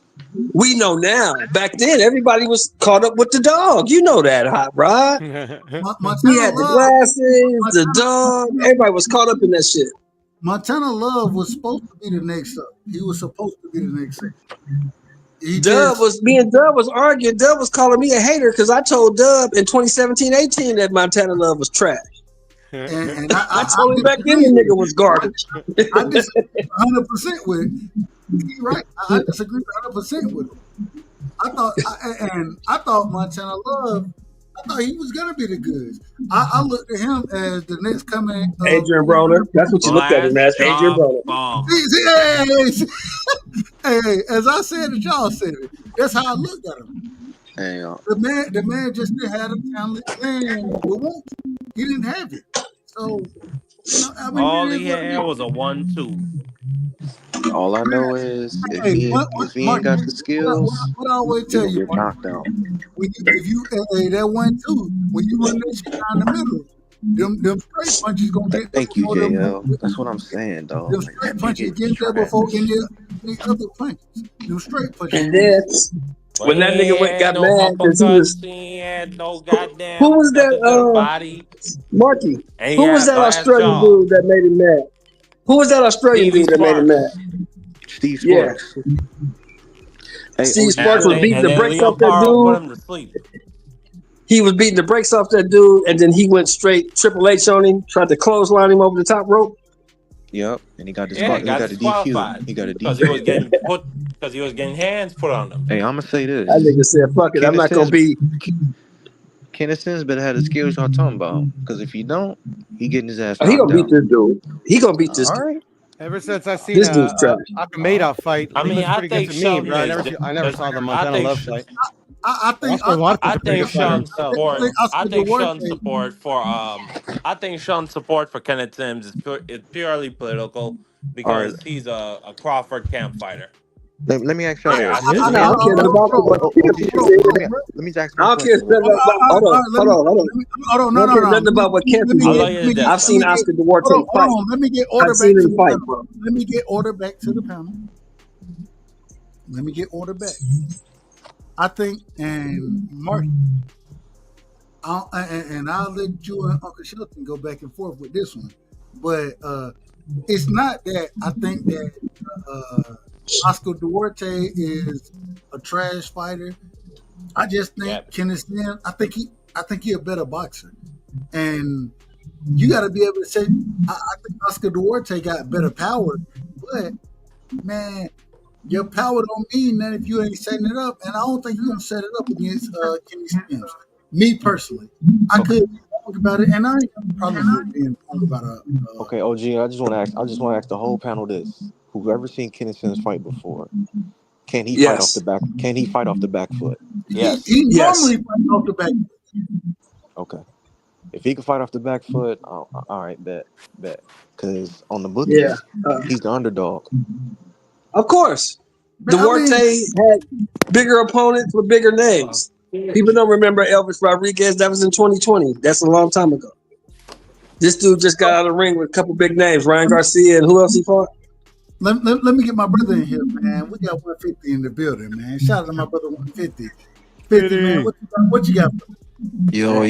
We know now. Back then, everybody was caught up with the dog. You know that, Hot Rod. He had the glasses, the dog. Everybody was caught up in that shit. Montana Love was supposed to be the next up. He was supposed to be the next up. Me and Dub was arguing. Dub was calling me a hater because I told Dub in 2017-18 that Montana Love was trash. And I told him back then the nigga was garbage. I disagree 100% with it. He's right. I disagree 100% with him. I thought Montana Love, I thought he was gonna be the goods. I looked at him as the next coming. Adrian Broner. That's what you looked at him as. Adrian Broner. Hey, as I said it, y'all said it. That's how I looked at him. Hey, the man just didn't have the talent and he didn't have it. So all he had was a 1-2. All I know is if he ain't got the skills, what I always tell you, get knocked out. If you that 1-2, when you run that shit down the middle, them straight punches gonna get. Thank you, JL. That's what I'm saying, dog. Them straight punches get there before any other punches. Them straight punches. And then when that nigga got mad because he had no goddamn. Who was that? Body. Marky. Who was that Australian dude that made him mad? Who was that Australian dude that made him mad? Steve Sparks. Yeah. Hey, Steve Sparks was beating the brakes off that dude. He was beating the brakes off that dude, and then he went straight Triple H on him, tried to clothesline him over the top rope. Yep, and he got disqualified. He got a DQ because he was getting hands put on him. Hey, I'm gonna say this. That nigga said, "Fuck it, I'm not gonna be." Kenneth Sims better have the skills y'all talking about, because if he don't, he getting his ass. He gonna beat this dude. He gonna beat this dude. Ever since I seen Akameda fight, I mean, I think me, bro. I never saw the Montana Love fight. I think Sean's support for Kenneth Sims is purely political because he's a Crawford camp fighter. Let me ask y'all. Let me ask you. I don't care about. Hold on. Nothing about what Kemp did. I've seen Oscar Duarte fight. Let me get order back to the panel. Let me get order back to the panel. Let me get order back. I think, and Mark, I'll let you and Uncle Shelton go back and forth with this one. But it's not that I think that Oscar Duarte is a trash fighter. I just think Kenneth Sims, I think he a better boxer. And you got to be able to say, I think Oscar Duarte got better power, but man, your power don't mean that if you ain't setting it up. And I don't think you're gonna set it up against Kenny Sims. Me personally, I could talk about it, and I ain't probably being wrong about it. Okay, OG, I just want to ask the whole panel this: who've ever seen Kenny Sims fight before? Can he fight off the back? Can he fight off the back foot? Yes. He normally fights off the back foot. Okay. If he can fight off the back foot, all right, bet. Because on the book, he's the underdog. Of course. Duarte had bigger opponents with bigger names. People don't remember Elvis Rodriguez. That was in 2020. That's a long time ago. This dude just got out of the ring with a couple big names. Ryan Garcia and who else he fought? Let me get my brother in here, man. We got 150 in the building, man. Shout out to my brother 150. 50, man. What you got, brother? Yo.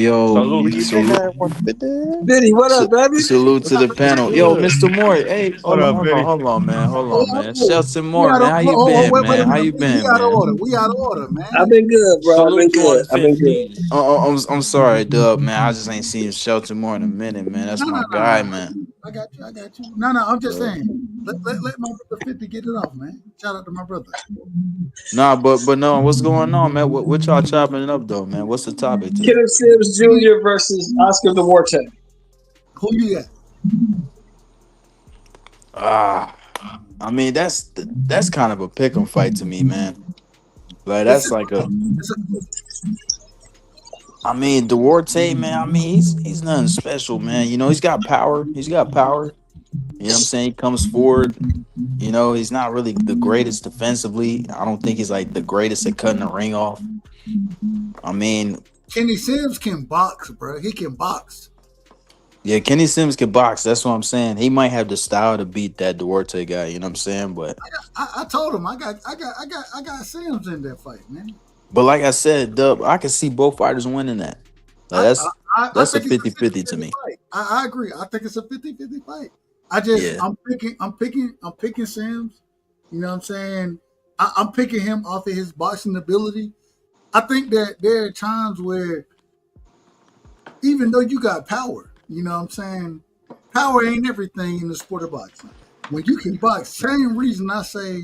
Biddy, what up, baby? Salute to the panel. Yo, Mr. Moore. Hey, hold on, man. Shelton Moore, man. How you been, man? How you been, man? We out of order, man. I've been good, bro. I've been good. I'm sorry, Dub, man. I just ain't seen Shelton Moore in a minute, man. That's my guy, man. I got you. No, I'm just saying. Let my brother 50 get it off, man. Shout out to my brother. Nah, but no, what's going on, man? What y'all chopping it up, though, man? What's the topic today? Kenneth Sims Jr. versus Oscar Duarte. Who you got? I mean, that's kind of a pick'em fight to me, man. Like that's like I mean, Duarte, man. I mean, he's nothing special, man. You know, he's got power. You know what I'm saying? He comes forward. You know, he's not really the greatest defensively. I don't think he's like the greatest at cutting the ring off. I mean, Kenny Sims can box, bro. He can box. Yeah, Kenny Sims can box. That's what I'm saying. He might have the style to beat that Duarte guy. You know what I'm saying? But I told him I got Sims in that fight, man. like I said, Dub, I can see both fighters winning that. Like, that's a think it's 50-50 to me. fight. I agree. I think it's a 50-50 fight. Yeah. I'm picking Sims. You know what I'm saying? I'm picking him off of his boxing ability. I think that there are times where, even though you got power, you know what I'm saying, power ain't everything in the sport of boxing. When you can box, same reason I say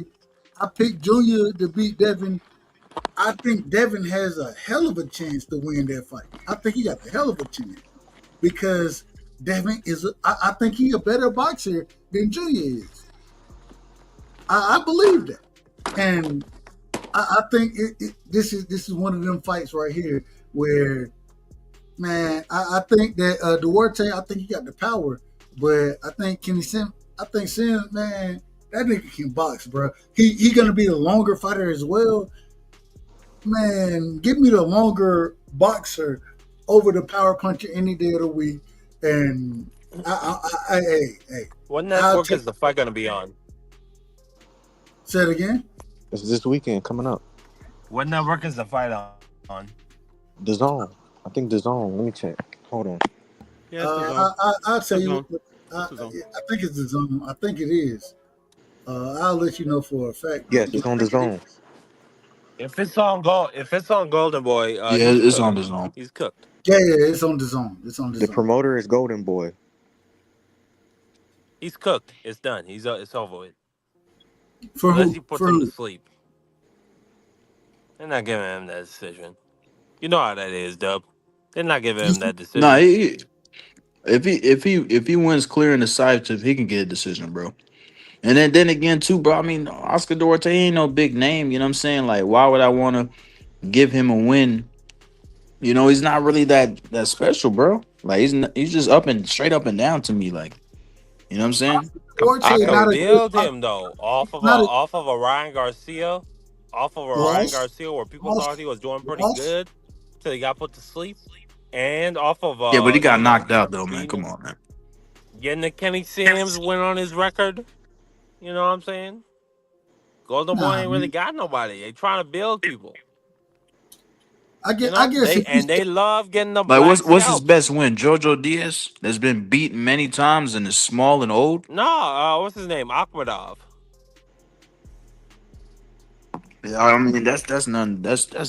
I picked Junior to beat Devin. I think Devin has a hell of a chance to win that fight. I think he got a hell of a chance because Devin I think he a better boxer than Junior is. I believe that, and I think this is one of them fights right here where, man, I think that Duarte, I think he got the power, but I think Sims, man, that nigga can box, bro. He gonna be the longer fighter as well. Man, give me the longer boxer over the power puncher any day of the week. And hey. What network is the fight going to be on? Say it again. It's this weekend coming up. What network is the fight on? The Zone. I think The Zone. Let me check. Hold on. Yeah, I'll tell you. I think it's The Zone. I think it is. I'll let you know for a fact. Yes, it's on The Zone. If it's on Golden Boy, yeah, it's on The Zone. He's cooked. Yeah, it's on The Zone. It's on The Zone. The promoter is Golden Boy. He's cooked. It's done. It's over with. For Unless who? he puts For him who? to sleep. They're not giving him that decision. You know how that is, Dub. They're not giving him that decision. Nah, if he wins clear and decisive, he can get a decision, bro. And then again, too, bro. I mean, Oscar Duarte ain't no big name. You know what I'm saying? Like, why would I want to give him a win? You know, he's not really that special, bro. Like, he's just straight up and down to me. Like, you know what I'm saying? I can build him though off of a Ryan Garcia, where people thought he was doing pretty good till he got put to sleep, and off of Yeah, but he got knocked out though, man. Come on, man. Getting the Kenny Sims win on his record. You know what I'm saying? Golden Boy ain't really got nobody. They trying to build people. I guess they love getting the like black what's his best win? Jojo Diaz that's been beaten many times and is small and old. No, what's his name? Akhmadov. Yeah, I mean that's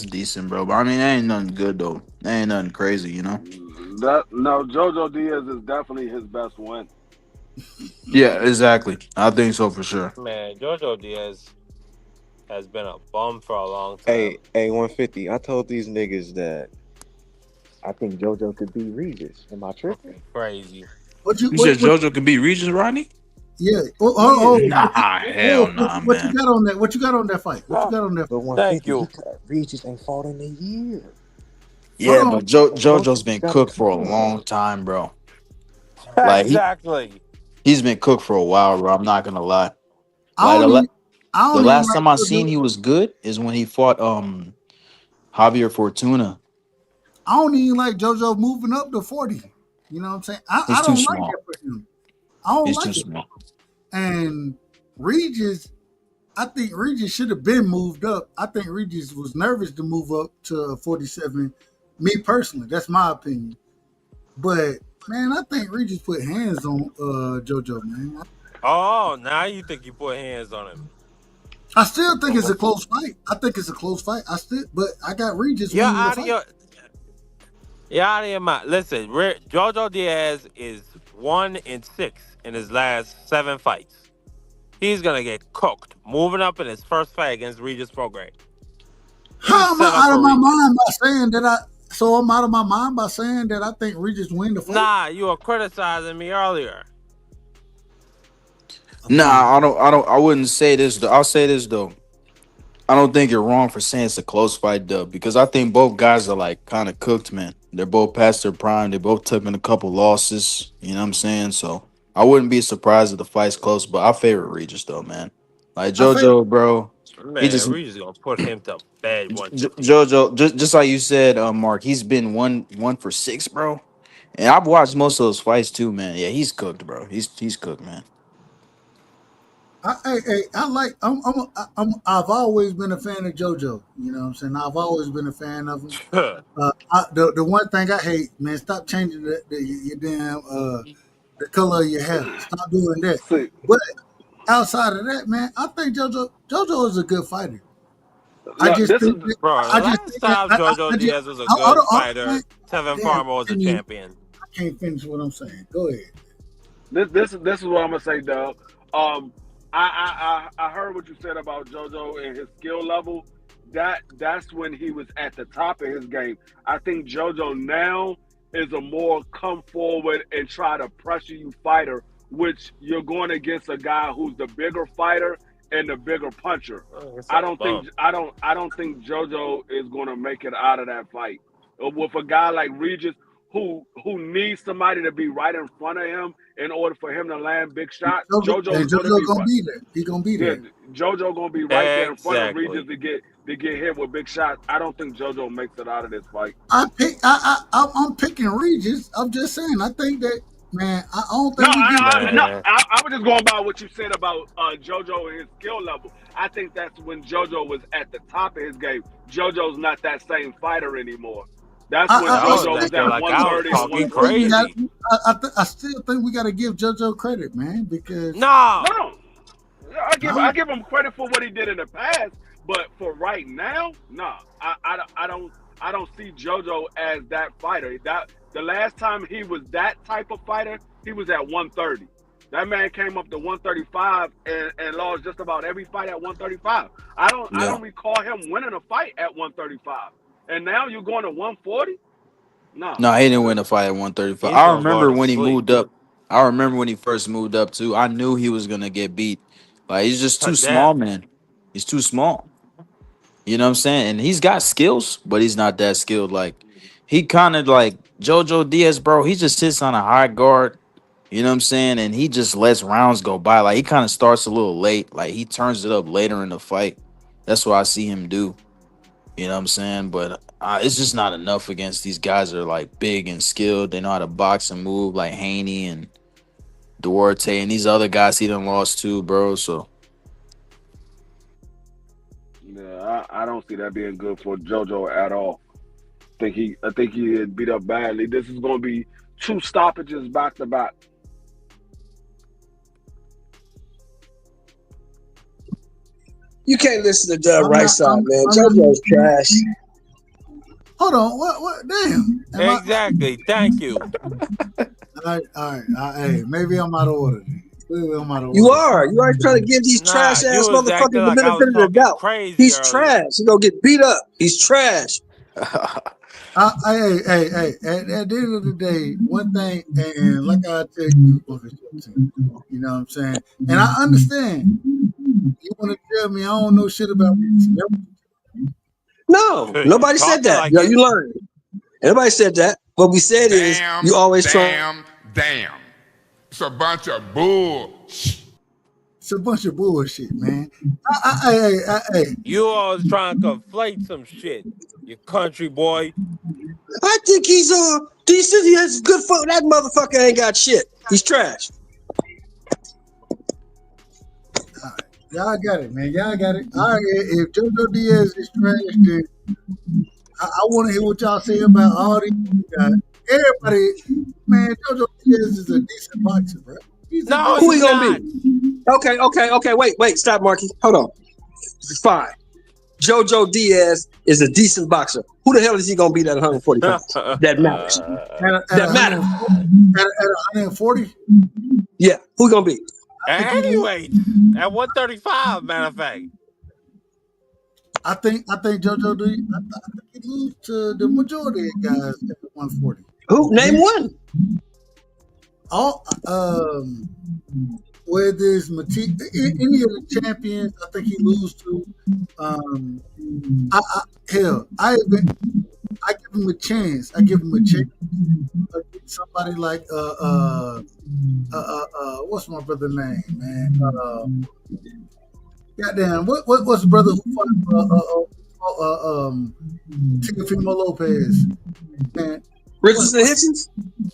decent, bro. But I mean that ain't nothing good though. That ain't nothing crazy, you know. Jojo Diaz is definitely his best win. Yeah, exactly. I think so for sure. Man, Jojo Diaz has been a bum for a long time. Hey, 150. I told these niggas that I think JoJo could beat Regis. Am I tripping? Crazy. You said JoJo could beat Regis, Rodney? Yeah. Hell nah, what man. you got on that? What you got on that fight? What you got on that fight? Thank you. Regis ain't fought in a year. Yeah, but JoJo's been cooked for a long time, bro. Like exactly. He's been cooked for a while, bro. I'm not gonna lie. The last time I seen he was good is when he fought Javier Fortuna. I don't even like JoJo moving up to 40. You know what I'm saying? I don't like that for him. I don't like it. Small. And Regis, I think Regis should have been moved up. I think Regis was nervous to move up to 47. Me personally, that's my opinion. But man, I think Regis put hands on JoJo, man. Oh, now you think you put hands on him? I still think it's a close fight. But I got Regis. You're out of your mind. Listen, JoJo Diaz is 1-6 in his last 7 fights. He's gonna get cooked moving up in his first fight against Regis Prograis. How am I out of my mind by saying that I'm out of my mind by saying that I think Regis win the fight? Nah, you were criticizing me earlier. Nah, I wouldn't say this though. I'll say this though. I don't think you're wrong for saying it's a close fight, Dub, because I think both guys are like kind of cooked, man. They're both past their prime. They both took in a couple losses. You know what I'm saying? So I wouldn't be surprised if the fight's close, but I favor Regis though, man. Like JoJo, bro. He just Man, we just gonna put him to bed one time. JoJo, just like you said, Mark. He's been one for 6, bro. And I've watched most of those fights too, man. Yeah, he's cooked, bro. He's cooked, man. I've always been a fan of JoJo. You know what I'm saying? I've always been a fan of him. The one thing I hate, man, stop changing your damn the color of your hair. Stop doing that. But outside of that, man, I think JoJo is a good fighter. I just think last time JoJo Diaz was a good fighter, Tevin Farmer was a champion. I can't finish what I'm saying. Go ahead. This is what I'm gonna say, Doug. I heard what you said about JoJo and his skill level. That's when he was at the top of his game. I think JoJo now is a more come forward and try to pressure you fighter, which you're going against a guy who's the bigger fighter and the bigger puncher. I don't think JoJo is going to make it out of that fight with a guy like Regis who needs somebody to be right in front of him in order for him to land big shots. JoJo's gonna be there. He gonna be there. JoJo gonna be right there in front of Regis to get hit with big shots. I don't think JoJo makes it out of this fight. I'm picking Regis. I'm just saying. I think that, man. I don't think. I was just going by what you said about JoJo and his skill level. I think that's when JoJo was at the top of his game. JoJo's not that same fighter anymore. That's when JoJo was at 130. Talking crazy. I still think we got to give JoJo credit, man, because no. I give him credit for what he did in the past, but for right now, no. I don't see JoJo as that fighter. The last time he was that type of fighter, he was at 130. That man came up to 135 and lost just about every fight at 135. I don't recall him winning a fight at 135. And now you're going to 140? No, he didn't win a fight at 135. I remember when he moved up. I remember when he first moved up too. I knew he was gonna get beat. Like, he's just too small, man. He's too small. You know what I'm saying? And he's got skills, but he's not that skilled. Like, he kind of like JoJo Diaz, bro. He just sits on a high guard. You know what I'm saying? And he just lets rounds go by. Like, he kind of starts a little late. Like, he turns it up later in the fight. That's what I see him do. You know what I'm saying? But it's just not enough against these guys that are like big and skilled. They know how to box and move, like Haney and Duarte and these other guys he done lost to, bro. So yeah, I don't see that being good for JoJo at all. I think he had beat up badly. This is going to be 2 stoppages back to back. You can't listen to Doug Rightside, man. JoJo's trash. Hold on, what? Damn. Exactly. Thank you. All right. Hey, maybe I'm out of order. You are. You are trying to give these trash ass motherfuckers the benefit of the doubt. He's trash. He's gonna get beat up. He's trash. Hey. At the end of the day, one thing, and like I tell you, you know what I'm saying? And I understand. You want to tell me I don't know shit about this? No, nobody said that. Like you learned. Nobody said that. What we said is you always try. Damn. It's a bunch of bullshit. It's a bunch of bullshit, man. Hey. You always trying to conflate some shit, you country boy. I think he's decent. He has good foot. That motherfucker ain't got shit. He's trash. Y'all got it, man. Y'all got it. All right, if JoJo Diaz is trash, then I want to hear what y'all say about all these guys. Everybody, man, JoJo Diaz is a decent boxer, bro. Who he gonna be? Okay. Wait. Stop, Marky. Hold on. Fine. JoJo Diaz is a decent boxer. Who the hell is he gonna beat at 140 pounds? That matters. That matters. At 140? Yeah. Who he gonna beat? Anyway, at 135, matter of fact. I think JoJo Diaz. I think he lose to the majority of guys at 140. Who? Name one. Whether it's any of the champions, I think he lose to. I give him a chance. Against somebody like what's my brother's name, man? Goddamn, what's the brother who fought Teofimo Lopez? Man, Richardson Hitchens?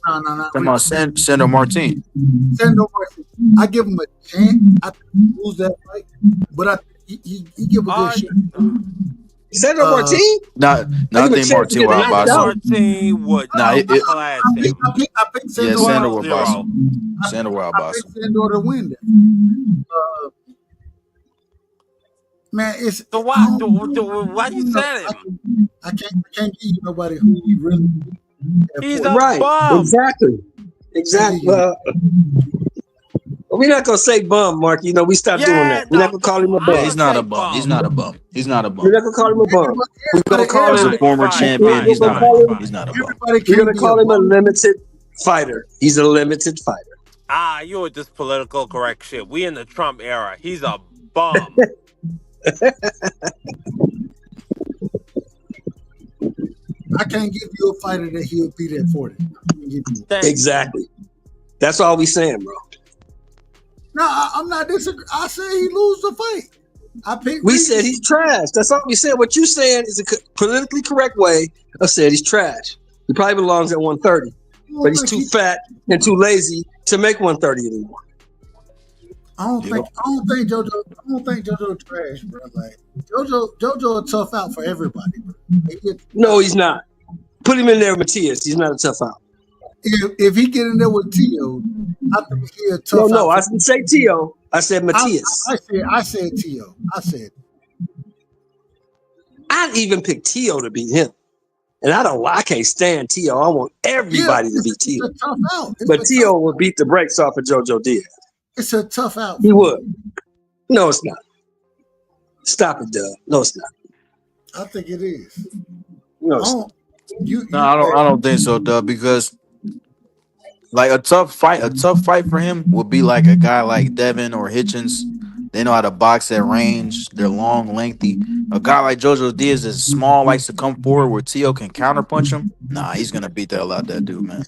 No. Come on, Sandor Martin. Sandor Martin. I give him a chance. I think he lose that fight, but he give a good shot. Sandor Martin? Not the Martin. Martin would class him. I picked Sandor. Sandor will boss him. Sandor will boss him. Sandor to win that. Man, it's so why you said him? I can't give you nobody who he really. He's a right. bum. Exactly. We're not gonna say bum, Mark. You know, we stopped doing that. We're not gonna call him a bum. He's not a bum. He's not a bum. We're not gonna call him a bum. We're gonna call him a former champion. He's not a bum. We're gonna call him a limited fighter. He's a limited fighter. You with this political correct shit. We in the Trump era. He's a bum. I can't give you a fighter that he'll beat at 40. Exactly. That's all we saying, bro. No, I'm not disagreeing. I said he lose the fight. We said he's trash. That's all we said. What you're saying is a politically correct way of saying he's trash. He probably belongs at 130, but he's too fat and too lazy to make 130 anymore. I don't think JoJo trash, bro. Like JoJo a tough out for everybody, bro. No, he's not. Put him in there with Matias. He's not a tough out. If he get in there with Tio, I think he a tough out. No, I didn't say Tio. I said Matias. I said Tio. I'd even pick Tio to beat him. And I can't stand Tio. I want everybody to beat Tio. It's a tough out. But Tio will beat the brakes off of JoJo Diaz. It's a tough out. He would. No, it's not. Stop it, Doug. No, it's not. I think it is. No, it's not. I don't think so, Doug, because like a tough fight for him would be like a guy like Devin or Hitchens. They know how to box at range. They're long, lengthy. A guy like JoJo Diaz is small, likes to come forward where Tio can counterpunch him. Nah, he's gonna beat the hell out of that dude, man.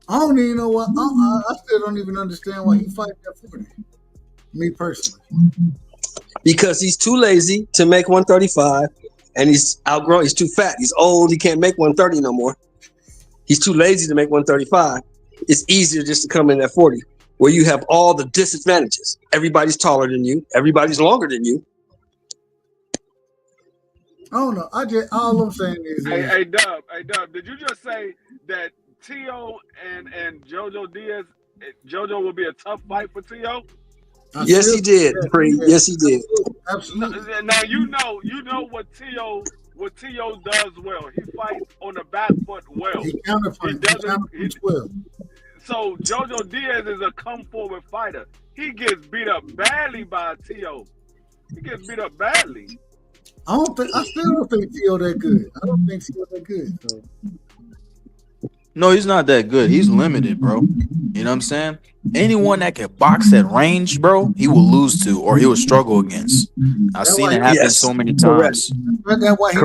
I don't even know what. I still don't even understand why he fight that 40. Me personally, because he's too lazy to make 135, and he's outgrown. He's too fat. He's old. He can't make 130 no more. He's too lazy to make 135. It's easier just to come in at 40, where you have all the disadvantages. Everybody's taller than you. Everybody's longer than you. I don't know. All I'm saying is, hey Dub, did you just say that Tio and JoJo Diaz, JoJo will be a tough fight for Tio? Yes, he did. Yes, he did. Absolutely. Now you know what Tio does well. He fights on the back foot well. He counterpunches well. So JoJo Diaz is a come forward fighter. He gets beat up badly by Tio. He gets beat up badly. I still don't think Tio that good. I don't think Tio that good. So. No, he's not that good. He's limited, bro. You know what I'm saying? Anyone that can box at range, bro, he will lose to or he will struggle against. I've seen it happen so many times. That's why he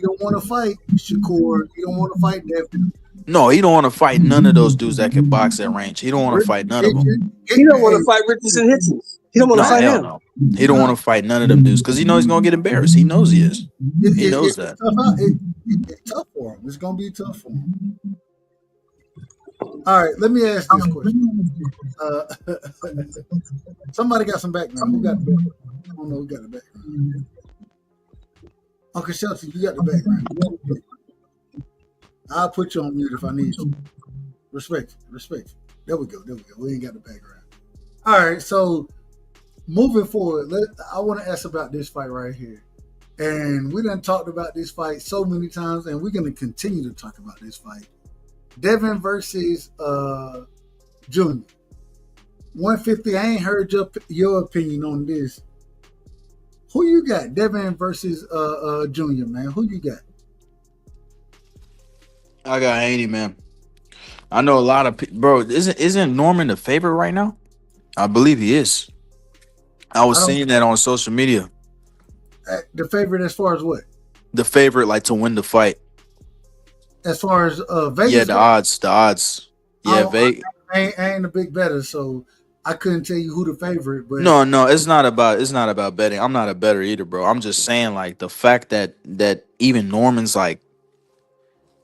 don't want to fight Shakur. He don't want to fight Devin. No, he don't want to fight none of those dudes that can box at range. He don't want to fight none of them. He don't want to fight Richardson Hitchens. He don't want to fight him. No. He don't want to fight none of them dudes because he knows he's gonna get embarrassed. He knows he is. He knows that. It's tough for him. It's gonna be tough for him. All right, let me ask this question. Somebody got some background. Who got the background? I don't know who got the background. Uncle Shelton, you got the background. I'll put you on mute if I need you. Respect. There we go. We ain't got the background. All right, so moving forward, I want to ask about this fight right here. And we done talked about this fight so many times, and we're going to continue to talk about this fight. Devin versus Junior. 150, I ain't heard your opinion on this. Who you got? Devin versus Junior, man. Who you got? I got Haney, man. I know a lot of people. Bro, isn't Norman the favorite right now? I believe he is. I was seeing that on social media. The favorite as far as what? The favorite, like, to win the fight. As far as Vegas? Yeah, the odds. Yeah, Vegas. I ain't a big better, so I couldn't tell you who the favorite, but No, it's not about betting. I'm not a better either, bro. I'm just saying like the fact that even Norman's like,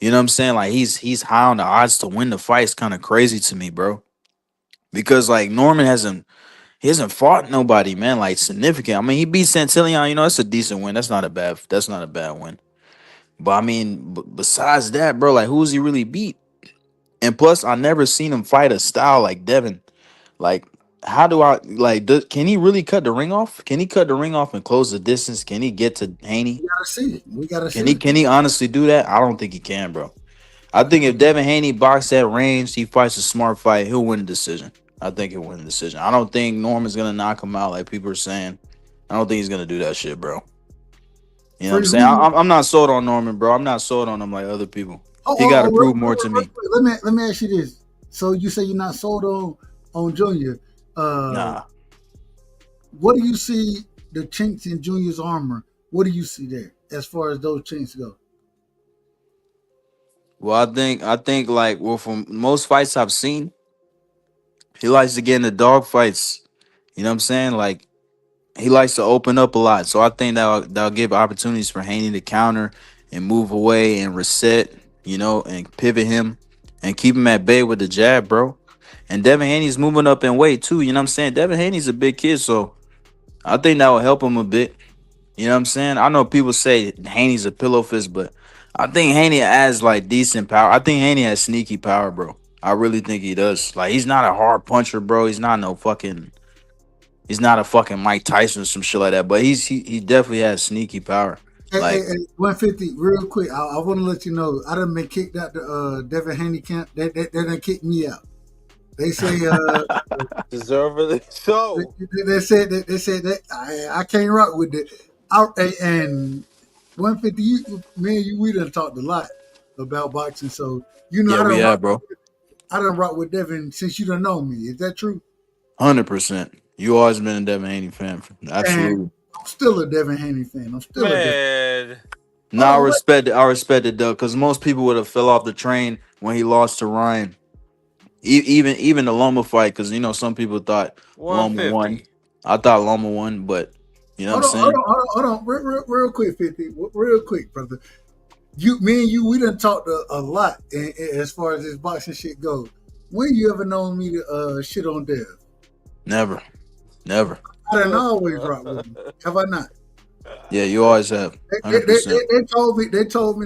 you know what I'm saying? Like he's high on the odds to win the fight is kind of crazy to me, bro. Because like Norman hasn't fought nobody, man, like significant. I mean, he beat Santillan, you know, that's a decent win. That's not a bad win. But I mean, besides that, bro, like who's he really beat? And plus, I never seen him fight a style like Devin. Like, how do I like? Can he really cut the ring off? Can he cut the ring off and close the distance? Can he get to Haney? we gotta see. We gotta Can see. he honestly do that? I don't think he can, bro. I think if Devin Haney boxed that range, he fights a smart fight, he'll win the decision. I think he'll win the decision. I don't think Norman's gonna knock him out like people are saying. I don't think he's gonna do that shit, bro. You know what I'm saying? I'm not sold on Norman, bro. I'm not sold on him like other people. He got to prove more to me. Let me ask you this. So you say you're not sold on Junior. Nah. What do you see the chinks in Junior's armor? What do you see there as far as those chinks go? Well, I think like from most fights I've seen, he likes to get into dog fights. You know what I'm saying? Like he likes to open up a lot. So I think that'll give opportunities for Haney to counter and move away and reset, you know, and pivot him and keep him at bay with the jab, bro. And Devin Haney's moving up in weight too. You know what I'm saying? Devin Haney's a big kid, so I think that will help him a bit. You know what I'm saying? I know people say Haney's a pillow fist, but I think Haney has like decent power. I think Haney has sneaky power, bro. I really think he does. Like he's not a hard puncher, bro. He's not a fucking Mike Tyson or some shit like that. But he definitely has sneaky power. Hey, 150, real quick. I want to let you know I done been kicked out the Devin Haney camp. They done kicked me out. They say deservedly so. They said that I can't rock with it. And 150, me and you, we done talked a lot about boxing. So you know, yeah, bro. I done rock with Devin since you done know me. Is that true? 100%. You always been a Devin Haney fan. Absolutely. And I'm still a Devin Haney fan. I'm still a Devin. No, I respect it though, because most people would have fell off the train when he lost to Ryan. Even the Loma fight, because you know some people thought Loma won. I thought Loma won, but you know what I'm saying. Hold on, real quick, 50, real quick, brother. Me and you, we done talked a lot as far as this boxing shit goes. When you ever known me to shit on Dev? Never. I done always rock with him. Have I not? Yeah, you always have. They told me,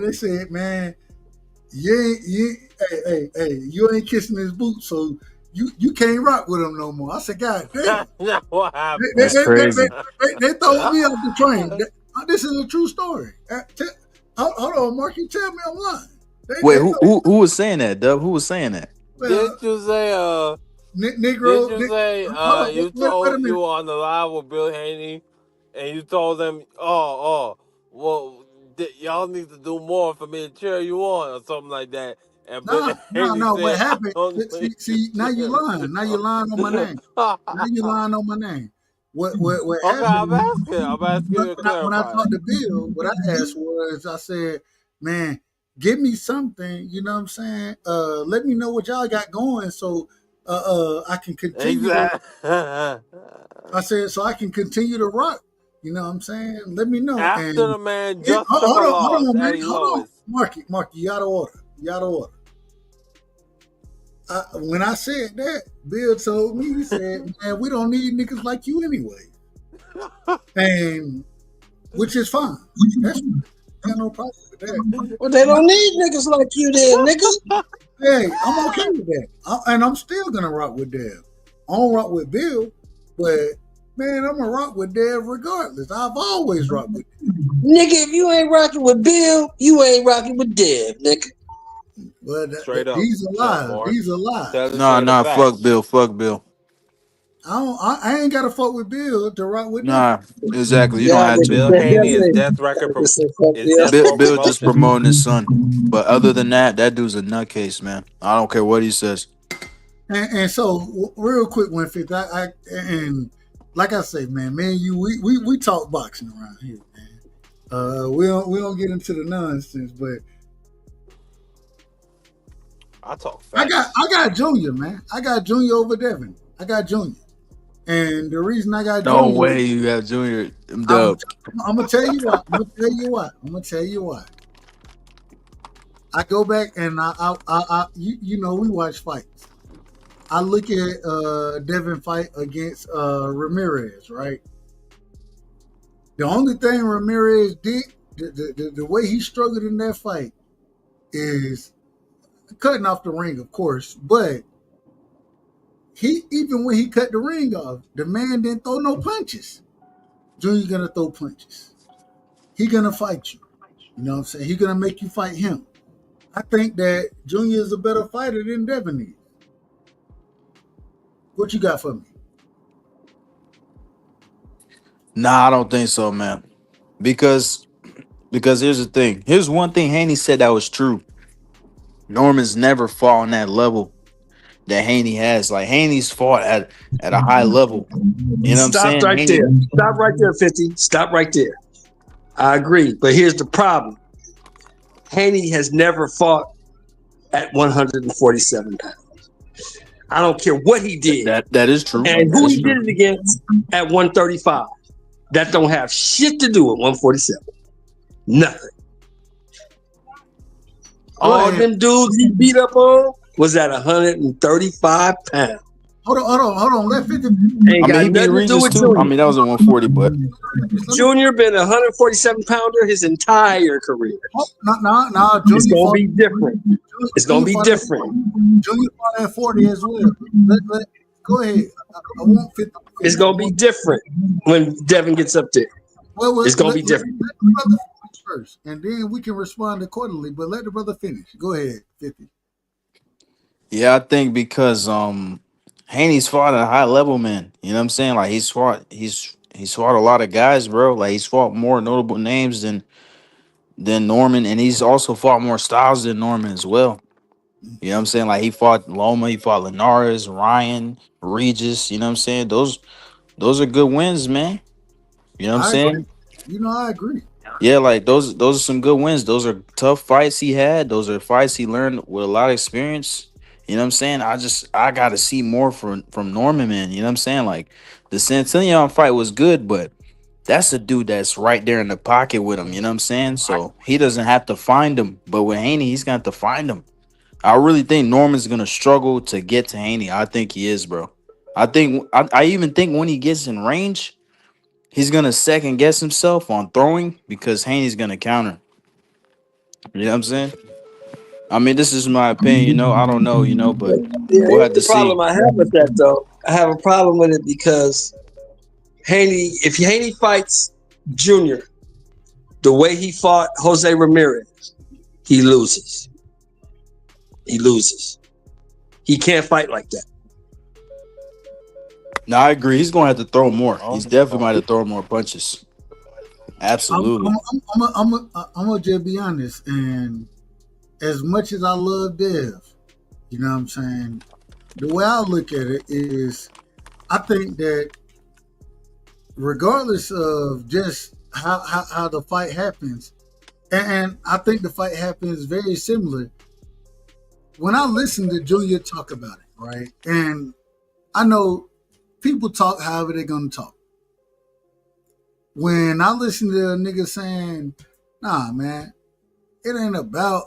they said, man, you ain't kissing his boot, so you can't rock with him no more. I said, God damn. What happened? That's crazy. They throw me off the train. This is a true story. Hold on, Mark, you tell me I'm lying. Wait, who was saying that, Dub? Who was saying that? Didn't you say Negro? Didn't you say you told you were on the live with Bill Haney, and you told them, well, y'all need to do more for me to cheer you on or something like that. And No. What happened? See, now you lying. Now you're lying on my name. What okay, happened? I'm asking you to clarify. When I talked to Bill, what I asked was, I said, man, give me something, you know what I'm saying? Let me know what y'all got going so I can continue. I said, so I can continue to rock. You know what I'm saying? Let me know. After the man just hold on, man. Hold on. Marky, you out of order. When I said that, Bill told me, he said, man, we don't need niggas like you anyway. And which is fine. That's fine. I got no problem with that. Well, they don't need niggas like you then, nigga. Hey, I'm okay with that. And I'm still going to rock with Dev. I don't rock with Bill, but man, I'm going to rock with Dev regardless. I've always rocked with Dev. Nigga, if you ain't rocking with Bill, you ain't rocking with Dev, nigga. But straight up. These are lies. Nah, fuck Bill. I ain't got to fuck with Bill to rock with Nah, Dev. exactly. You don't have to. Bill Haney is death record. Bill just promoting his son. But other than that dude's a nutcase, man. I don't care what he says. And so, real quick, 150. And like I say, man, you, we talk boxing around here, man. We don't get into the nonsense, but I talk facts. I got Junior, man. I got Junior over Devin. I got Junior. And the reason I got No Junior, way you got Junior. I'm I'm dub. gonna tell you why. I'm gonna tell you why. I go back and you know, we watch fights. I look at Devin fight against Ramirez, right? The only thing Ramirez did, the way he struggled in that fight, is cutting off the ring, of course, but even when he cut the ring off, the man didn't throw no punches. Junior gonna throw punches. He gonna fight you. You know what I'm saying? He gonna make you fight him. I think that Junior is a better fighter than Devin is. What you got for me? Nah, I don't think so, man. Because here's the thing. Here's one thing Haney said that was true. Norman's never fought on that level that Haney has. Like Haney's fought at a high level. You know what I'm saying? Stop right there. Stop right there, 50. Stop right there. I agree. But here's the problem. Haney has never fought at 147 pounds. I don't care what he did. That is true. And who he did it against at 135. That don't have shit to do with 147. Nothing. All them dudes he beat up on was at 135 pounds. Hold on. Let 50. Ain't got nothing to do with Junior. I mean, that was a 140, but Junior been a 147 pounder his entire career. No. It's gonna be different. It's gonna be different. Junior fought at 40 as well. Go ahead. I want 50. It's gonna be different when Devin gets up there. It's gonna be different. Let the brother finish first, and then we can respond accordingly. But let the brother finish. Go ahead, 50. yeah, I think because Haney's fought at a high level, man. You know what I'm saying? Like he's fought a lot of guys, bro. Like he's fought more notable names than Norman, and he's also fought more styles than Norman as well. You know what I'm saying? Like he fought Loma, he fought Linares, Ryan, Regis. You know what I'm saying? Those are good wins, man. You know what I'm saying? You know, I agree. Yeah, like those are some good wins. Those are tough fights he had. Those are fights he learned with a lot of experience. You know what I'm saying? I gotta see more from Norman, man. You know what I'm saying? Like the Santillan fight was good, but that's a dude that's right there in the pocket with him. You know what I'm saying? So he doesn't have to find him. But with Haney, he's gonna have to find him. I really think Norman's gonna struggle to get to Haney. I think he is, bro. I even think when he gets in range, he's gonna second guess himself on throwing because Haney's gonna counter. You know what I'm saying? I mean, this is my opinion, you know. I don't know, you know, but we'll have to The problem see. I have with that, though, I have a problem with it because if Haney fights Junior the way he fought Jose Ramirez, he loses. He loses. He can't fight like that. No, I agree. He's gonna have to throw more. He's definitely gonna have to throw more punches. Absolutely. I'm gonna just be honest, and as much as I love Dev, you know what I'm saying, the way I look at it is I think that regardless of just how the fight happens, and I think the fight happens very similar. When I listen to Junior talk about it, right, and I know people talk however they're gonna talk. When I listen to a nigga saying, nah, man, it ain't about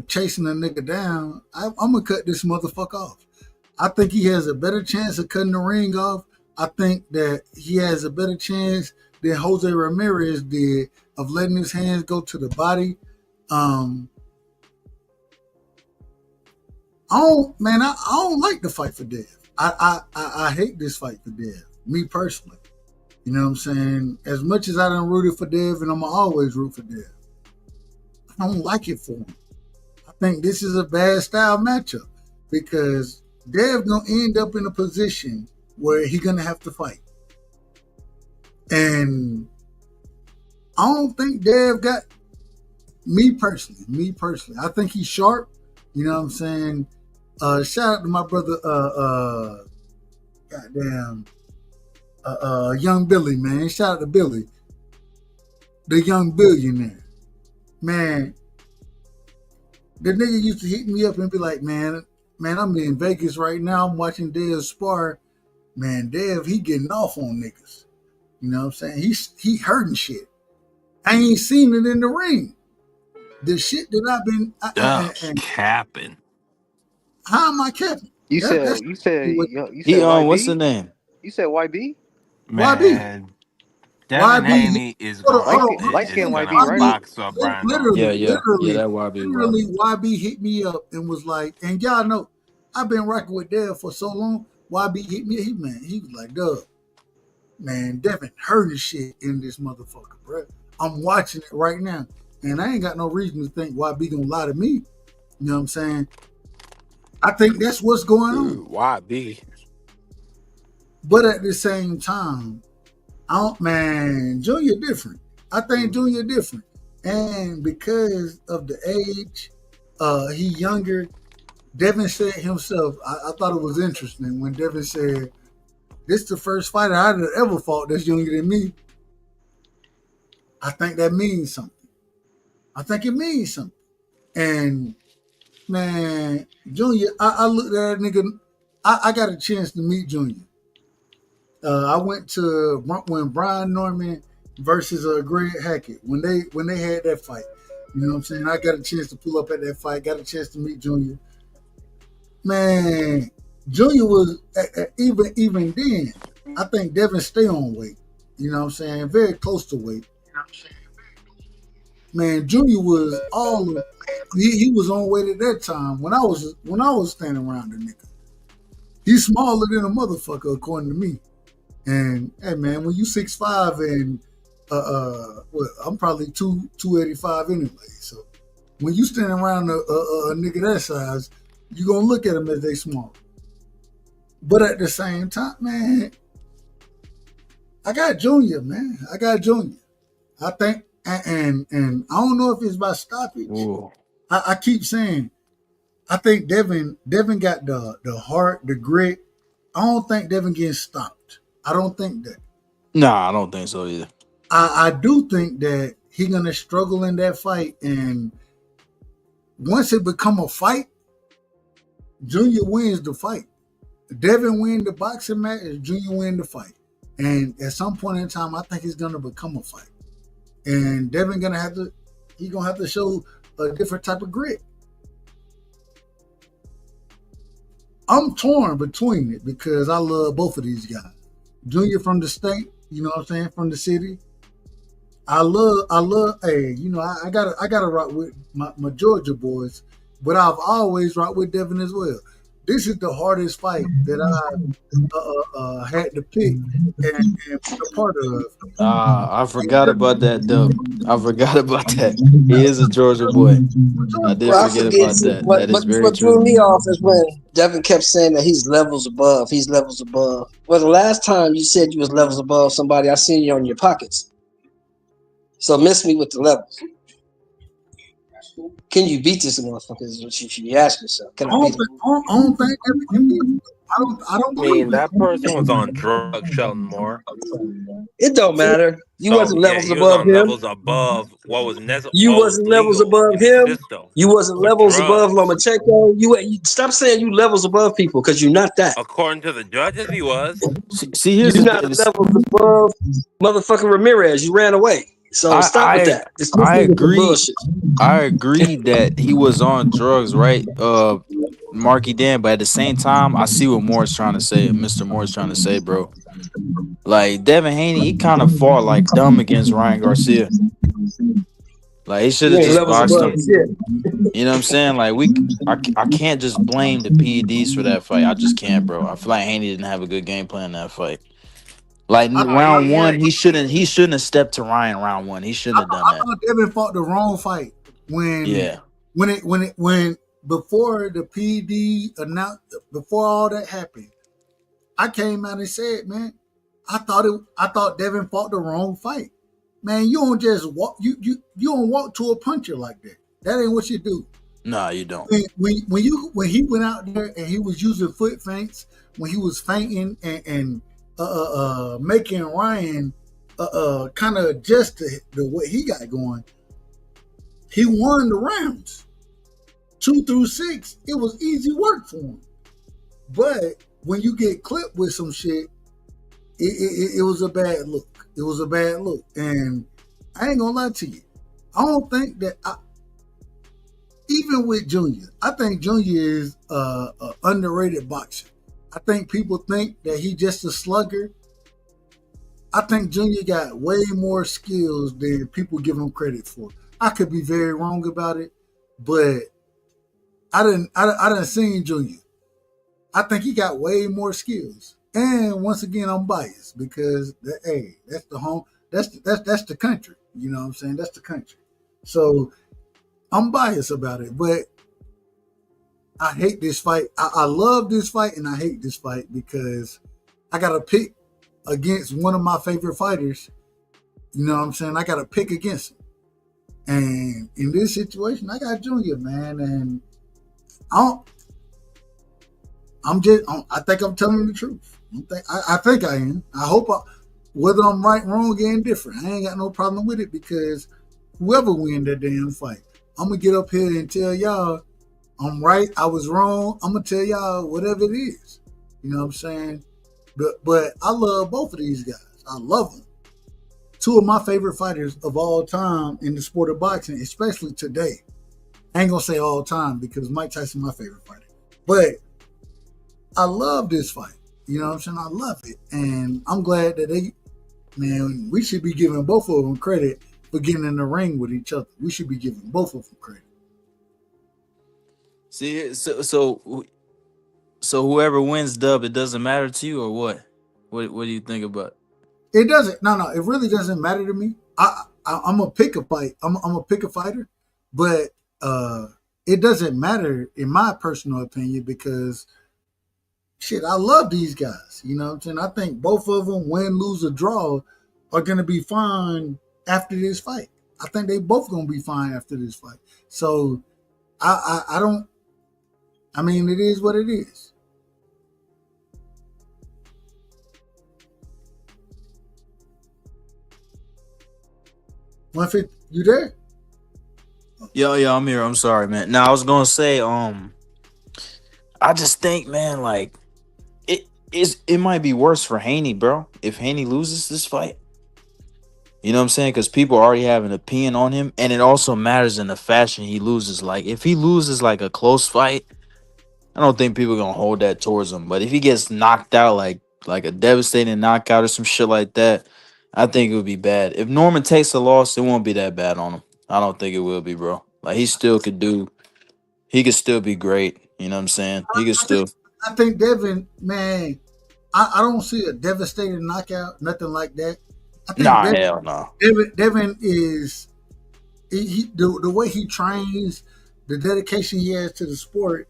chasing a nigga down. I'm gonna cut this motherfucker off. I think he has a better chance of cutting the ring off. I think that he has a better chance than Jose Ramirez did of letting his hands go to the body. I don't like the fight for Dev. I hate this fight for Dev, me personally. You know what I'm saying? As much as I done rooted for Dev, and I'm gonna always root for Dev, I don't like it for him. I think this is a bad style matchup because Dev gonna end up in a position where he gonna have to fight. And I don't think Dev got me personally. I think he's sharp. You know what I'm saying? Shout out to my brother, young Billy, man. Shout out to Billy, the young billionaire. Man, the nigga used to hit me up and be like, man, I'm in Vegas right now. I'm watching Dev spar, Man, Dev, he getting off on niggas. You know what I'm saying? He hurting shit. I ain't seen it in the ring. The shit that I've been capping. How am I capping? You said What's the YB? name? You said YB? YB. Man, Devin Haney is Light skin gonna YB, right? box up Brian Norman. Yeah, that YB. Literally, YB hit me up and was like, and y'all know, I've been rocking with Dev for so long. YB hit me, he was like, Dub, man, Devin hurting shit in this motherfucker, bro. I'm watching it right now, and I ain't got no reason to think YB gonna lie to me. You know what I'm saying? I think that's what's going on. YB. But at the same time, Junior different. I think Junior different. And because of the age, he younger. Devin said himself, I thought it was interesting when Devin said, this is the first fighter I'd ever fought that's younger than me. I think that means something. I think it means something. And man, Junior, I looked at that nigga. I got a chance to meet Junior. I went to when Brian Norman versus Greg Hackett when they had that fight. You know what I'm saying? I got a chance to pull up at that fight. Got a chance to meet Junior. Man, Junior was even then. I think Devin stay on weight. You know what I'm saying? Very close to weight. Man, Junior was he was on weight at that time when I was standing around the nigga. He's smaller than a motherfucker according to me. And hey man, when you 6'5" and I'm probably 285 anyway. So when you standing around a nigga that size, you gonna look at them as they small. But at the same time, man, I got Junior, man. I got Junior. I think, and I don't know if it's by stoppage. I keep saying, I think Devin got the heart, the grit. I don't think Devin getting stopped. I don't think that. Nah, I don't think so either. I do think that he gonna struggle in that fight, and once it become a fight, Junior wins the fight. Devin win the boxing match, Junior win the fight. And at some point in time, I think it's gonna become a fight. And Devin gonna have to show a different type of grit. I'm torn between it because I love both of these guys. Junior from the state, you know what I'm saying, from the city. I love. Hey, you know, I gotta rock with my Georgia boys, but I've always rocked with Devin as well. This is the hardest fight that I had to pick and be a part of. I forgot about that, though. I forgot about that. He is a Georgia boy. I did forget about that. That is very what true. threw me off is when Devin kept saying that he's levels above. He's levels above. Well, the last time you said you was levels above somebody, I seen you on your pockets. So miss me with the levels. Can you beat this motherfucker? Is what you should ask yourself. Can I beat him? I don't think Devin can beat him. I don't believe that person was on drugs, Sheldon Moore. It don't matter. You wasn't levels he was above on him. levels above what was necessary. You wasn't levels above him. You wasn't levels above Lomachenko. You stop saying you levels above people because you're not that. According to the judges, he was. See, here's you're not levels above motherfucking Ramirez. You ran away. So stop with that. I agree. I agree that he was on drugs, right? Marky Dan, but at the same time, I see what Moore's trying to say. Mr. Moore's trying to say, bro. Like Devin Haney, he kind of fought like dumb against Ryan Garcia. Like he should have just boxed him. You know what I'm saying? Like I can't just blame the PEDs for that fight. I just can't, bro. I feel like Haney didn't have a good game plan in that fight. Like round one, he shouldn't have stepped to Ryan round one. He shouldn't have done that. I thought Devin fought the wrong fight when before the PD announced, before all that happened. I came out and said, man, I thought Devin fought the wrong fight. Man, you don't just walk. You don't walk to a puncher like that. That ain't what you do. No, you don't. When he went out there and he was using foot feints, when he was feinting and making Ryan kind of adjust to the way he got going, he won the rounds. 2 through 6, it was easy work for him. But when you get clipped with some shit, it was a bad look. It was a bad look. And I ain't gonna lie to you. I don't think that even with Junior, I think Junior is a underrated boxer. I think people think that he just a slugger. I think Junior got way more skills than people give him credit for. I could be very wrong about it, but I didn't seen Junior. I think he got way more skills. And once again, I'm biased because that's the home. That's the country. You know what I'm saying? That's the country. So I'm biased about it, but I hate this fight. I love this fight and I hate this fight because I got to pick against one of my favorite fighters. You know what I'm saying? I got to pick against him. And in this situation, I got Junior, man. And I think I'm telling the truth. I think I am. I hope whether I'm right, wrong, or indifferent, I ain't got no problem with it because whoever win that damn fight, I'm going to get up here and tell y'all I'm right, I was wrong. I'm going to tell y'all whatever it is. You know what I'm saying? But I love both of these guys. I love them. Two of my favorite fighters of all time in the sport of boxing, especially today. I ain't going to say all time because Mike Tyson my favorite fighter. But I love this fight. You know what I'm saying? I love it. And I'm glad that we should be giving both of them credit for getting in the ring with each other. We should be giving both of them credit. See, so whoever wins dub, it doesn't matter to you or what? What do you think about it? It doesn't. No, it really doesn't matter to me. I'm gonna pick a fight. I'm gonna pick a fighter, but it doesn't matter in my personal opinion because shit, I love these guys. You know what I'm saying? I think both of them, win, lose, or draw, are gonna be fine after this fight. I think they both gonna be fine after this fight. So I don't. I mean, it is what it is. You there? Yeah, I'm here. I'm sorry, man. Now I was gonna say, I just think, man, like it might be worse for Haney, bro. If Haney loses this fight, you know what I'm saying? Because people already have an opinion on him, and it also matters in the fashion he loses. Like if he loses like a close fight, I don't think people are gonna hold that towards him. But if he gets knocked out, like a devastating knockout or some shit like that, I think it would be bad. If Norman takes a loss, it won't be that bad on him. I don't think it will be, bro. Like he could still be great. You know what I'm saying? He could still. I think Devin, man, I don't see a devastating knockout, nothing like that. I think hell no. Devin is the way he trains, the dedication he has to the sport.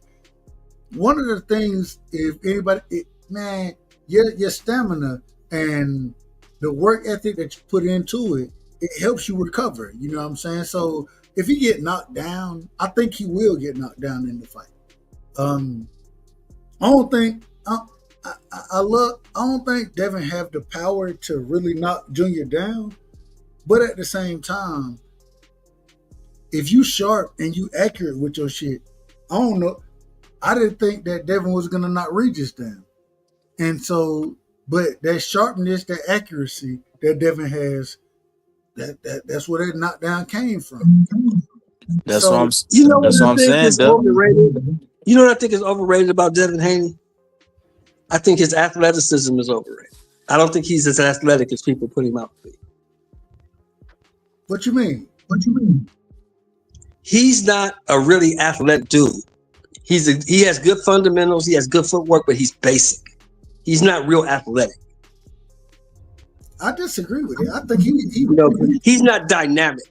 One of the things, if anybody, man, your stamina and the work ethic that you put into it, it helps you recover. You know what I'm saying? So if he get knocked down, I think he will get knocked down in the fight. I don't think Devin have the power to really knock Junior down, but at the same time, if you sharp and you accurate with your shit, I don't know. I didn't think that Devin was gonna knock Regis down, and so, but that sharpness, that accuracy that Devin has, that's where that knockdown came from. That's what I'm saying. You know what I think is overrated? You know what I think is overrated about Devin Haney? I think his athleticism is overrated. I don't think he's as athletic as people put him out to be. What you mean? He's not a really athletic dude. He has good fundamentals. He has good footwork, but he's basic. He's not real athletic. I disagree with it. I think he's not dynamic.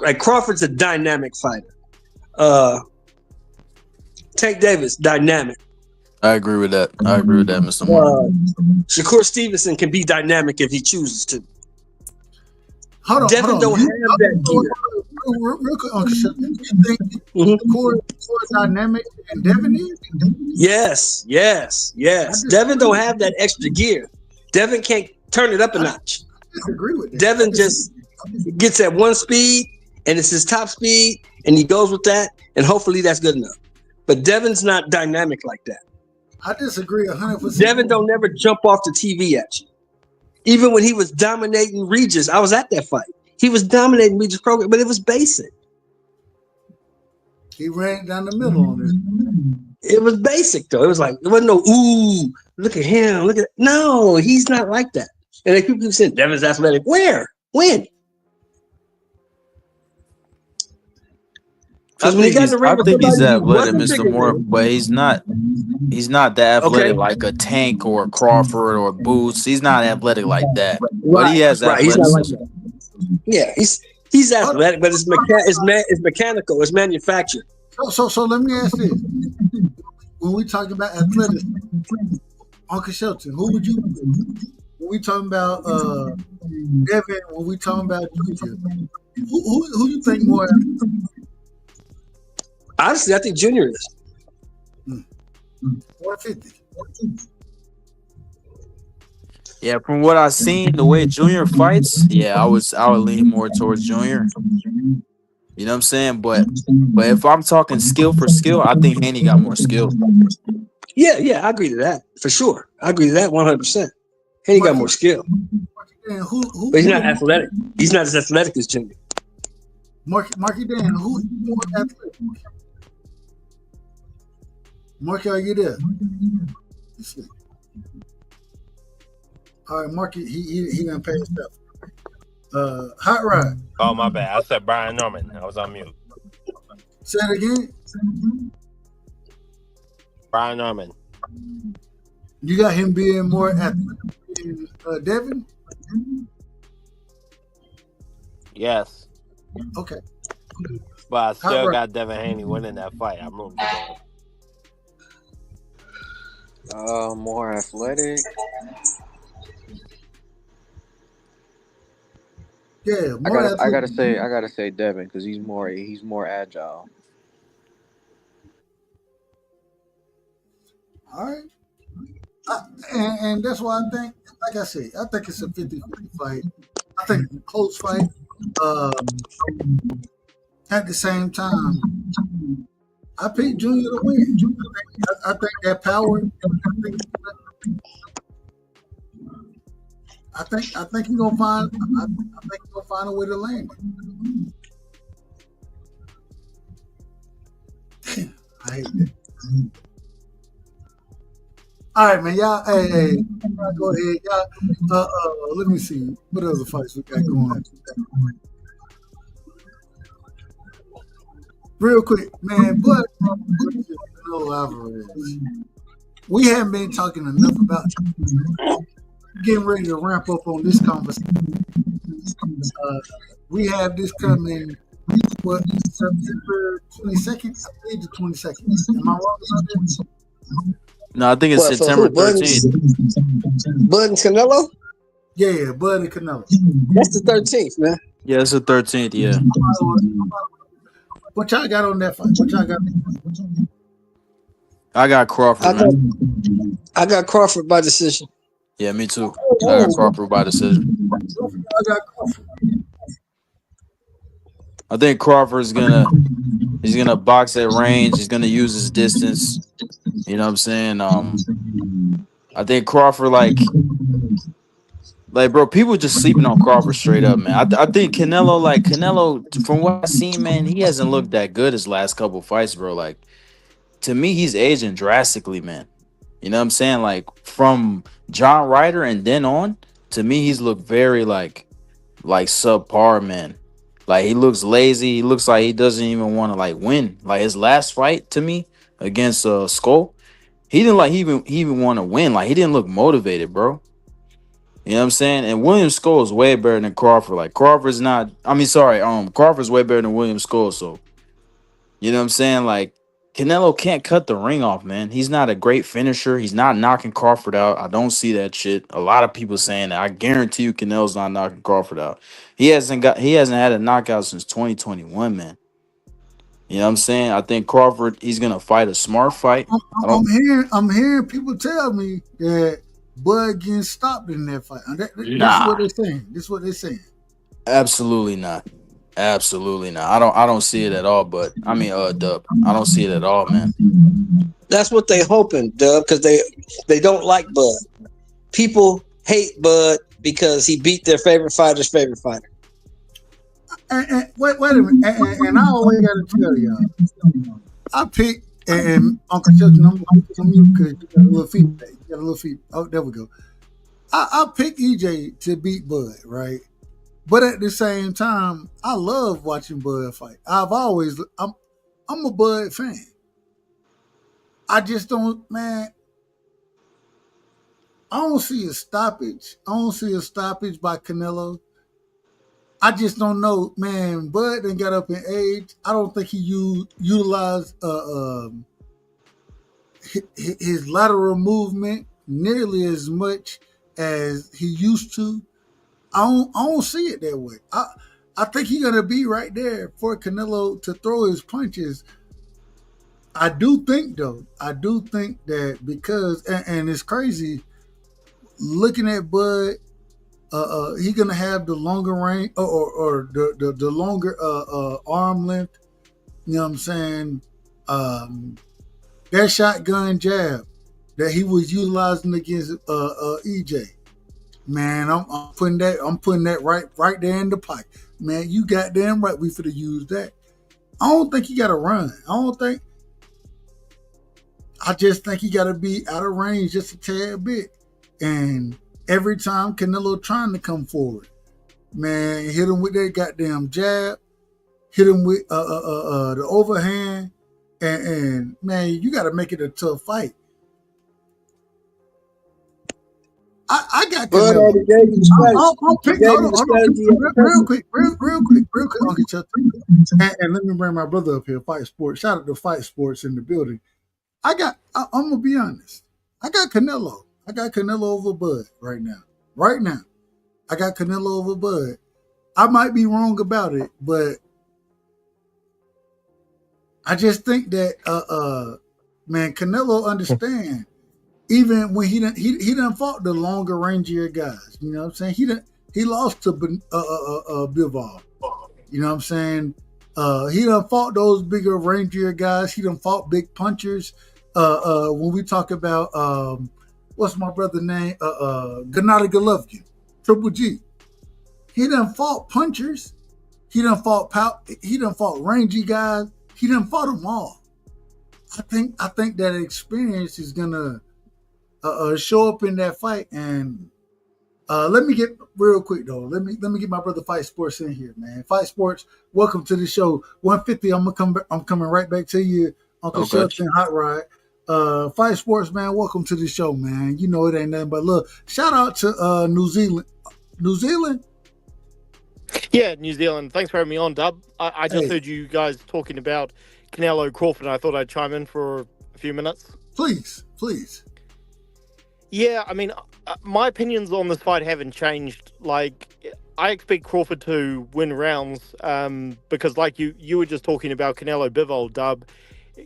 Like Crawford's a dynamic fighter. Tank Davis, dynamic. I agree with that. Mr. Moore. Shakur Stevenson can be dynamic if he chooses to. Devin hold on. don't have that gear. Real quick, Uncle Shep, you think Shakur is dynamic and Devin is? Yes. Devin don't have that extra gear. Devin can't turn it up a notch. I disagree with that. Devin just gets at one speed, and it's his top speed, and he goes with that, and hopefully that's good enough. But Devin's not dynamic like that. I disagree 100%. Devin don't never jump off the TV at you. Even when he was dominating Regis, I was at that fight. He was dominating Regis program, but it was basic. He ran down the middle on this. It was basic though. It was like, it wasn't no, ooh, look at him, look at it. No, he's not like that. And then people keep saying Devin's athletic. Where? When? I think he's athletic, Mr. Moore, but he's not that athletic like a Tank or a Crawford or Boots. He's not athletic like that. But he has He's not like athleticism. that. Yeah, he's athletic, but it's mechanical, it's manufactured. So let me ask this. When we talking about athleticism, Uncle Shelton, who would you when we talking about Devin, when we talking about Junior, who you think more? Honestly, I think Junior is 150. Yeah, from what I've seen, the way Junior fights, I would lean more towards Junior. You know what I'm saying? But if I'm talking skill for skill, I think Haney got more skill. Yeah, I agree to that for sure. I agree to that 100%. Haney got more skill, but he's not athletic. He's not as athletic as Junior. Marky Dan, who's more athletic? Marky, are you there? All right, Marky, he gonna pay his stuff. Hot Rod. Oh, my bad. I said Brian Norman. I was on mute. Say it again. Brian Norman. You got him being more athletic than Devin? Yes. Okay. But I still got Devin Haney winning that fight. I'm rooting for Devin. More athletic. Yeah, I gotta say Devin because he's more agile. All right. And that's why I think, like I said, I think it's a 50-50 fight. I think it's a close fight. At the same time, I picked Junior to win. I think that power. I think he's gonna find. I think he's gonna find a way to land it. I hate that. All right, man. Y'all, hey, go ahead. Y'all, let me see. What other fights we got going? Real quick, man. But we haven't been talking enough about getting ready to ramp up on this conversation. We have this coming. What, September 22nd? I believe the 22nd. Am I wrong about that? No, I think it's September 13th. Bud and Canelo? Yeah, Bud and Canelo. That's the 13th, man. Yeah, it's the 13th, yeah. What y'all got on that fight? What y'all got? I got Crawford, man. I got Crawford by decision. Yeah, me too. I got Crawford by decision. I got Crawford. I think Crawford's he's gonna box at range. He's gonna use his distance. You know what I'm saying? I think Crawford, like bro, people just sleeping on Crawford straight up, man. I think Canelo, from what I've seen, man, he hasn't looked that good his last couple fights, bro. Like, to me, he's aging drastically, man. You know what I'm saying? Like, from John Ryder and then on, to me, he's looked very like subpar, man. Like, he looks lazy. He looks like he doesn't even want to like win. Like, his last fight to me against Skull, he didn't like he even want to win. Like, he didn't look motivated, bro. You know what I'm saying? And William Skull is way better than Crawford. Like, Crawford's way better than William Skull. So, you know what I'm saying? Like, Canelo can't cut the ring off, man. He's not a great finisher. He's not knocking Crawford out. I don't see that shit. A lot of people saying that. I guarantee you Canelo's not knocking Crawford out. He hasn't had a knockout since 2021, man. You know what I'm saying? I think Crawford, he's gonna fight a smart fight. I'm hearing people tell me that Bud getting stopped in that fight. This is what they're saying. This is what they're saying. Absolutely not. Absolutely not. I don't see it at all. But I mean, Dub, I don't see it at all, man. That's what they hoping, Dub, because they don't like Bud. People hate Bud because he beat their favorite fighter's favorite fighter. And wait a minute, and I always got to tell y'all, I picked, and Uncle Chuck, I'm from you because you got a little feedback. You got a little feedback. Oh, there we go. I picked EJ to beat Bud, right? But at the same time, I love watching Bud fight. I'm a Bud fan. I just don't, man. I don't see a stoppage. I don't see a stoppage by Canelo. I just don't know, man. Bud done got up in age. I don't think he utilized his lateral movement nearly as much as he used to. I don't see it that way. I think he's gonna be right there for Canelo to throw his punches. I do think that because and it's crazy looking at Bud, he's gonna have the longer range or the longer arm length. You know what I'm saying? That shotgun jab that he was utilizing against EJ. Man, I'm putting that right there in the pipe. Man, you goddamn right we finna use that. I don't think he gotta run. I just think he gotta be out of range just a tad bit. And every time Canelo trying to come forward, man, hit him with that goddamn jab, hit him with the overhand, and man, you gotta make it a tough fight. I got Canelo. Real quick, Uncle Chuck. And let me bring my brother up here, Fight Sports. Shout out to Fight Sports in the building. I'm gonna be honest. I got Canelo. I got Canelo over Bud right now. Right now. I got Canelo over Bud. I might be wrong about it, but I just think that man, Canelo understand. Even when he done fought the longer rangier guys, you know what I'm saying? He lost to Bivol. You know what I'm saying? He done fought those bigger rangier guys. He done fought big punchers. When we talk about what's my brother's name? Gennady Golovkin, Triple G. He done fought punchers. He done fought rangy guys. He done fought them all. I think that experience is gonna show up in that fight. And let me get real quick though. Let me get my brother Fight Sports in here, man. Fight Sports, welcome to the show. 150. I'm coming right back to you, Uncle Shelton Hot Rod. Fight Sports, man. Welcome to the show, man. You know it ain't nothing but love. Shout out to New Zealand. New Zealand. Yeah, New Zealand. Thanks for having me on, Dub. I just heard you guys talking about Canelo Crawford, and I thought I'd chime in for a few minutes. Please. Yeah, I mean, my opinions on this fight haven't changed. Like, I expect Crawford to win rounds because, like you were just talking about Canelo Bivol, Dub.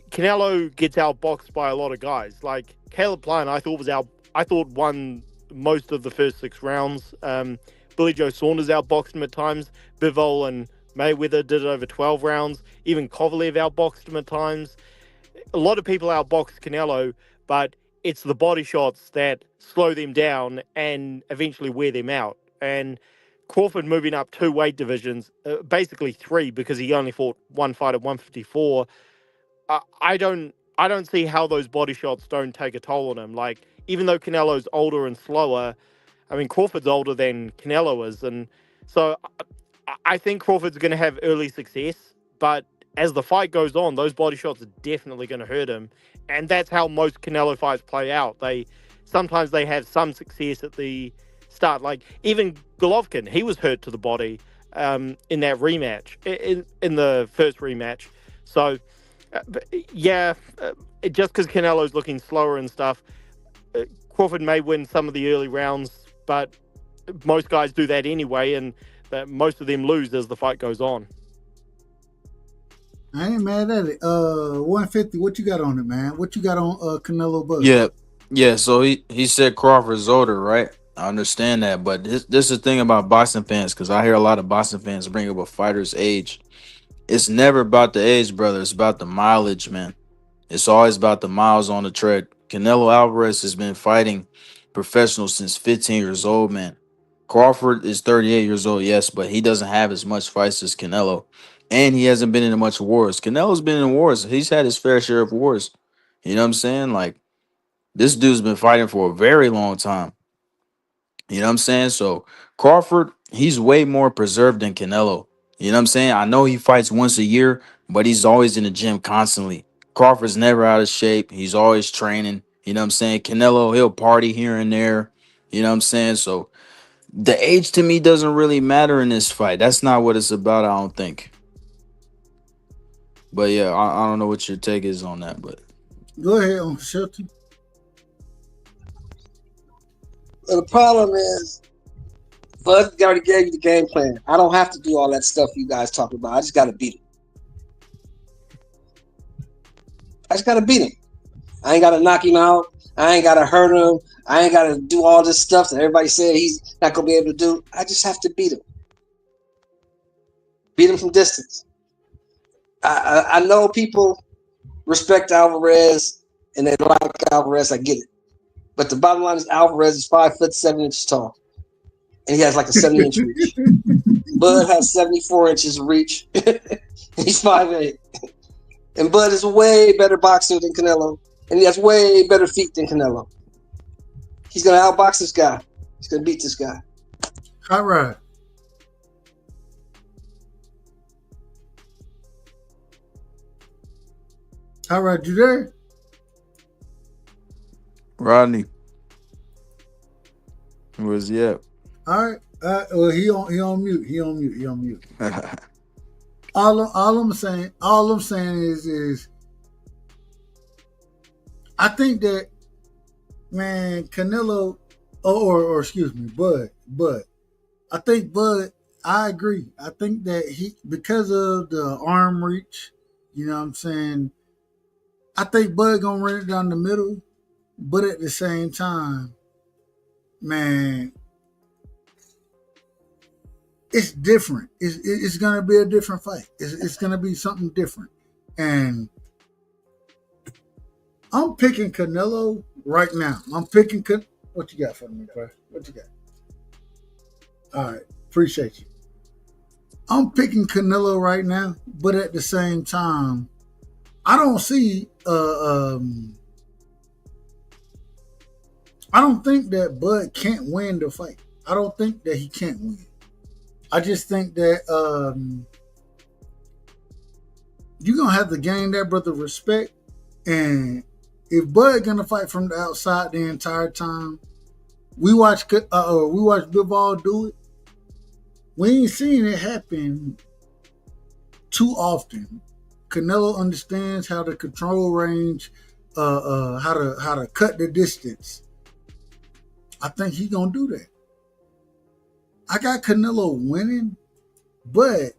Canelo gets outboxed by a lot of guys. Like Caleb Plant, I thought won most of the first 6 rounds. Billy Joe Saunders outboxed him at times. Bivol and Mayweather did it over 12 rounds. Even Kovalev outboxed him at times. A lot of people outboxed Canelo, but it's the body shots that slow them down and eventually wear them out. And Crawford moving up 2 weight divisions, basically 3 because he only fought 1 fight at 154. I don't see how those body shots don't take a toll on him. Like, even though Canelo's older and slower, I mean, Crawford's older than Canelo is. And so I think Crawford's going to have early success, but as the fight goes on, those body shots are definitely going to hurt him. And that's how most Canelo fights play out. Sometimes they have some success at the start. Like, even Golovkin, he was hurt to the body in that rematch, in the first rematch. So, just because Canelo's looking slower and stuff, Crawford may win some of the early rounds, but most guys do that anyway, and most of them lose as the fight goes on. I ain't mad at it. 150, what you got on it, man? What you got on Canelo Bud? Yeah. So he said Crawford's older, right? I understand that, but this is the thing about boxing fans, because I hear a lot of boxing fans bring up a fighter's age. It's never about the age, brother. It's about the mileage, man. It's always about the miles on the tread. Canelo Alvarez has been fighting professional since 15 years old, man. Crawford is 38 years old, yes, but he doesn't have as much fights as Canelo. And he hasn't been in much wars. Canelo's been in wars. He's had his fair share of wars. You know what I'm saying? Like, this dude's been fighting for a very long time. You know what I'm saying? So Crawford, he's way more preserved than Canelo. You know what I'm saying? I know he fights once a year, but he's always in the gym constantly. Crawford's never out of shape. He's always training. You know what I'm saying? Canelo, he'll party here and there. You know what I'm saying? So the age to me doesn't really matter in this fight. That's not what it's about, I don't think. But yeah, I don't know what your take is on that, but go ahead on Shelton. Well, the problem is, Bud already gave you the game plan. I don't have to do all that stuff you guys talk about. I just got to beat him. I just got to beat him. I ain't got to knock him out. I ain't got to hurt him. I ain't got to do all this stuff that everybody said he's not going to be able to do. I just have to beat him. Beat him from distance. I know people respect Alvarez and they like Alvarez. I get it. But the bottom line is Alvarez is 5'7" tall. And he has like a 70-inch reach. Bud has 74 inches of reach. He's 5'8". And Bud is a way better boxer than Canelo. And he has way better feet than Canelo. He's going to outbox this guy. He's going to beat this guy. All right. All right, you there? Rodney, where's he at? All right. Well, he on mute. He on mute. all I'm saying is I think that, man, Canelo or excuse me, Bud. I think Bud, I agree. I think that he, because of the arm reach, you know what I'm saying, I think Bud gonna run it down the middle, but at the same time, man, it's different. It's gonna be a different fight. It's gonna be something different, and I'm picking Canelo right now. I'm picking. What you got for me, bro? What you got? All right, appreciate you. I'm picking Canelo right now, but at the same time, I don't see. I don't think that Bud can't win the fight. I don't think that he can't win. I just think that you're gonna have to gain that brother respect, and if Bud gonna fight from the outside the entire time, we watch BVO do it. We ain't seen it happen too often. Canelo understands how to control range, how to cut the distance. I think he's gonna do that. I got Canelo winning, but I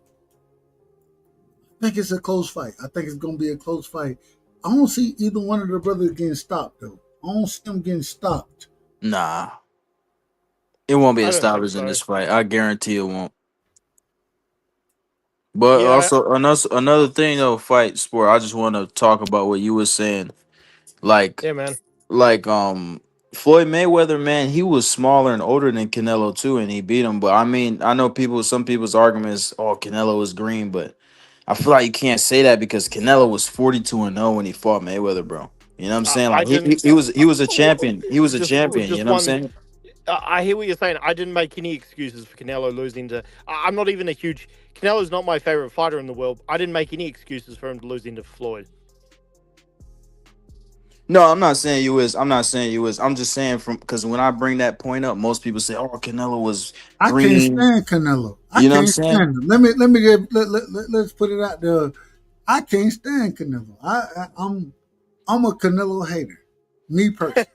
think it's a close fight. I think it's gonna be a close fight. I don't see either one of the brothers getting stopped though. I don't see them getting stopped. Nah. It won't be a stoppage in this fight. I guarantee it won't. But Yeah. also another thing though, fight sport. I just want to talk about what you were saying. Like, Yeah, man. Floyd Mayweather, man, he was smaller and older than Canelo too, and he beat him. But I mean, I know some people's arguments, oh, Canelo was green, but I feel like you can't say that because Canelo was 42-0 when he fought Mayweather, bro. You know what I'm saying? Like he was a champion. He was a champion. You know what I'm saying? I hear what you're saying. I didn't make any excuses for Canelo losing to. I'm not even a huge. Canelo's not my favorite fighter in the world. I didn't make any excuses for him to losing to Floyd. No, I'm not saying you is. I'm just saying because when I bring that point up, most people say, "Oh, Canelo was green." I can't stand Canelo. You know what I'm saying? Stand him. Let's put it out there. I can't stand Canelo. I'm a Canelo hater. Me personally.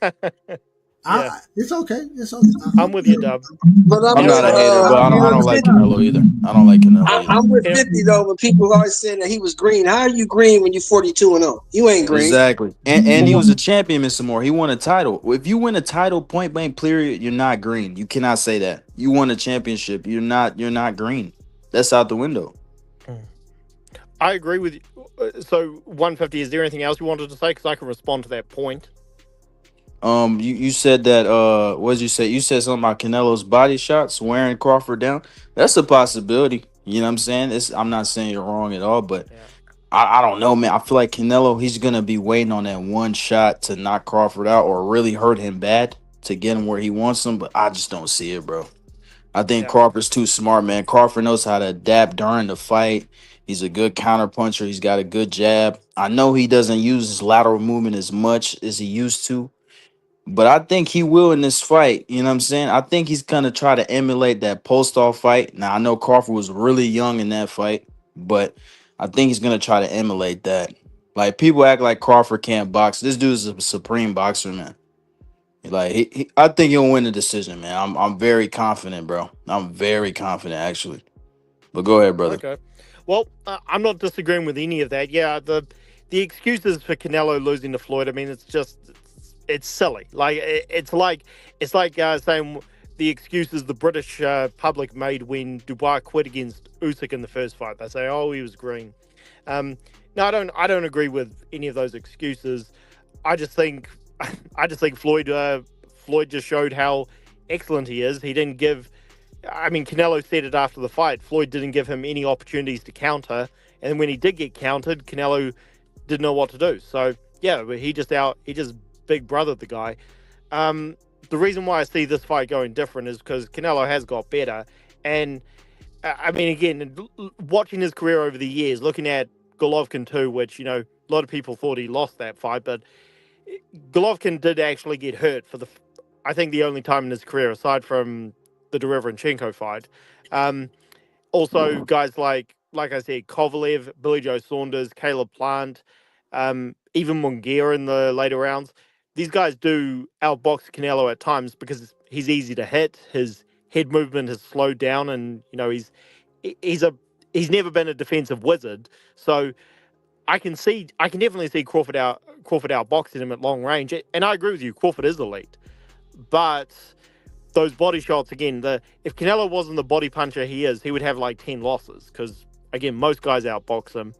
It's okay. I'm with you, Dub. But I'm not a hater, but I don't like Canelo either. I don't like Canelo either. I'm with 50 though. When people always saying that he was green, how are you green when you're 42-0? You ain't green. Exactly. And he was a champion, Mr. Moore. He won a title. If you win a title, point blank, period, you're not green. You cannot say that. You won a championship. You're not green. That's out the window. I agree with you. So 150. Is there anything else you wanted to say? Because I can respond to that point. You said that what did you say? You said something about Canelo's body shots wearing Crawford down. That's a possibility. You know what I'm saying? I'm not saying you're wrong at all, but I don't know, man. I feel like Canelo, he's gonna be waiting on that one shot to knock Crawford out or really hurt him bad to get him where he wants him, but I just don't see it, bro. I think Crawford's too smart, man. Crawford knows how to adapt during the fight. He's a good counter puncher. He's got a good jab. I know he doesn't use his lateral movement as much as he used to, but I think he will in this fight. You know what I'm saying? I think he's going to try to emulate that Postol fight. Now, I know Crawford was really young in that fight, but I think he's going to try to emulate that. Like, people act like Crawford can't box. This dude's a supreme boxer, man. Like, I think he'll win the decision, man. I'm very confident, bro. I'm very confident, actually. But go ahead, brother. Okay. Well, I'm not disagreeing with any of that. Yeah, the excuses for Canelo losing to Floyd, I mean, it's silly. Like it's like saying the excuses the British public made when Dubois quit against Usyk in the first fight. They say, "Oh, he was green." No, I don't agree with any of those excuses. I just think Floyd just showed how excellent he is. He didn't give. I mean, Canelo said it after the fight. Floyd didn't give him any opportunities to counter, and when he did get countered, Canelo didn't know what to do. So yeah, he just big brothered the guy. The reason why I see this fight going different is because Canelo has got better, and I mean, again, watching his career over the years, looking at Golovkin too, which a lot of people thought he lost that fight, but Golovkin did actually get hurt for I think the only time in his career, aside from the Derevanchenko fight. Also, guys like I said, Kovalev, Billy Joe Saunders, Caleb Plant, even Munguia in the later rounds. These guys do outbox Canelo at times because he's easy to hit. His head movement has slowed down, and he's never been a defensive wizard. So I can definitely see Crawford outboxing him at long range. And I agree with you, Crawford is elite, but those body shots again. If Canelo wasn't the body puncher he is, he would have like 10 losses because again, most guys outbox him.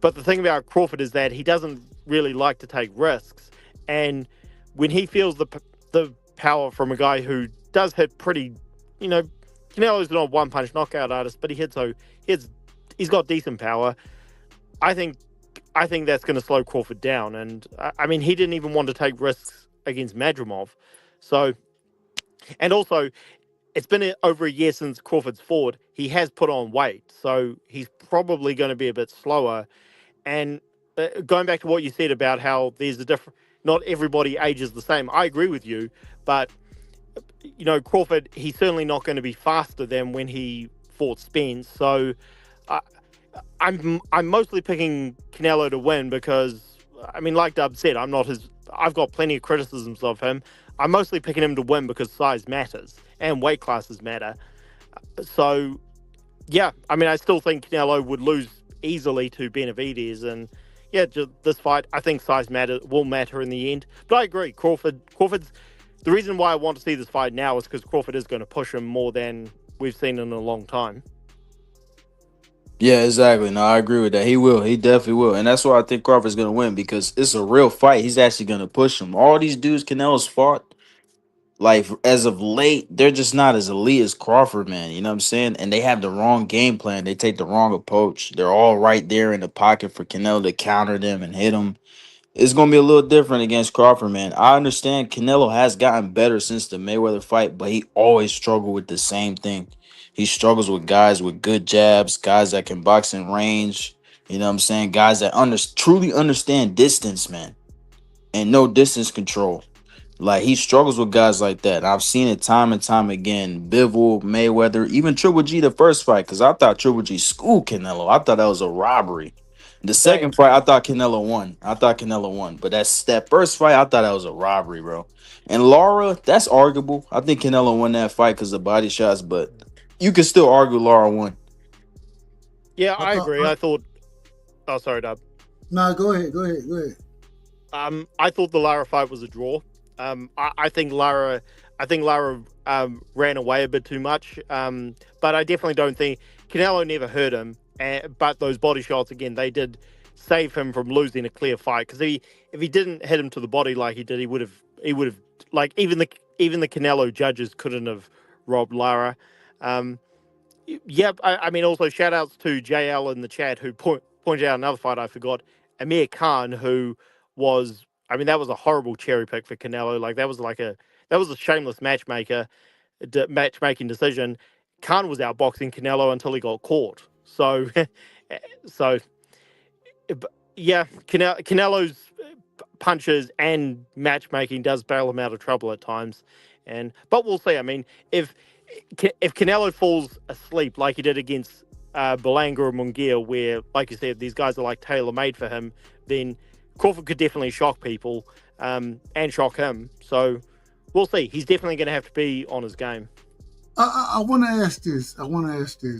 But the thing about Crawford is that he doesn't really like to take risks, and when he feels the power from a guy who does hit pretty, Canelo's not a one-punch knockout artist, but he's got decent power. I think that's going to slow Crawford down, and I mean he didn't even want to take risks against Madrimov, so. And also, it's been over a year since Crawford's fought. He has put on weight, so he's probably going to be a bit slower. And going back to what you said about how there's not everybody ages the same. I agree with you, but Crawford, he's certainly not going to be faster than when he fought Spence. So I'm mostly picking Canelo to win because, I mean, like Dub said, I've got plenty of criticisms of him. I'm mostly picking him to win because size matters and weight classes matter. So, yeah, I mean, I still think Canelo would lose easily to Benavidez. And, yeah, this fight, I think size will matter in the end. But I agree, Crawford's... The reason why I want to see this fight now is because Crawford is going to push him more than we've seen in a long time. Yeah, exactly. No, I agree with that. He will. He definitely will. And that's why I think Crawford's going to win because it's a real fight. He's actually going to push him. All these dudes Canelo's fought, like, as of late, they're just not as elite as Crawford, man. You know what I'm saying? And they have the wrong game plan. They take the wrong approach. They're all right there in the pocket for Canelo to counter them and hit him. It's going to be a little different against Crawford, man. I understand Canelo has gotten better since the Mayweather fight, but he always struggled with the same thing. He struggles with guys with good jabs, guys that can box in range. You know what I'm saying? Guys that truly understand distance, man, and no distance control. Like, he struggles with guys like that. I've seen it time and time again. Bivol, Mayweather, even Triple G the first fight, because I thought Triple G schooled Canelo. I thought that was a robbery. The second fight, I thought Canelo won. But that first fight, I thought that was a robbery, bro. And Lara, that's arguable. I think Canelo won that fight because of body shots, but you can still argue Lara won. Yeah, I agree. I thought... Oh, sorry, Dub. No, go ahead. I thought the Lara fight was a draw. I think Lara ran away a bit too much. But I definitely don't think... Canelo never hurt him. but those body shots again, they did save him from losing a clear fight. Because if he didn't hit him to the body like he did, he would have like even the Canelo judges couldn't have robbed Lara. Yep. I mean, also shout outs to JL in the chat who pointed out another fight I forgot, Amir Khan, who was, I mean, that was a horrible cherry pick for Canelo. Like that was a shameless matchmaking decision. Khan was outboxing Canelo until he got caught. So, yeah, Canelo's punches and matchmaking does bail him out of trouble at times. But we'll see. I mean, if Canelo falls asleep like he did against Berlanga or Munguia, where, like you said, these guys are like tailor-made for him, then Crawford could definitely shock people and shock him. So we'll see. He's definitely going to have to be on his game. I want to ask this.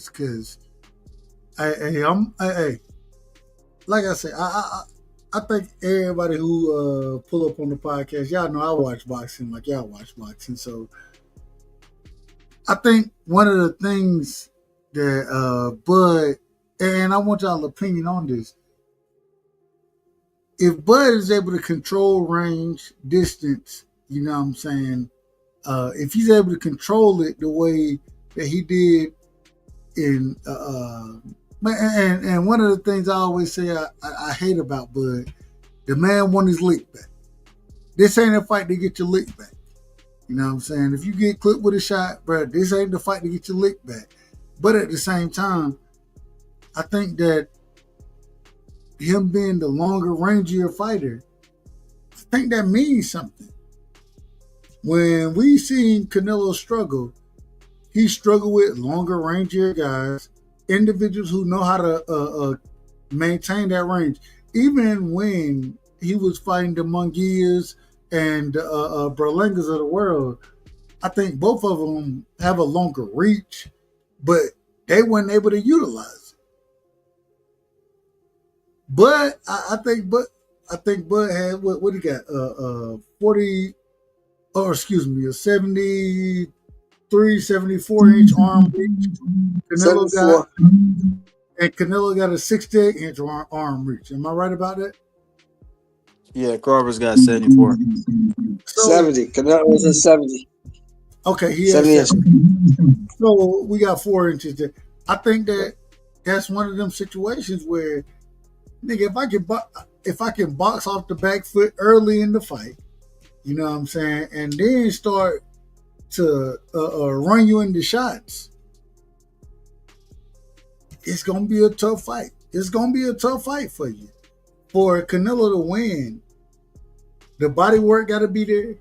Because, like I said, I think everybody who pull up on the podcast, y'all know I watch boxing like y'all watch boxing. So I think one of the things that Bud, and I want y'all's opinion on this, if Bud is able to control range, distance, you know what I'm saying, if he's able to control it the way that he did in, and one of the things I always say I hate about Bud, the man won his lick back. This ain't a fight to get your lick back. You know what I'm saying? If you get clipped with a shot, bro, this ain't the fight to get your lick back. But at the same time, I think that him being the longer, rangier fighter, I think that means something. When we seen Canelo struggle, he struggled with longer, rangier guys, individuals who know how to maintain that range. Even when he was fighting the Munguias and Berlangas of the world, I think both of them have a longer reach, but they weren't able to utilize it. But I think Bud had what he got? 40, or excuse me, a 73, 74 inch arm reach. Canelo got a 68 inch arm reach. Am I right about that? Yeah, Carver's got 74. 70. Canelo was at 70. Okay, he has 70. So we got 4 inches there. I think that's one of them situations where, nigga, if I can box off the back foot early in the fight, you know what I'm saying, and then start to run you into shots, it's gonna be a tough fight. It's gonna be a tough fight for you. For Canelo to win, the body work got to be there.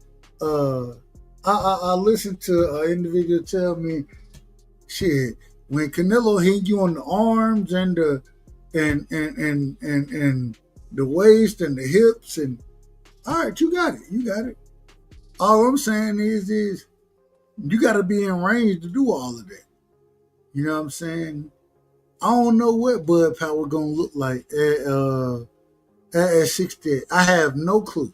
I listened to an individual tell me, shit, when Canelo hit you on the arms and the waist and the hips, and all right, you got it. All I'm saying is you got to be in range to do all of that. You know what I'm saying? I don't know what Bud Power gonna look like at 68. I have no clue.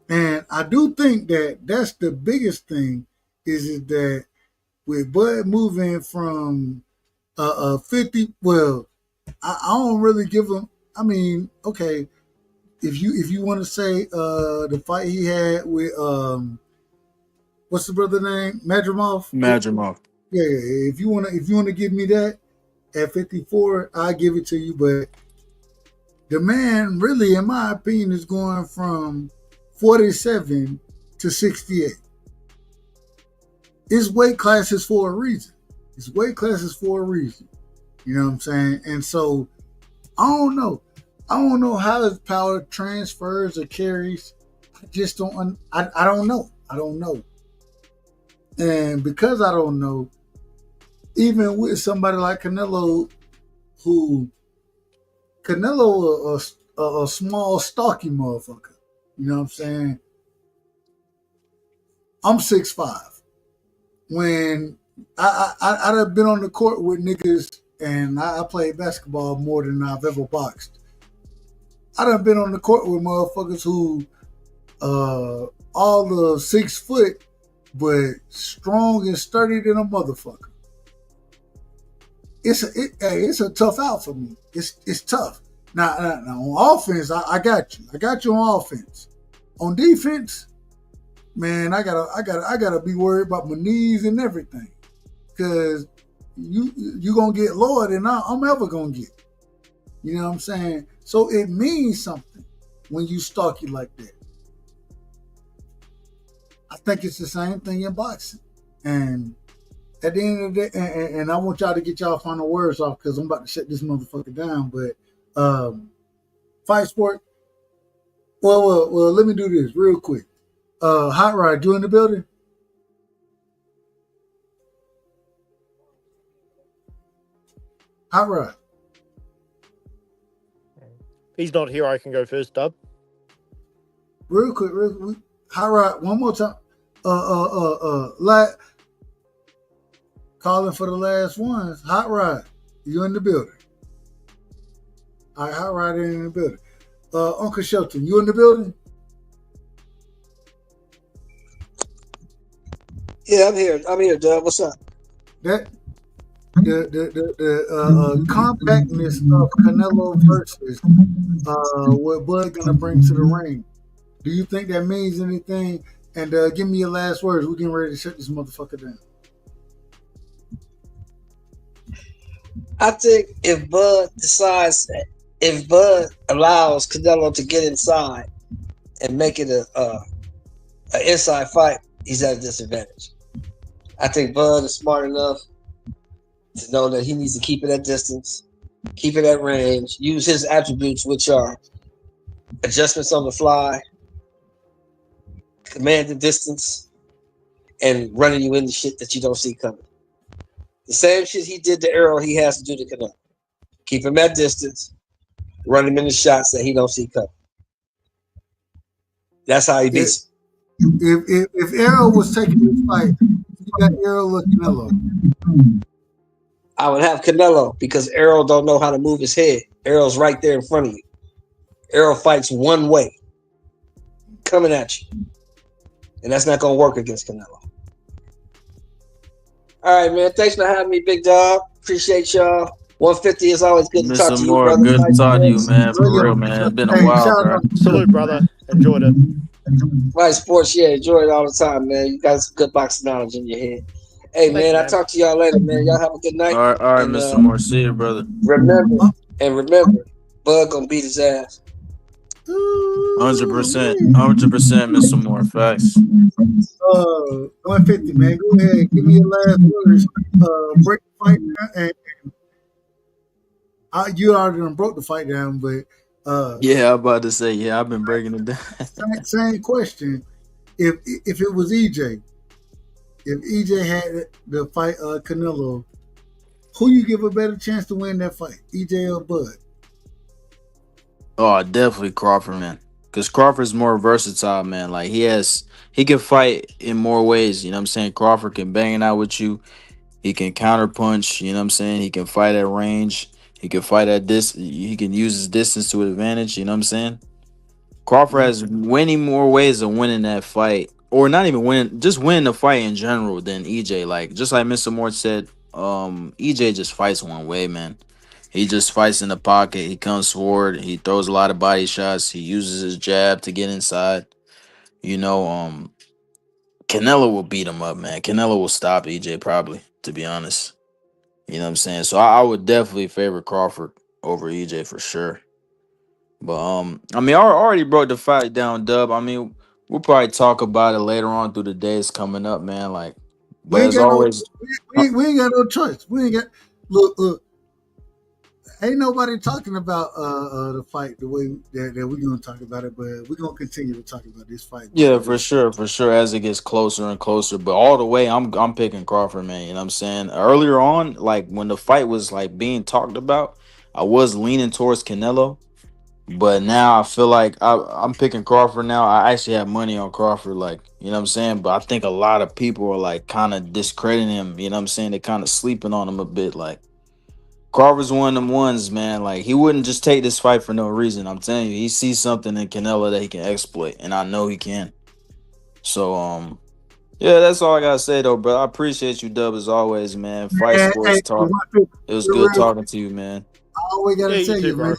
And I do think that that's the biggest thing is that with Bud moving from 50, well, I don't really give him. I mean, okay, if you want to say the fight he had with what's the brother name? Madrimov. Yeah. If you wanna give me that at 54, I give it to you. But the man really, in my opinion, is going from 47 to 68. It's weight classes for a reason. You know what I'm saying? And so I don't know how his power transfers or carries. I just don't. I don't know. And because I don't know, even with somebody like Canelo, a small, stocky motherfucker. You know what I'm saying? I'm 6'5". When I'd have been on the court with niggas, and I played basketball more than I've ever boxed. I done been on the court with motherfuckers who all of 6 foot, but strong and sturdy than a motherfucker. it's a tough out for me. It's tough. Now on offense, I got you. I got you on offense. On defense, man, I gotta be worried about my knees and everything, because you gonna get lower than I'm ever gonna get. You know what I'm saying? So it means something when you stalk you like that. I think it's the same thing in boxing. And at the end of the day, and I want y'all to get y'all final words off, because I'm about to shut this motherfucker down. But fight sport. Well, let me do this real quick. Hot Rod, you in the building? Hot Rod. He's not here. I can go first, Dub. Real quick. Hot Rod, one more time. Calling for the last ones. Hot Rod, you in the building? All right, Hot Rod in the building. Uncle Shelton, you in the building? Yeah, I'm here. Dub. What's up? The compactness of Canelo versus what Bud gonna bring to the ring. Do you think that means anything? And give me your last words. We're getting ready to shut this motherfucker down. I think if Bud allows Canelo to get inside and make it an inside fight, he's at a disadvantage. I think Bud is smart enough to know that he needs to keep it at distance, keep it at range, use his attributes, which are adjustments on the fly, commanding distance, and running you into shit that you don't see coming. The same shit he did to Errol, he has to do to Canelo. Keep him at distance, run him into shots that he don't see coming. That's how he beats him. If Errol was taking this fight, you got Errol or Canelo? I would have Canelo, because Errol don't know how to move his head. Errol's right there in front of you. Errol fights one way, coming at you. And that's not going to work against Canelo. All right, man. Thanks for having me, big dog. Appreciate y'all. 150 is always good to talk to you, brother. Good to talk to you, man. For real, man. It's been a while, bro. Salute, brother. Enjoyed it. Fight sports, yeah. Enjoy it all the time, man. You got some good boxing knowledge in your head. Hey, man, I'll talk to y'all later, man. Y'all have a good night. All right, and, Mr. Moore. See you, brother. Remember, Bud gonna beat his ass. 100%, 100%, Mr. Moore. Facts. 150, man. Go ahead. Give me your last words. Break the fight down. And you already done broke the fight down, but yeah, I'm about to say, yeah, I've been breaking it down. same question. If it was EJ, if EJ had the fight Canelo, who you give a better chance to win that fight, EJ or Bud? Oh, definitely Crawford, man. Because Crawford's more versatile, man. Like, he can fight in more ways. You know what I'm saying? Crawford can bang it out with you. He can counterpunch. You know what I'm saying? He can fight at range. He can fight at this. He can use his distance to advantage. You know what I'm saying? Crawford has many more ways of winning that fight, or not even win, just win the fight in general than EJ. Like, just like Mr. Moore said, EJ just fights one way, man. He just fights in the pocket. He comes forward. He throws a lot of body shots. He uses his jab to get inside. You know, Canelo will beat him up, man. Canelo will stop EJ probably, to be honest. You know what I'm saying? So I would definitely favor Crawford over EJ for sure. But I mean, I already broke the fight down, Dub. I mean, we'll probably talk about it later on through the days coming up, man. Like, but as always, we ain't got no choice. We ain't got look. Ain't nobody talking about the fight the way that we're gonna talk about it, but we're gonna continue to talk about this fight. Yeah, for sure. As it gets closer and closer, but all the way, I'm picking Crawford, man. You know what I'm saying? Earlier on, like when the fight was like being talked about, I was leaning towards Canelo, but now I feel like I'm picking Crawford now. I actually have money on Crawford, like, you know what I'm saying. But I think a lot of people are like kind of discrediting him. You know what I'm saying? They're kind of sleeping on him a bit, like. Carver's one of them ones, man. Like, he wouldn't just take this fight for no reason. I'm telling you, he sees something in Canelo that he can exploit, and I know he can. So, Yeah, that's all I gotta say though, bro. I appreciate you, Dub, as always, man. Fight Man, sports hey, talk. It was good real, talking to you, man. I always Yeah, gotta you tell too, you, bro. man.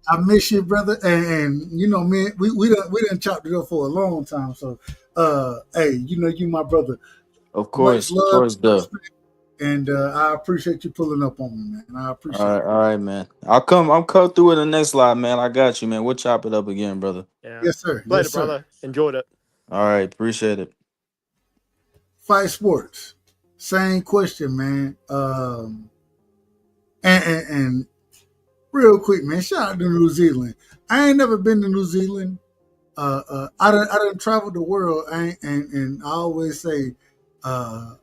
I miss you, brother, and you know, man, we done chopped it up for a long time. So, hey, you know, you my brother. Of Much love, course, Dub. respect, and I appreciate you pulling up on me, man. I appreciate it. All right, man. I'll come through in the next live, man. I got you, man. We'll chop it up again, brother. Yeah. Yes, sir. Later, Yes, sir. brother. Enjoyed it. All right, appreciate it. Fight sports. Same question, man. And real quick, man. Shout out to New Zealand. I ain't never been to New Zealand. I done traveled the world. And I always say, I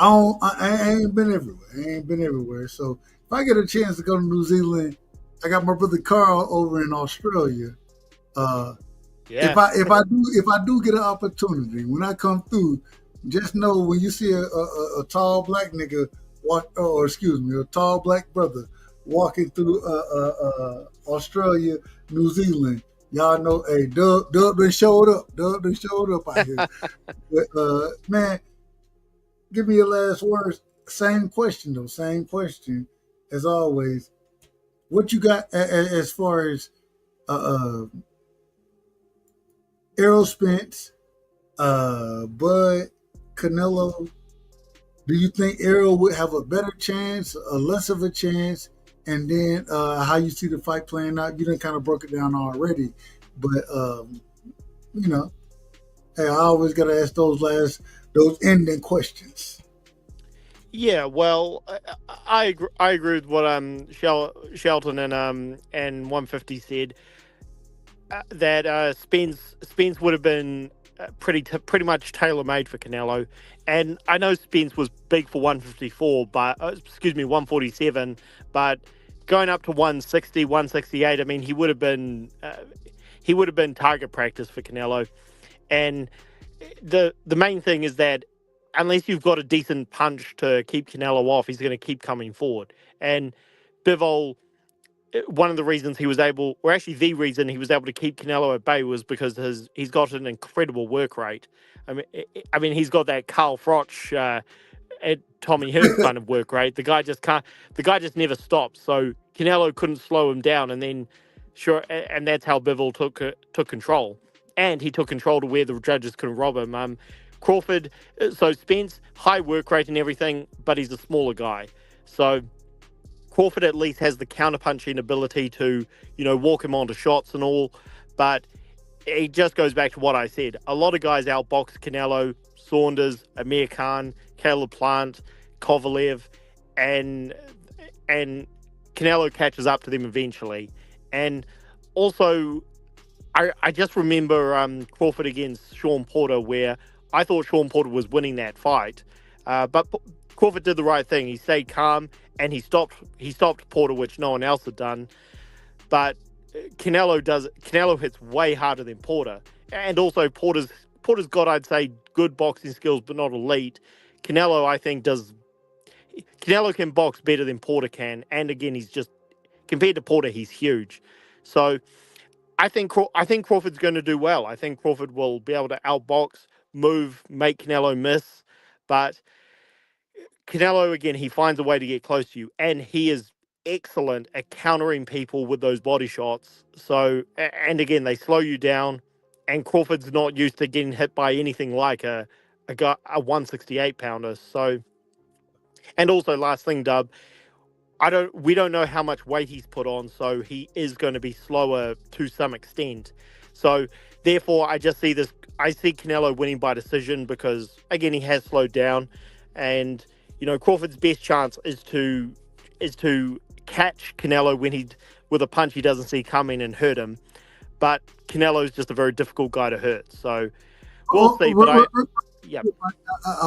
ain't been everywhere. So if I get a chance to go to New Zealand, I got my brother Carl over in Australia. Yeah. If I do get an opportunity, when I come through, just know when you see a tall black nigga walk, or excuse me, a tall black brother walking through Australia, New Zealand, y'all know, hey, Dub done showed up. Dub done showed up out here. But, man, give me your last words. Same question though. Same question as always. What you got as far as Errol Spence, Bud, Canelo? Do you think Errol would have a better chance, a less of a chance? And then how you see the fight playing out? You done kind of broke it down already, but you know, hey, I always gotta ask those ending questions. Yeah, well, I agree with what Shelton and 150 said. That Spence would have been pretty much tailor made for Canelo, and I know Spence was big for 154, but 147, but going up to 160, 168, I mean, he would have been target practice for Canelo, and the main thing is that unless you've got a decent punch to keep Canelo off, he's going to keep coming forward. And Bivol, one of the reasons he was able, or actually the reason he was able to keep Canelo at bay, was because he's got an incredible work rate. I mean, he's got that Carl Froch, Tommy Hearns kind of work rate. The guy just never stops. So Canelo couldn't slow him down, and then and that's how Bivol took control, and he took control to where the judges couldn't rob him. Crawford, so Spence, high work rate and everything, but he's a smaller guy. So Crawford at least has the counterpunching ability to, walk him onto shots and all. But it just goes back to what I said. A lot of guys outbox Canelo, Saunders, Amir Khan, Caleb Plant, Kovalev, and Canelo catches up to them eventually. And also, I just remember Crawford against Sean Porter, where I thought Sean Porter was winning that fight, but Crawford did the right thing. He stayed calm and he stopped Porter, which no one else had done. But Canelo hits way harder than Porter, and also Porter's got, I'd say, good boxing skills, but not elite. Canelo, I think, Canelo can box better than Porter can, and again, he's just, compared to Porter, he's huge. So I think Crawford's going to do well. I think Crawford will be able to outbox, move, make Canelo miss. But Canelo, again, he finds a way to get close to you, and he is excellent at countering people with those body shots. So, and again, they slow you down, and Crawford's not used to getting hit by anything like a 168 pounder. So, and also, last thing, Dub, we don't know how much weight he's put on, so he is going to be slower to some extent. So therefore, I see Canelo winning by decision because, again, he has slowed down, and Crawford's best chance is to catch Canelo with a punch he doesn't see coming and hurt him. But Canelo's just a very difficult guy to hurt, so we'll see. But I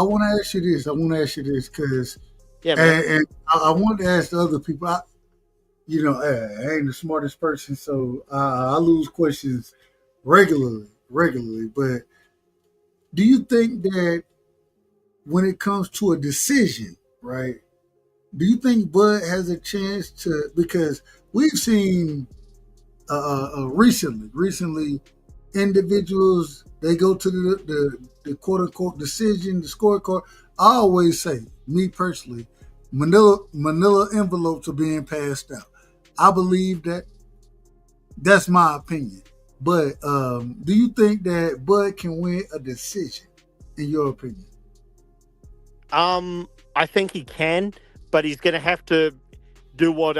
want to ask you this because. Yeah, man. And I wanted to ask the other people. I ain't the smartest person, so I lose questions regularly. But do you think that when it comes to a decision, right? Do you think Bud has a chance to? Because we've seen recently individuals, they go to the the quote unquote decision, the scorecard. I always say, me personally, manila envelopes are being passed out. I believe that. That's my opinion. But do you think that Bud can win a decision, in your opinion? I think he can, but he's going to have to do what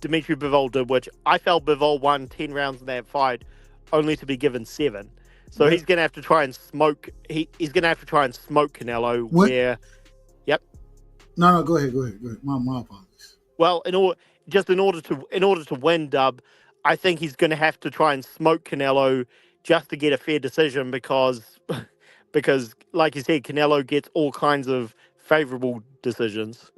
Dimitri Bivol did, which I felt Bivol won 10 rounds in that fight, only to be given 7. So he's going to have to try and smoke. He's going to have to try and smoke Canelo. Yep. No, go ahead. My apologies. Well, in order to win, Dub, I think he's going to have to try and smoke Canelo just to get a fair decision because, like you said, Canelo gets all kinds of favorable decisions.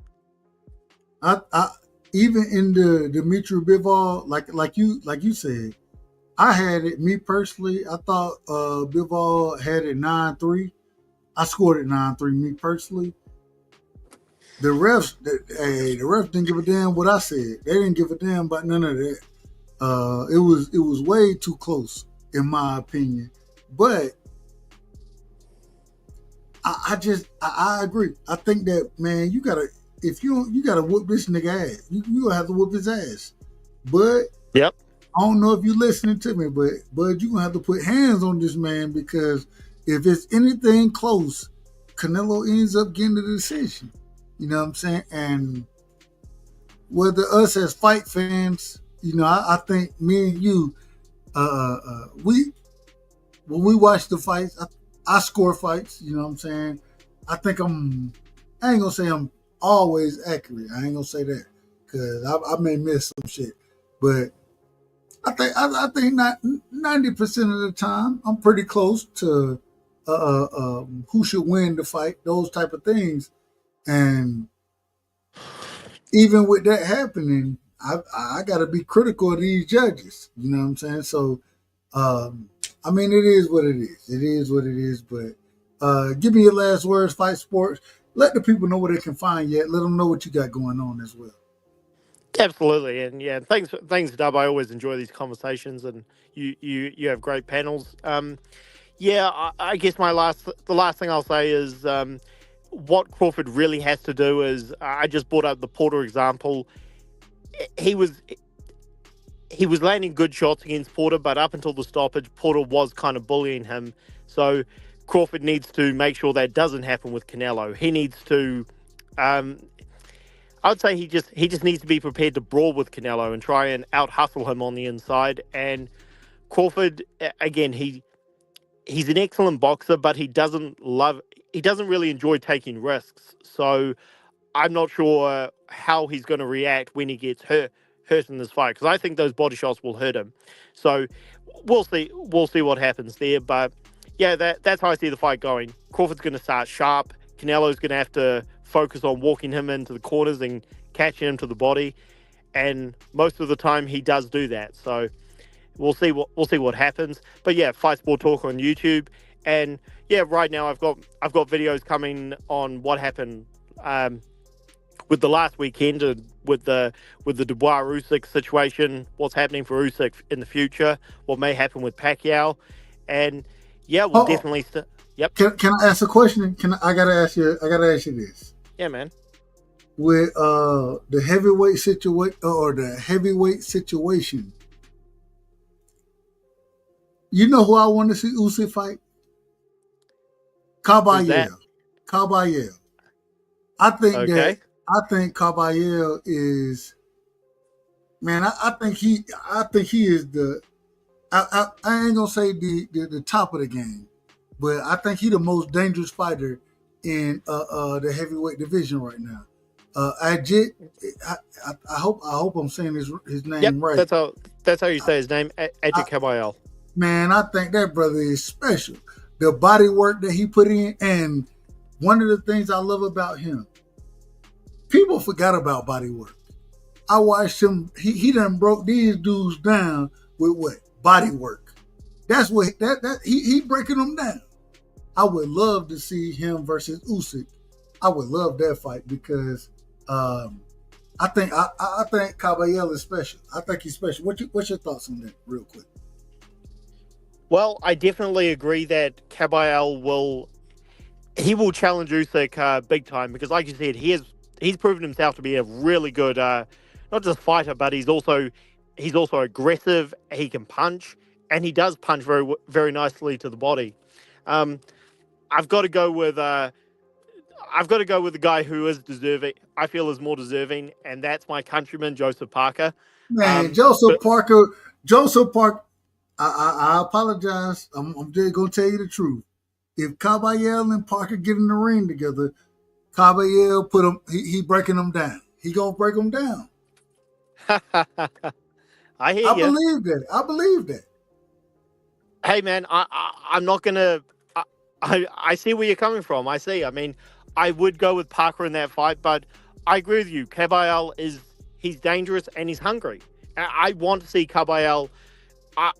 I even in the Dimitri Bivol, like you said, I had it. Me personally, I thought Bivol had it 9-3. I scored it 9-3. Me personally, the refs didn't give a damn what I said. They didn't give a damn about none of that. It was way too close, in my opinion. But I agree. I think that, man, you gotta whoop this nigga ass. You gonna have to whoop his ass. But yep. I don't know if you're listening to me, but you're gonna have to put hands on this man, because if it's anything close, Canelo ends up getting the decision. You know what I'm saying? And whether us as fight fans, you know, I think me and you, when we watch the fights, I score fights. You know what I'm saying? I ain't gonna say I'm always accurate. I ain't gonna say that, because I may miss some shit, but I think not 90% of the time I'm pretty close to who should win the fight, those type of things. And even with that happening, I got to be critical of these judges. You know what I'm saying? So, I mean, it is what it is. It is what it is. But give me your last words, Fight Sports. Let the people know where they can find you at. Let them know what you got going on as well. Absolutely, and yeah, thanks, Dub. I always enjoy these conversations, and you have great panels. I guess the last thing I'll say is what Crawford really has to do is, I just brought up the Porter example. He was landing good shots against Porter, but up until the stoppage, Porter was kind of bullying him. So Crawford needs to make sure that doesn't happen with Canelo. He needs to. I'd say he just needs to be prepared to brawl with Canelo and try and out-hustle him on the inside. And Crawford, again, he's an excellent boxer, but he doesn't really enjoy taking risks. So I'm not sure how he's going to react when he gets hurt in this fight, because I think those body shots will hurt him. So we'll see what happens there. But yeah, that's how I see the fight going. Crawford's going to start sharp. Canelo's going to have to focus on walking him into the corners and catching him to the body, and most of the time he does do that. So we'll see what happens. But yeah, Fight Sport Talk on YouTube, and yeah, right now I've got videos coming on what happened with the last weekend, with the Dubois Usyk situation, what's happening for Usyk in the future, what may happen with Pacquiao, and yeah, we'll definitely. Yep. Can I ask a question? I gotta ask you this. Yeah, man. With the heavyweight situation, you know who I want to see Usyk fight? Caballero. I think Caballero is, man. I think he is the. I ain't gonna say the top of the game, but I think he's the most dangerous fighter in the heavyweight division right now. Ajit, I hope I'm saying his name right. That's how you say his name, Ajit Caballero. Man, I think that brother is special. The body work that he put in, and one of the things I love about him, people forgot about body work. I watched him. He done broke these dudes down with what? Body work. That's what he breaking them down. I would love to see him versus Usyk. I would love that fight, because I think Caballero is special. I think he's special. What's your thoughts on that, real quick? Well, I definitely agree that Caballero will challenge Usyk big time because, like you said, he's proven himself to be a really good not just fighter, but he's also aggressive. He can punch, and he does punch very nicely to the body. I've got to go with the guy who is deserving. I feel is more deserving, and that's my countryman Joseph Parker. Man, Joseph Parker. I apologize. I'm just gonna tell you the truth. If Caballero and Parker get in the ring together, Caballero put him. He breaking them down. He gonna break them down. I hear you. I believe that. Hey man, I'm not gonna. I see where you're coming from. I see. I mean, I would go with Parker in that fight, but I agree with you. Caballero he's dangerous and he's hungry. I want to see Caballero.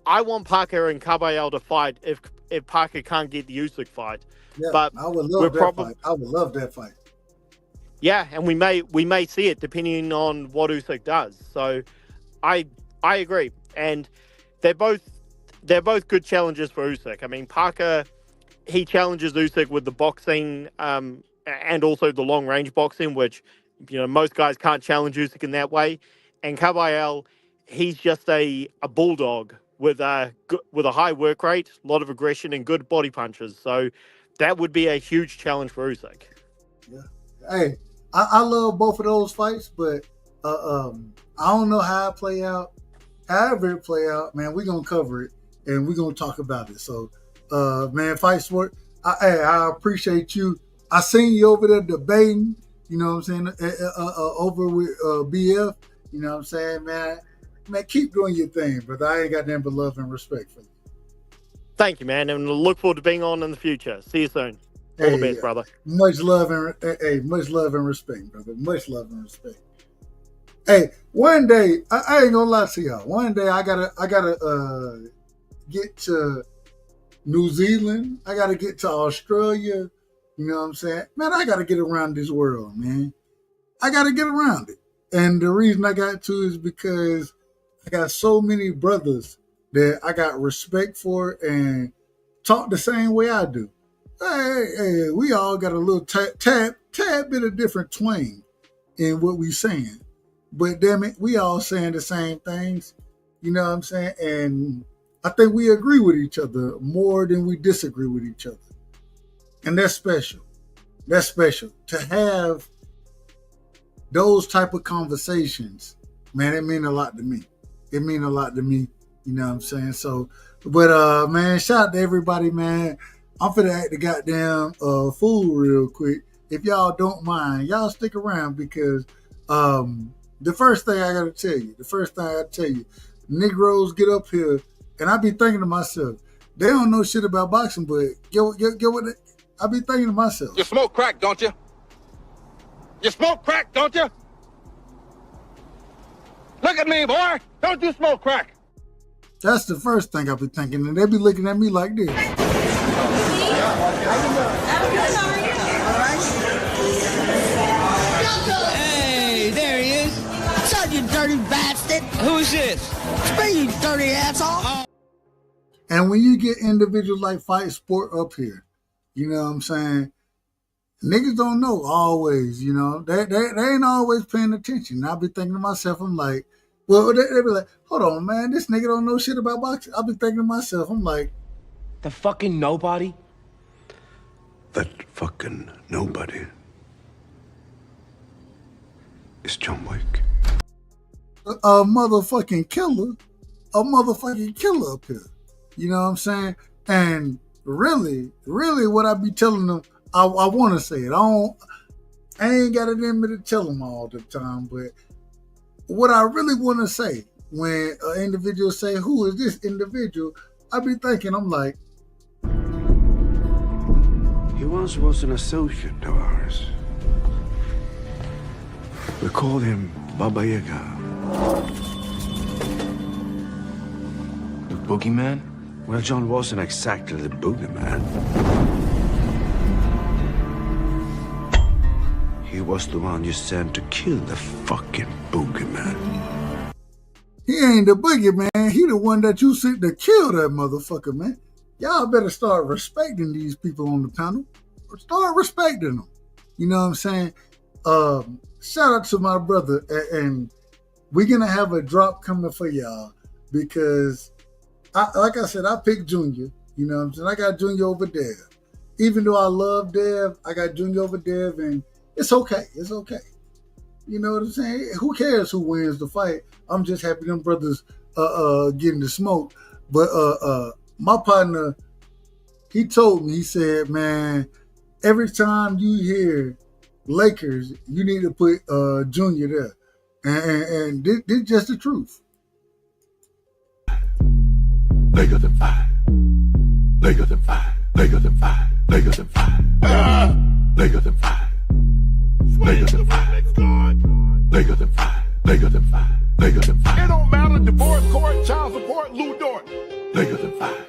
I want Parker and Caballero to fight if Parker can't get the Usyk fight. Yeah, but I would love that fight. I would love that fight. Yeah, and we may see it depending on what Usyk does. So, I agree, and they're both good challenges for Usyk. I mean, Parker, he challenges Usyk with the boxing and also the long range boxing, which most guys can't challenge Usyk in that way. And Caballero, he's just a bulldog with a high work rate, a lot of aggression, and good body punches. So that would be a huge challenge for Usyk. Yeah. Hey, I love both of those fights, but I don't know how it play out. However it play out, man, we're gonna cover it and we're gonna talk about it. So, man, Fight Sport, I appreciate you. I seen you over there debating. You know what I'm saying? Over with BF. You know what I'm saying, man? Man, keep doing your thing, brother. I ain't got nothing but love and respect for you. Thank you, man, and look forward to being on in the future. See you soon. All the best, brother. Much love and respect, brother. Much love and respect. Hey, one day I ain't gonna lie to y'all. One day I gotta get to New Zealand. I gotta get to Australia. You know what I'm saying, man? I gotta get around this world, man. I gotta get around it, and the reason I got to is because I got so many brothers that I got respect for and talk the same way I do. Hey, we all got a little tad bit of different twang in what we saying. But damn it, we all saying the same things. You know what I'm saying? And I think we agree with each other more than we disagree with each other. And that's special. That's special. To have those type of conversations, man, it mean a lot to me. It mean a lot to me. You know what I'm saying? So, but man, shout out to everybody, man. I'm finna act the goddamn fool real quick. If y'all don't mind, y'all stick around because the first thing I gotta tell you, Negroes get up here, and I be thinking to myself, they don't know shit about boxing, but get what I be thinking to myself. You smoke crack, don't you? You smoke crack, don't you? Look at me, boy. Don't you smoke crack? That's the first thing I be thinking, and they be looking at me like this. Hey, there he is. What's up, you dirty bastard? Who's this? It's me, you dirty asshole. And when you get individuals like Fight Sport up here, you know what I'm saying? Niggas don't know always, you know. They ain't always paying attention. And I be thinking to myself, I'm like, well, they be like, hold on, man, this nigga don't know shit about boxing. I be thinking to myself, I'm like, the fucking nobody? That fucking nobody is John Wick. A motherfucking killer up here. You know what I'm saying? And really what I be telling them, I want to say it. I ain't got it in me to tell them all the time, but what I really want to say when an individual say, who is this individual? I be thinking, I'm like, He once was an associate of ours. We called him Baba Yaga. The boogeyman? Well, John wasn't exactly the boogeyman. He was the one you sent to kill the fucking boogeyman. He ain't the boogeyman. He the one that you sent to kill that motherfucker, man. Y'all better start respecting these people on the panel. Start respecting them. You know what I'm saying? Shout out to my brother. And we're going to have a drop coming for y'all because, like I said, I picked Junior. You know what I'm saying? I got Junior over Dev. Even though I love Dev, I got Junior over Dev, and it's okay. It's okay. You know what I'm saying? Who cares who wins the fight? I'm just happy them brothers getting the smoke. But my partner, he told me, he said, man, every time you hear Lakers, you need to put Junior there. And this just the truth. Lakers in 5. Lakers in 5. Lakers in 5. Lakers in 5. Lakers in 5. Lakers in 5. Lakers in 5. Lakers in 5. Lakers in 5. It don't matter. Divorce court, child support, Lou Dort. Lakers in 5.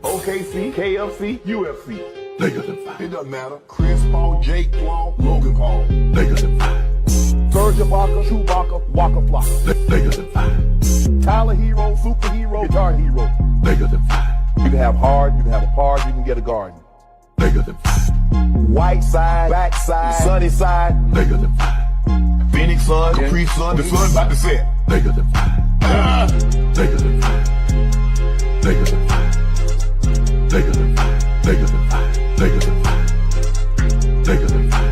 OKC, KFC, UFC. Lakers in 5. It doesn't matter. Chris Paul, Jake Paul, Logan Paul. Lakers in 5. Serge Ibaka, Chewbacca, Waka Flocka. Lakers in 5. Tyler Hero, superhero, guitar hero. Lakers in 5. You can have hard, you can have a park, you can get a garden. Lakers in 5. White side, back side, sunny side. Lakers in 5. Phoenix sun, Capri sun, the sun about to set. Lakers in 5. Lakers in 5. Lakers in 5. Lakers in 5. Lakers in 5. Lakers in 5. Lakers in 5. Lakers in 5.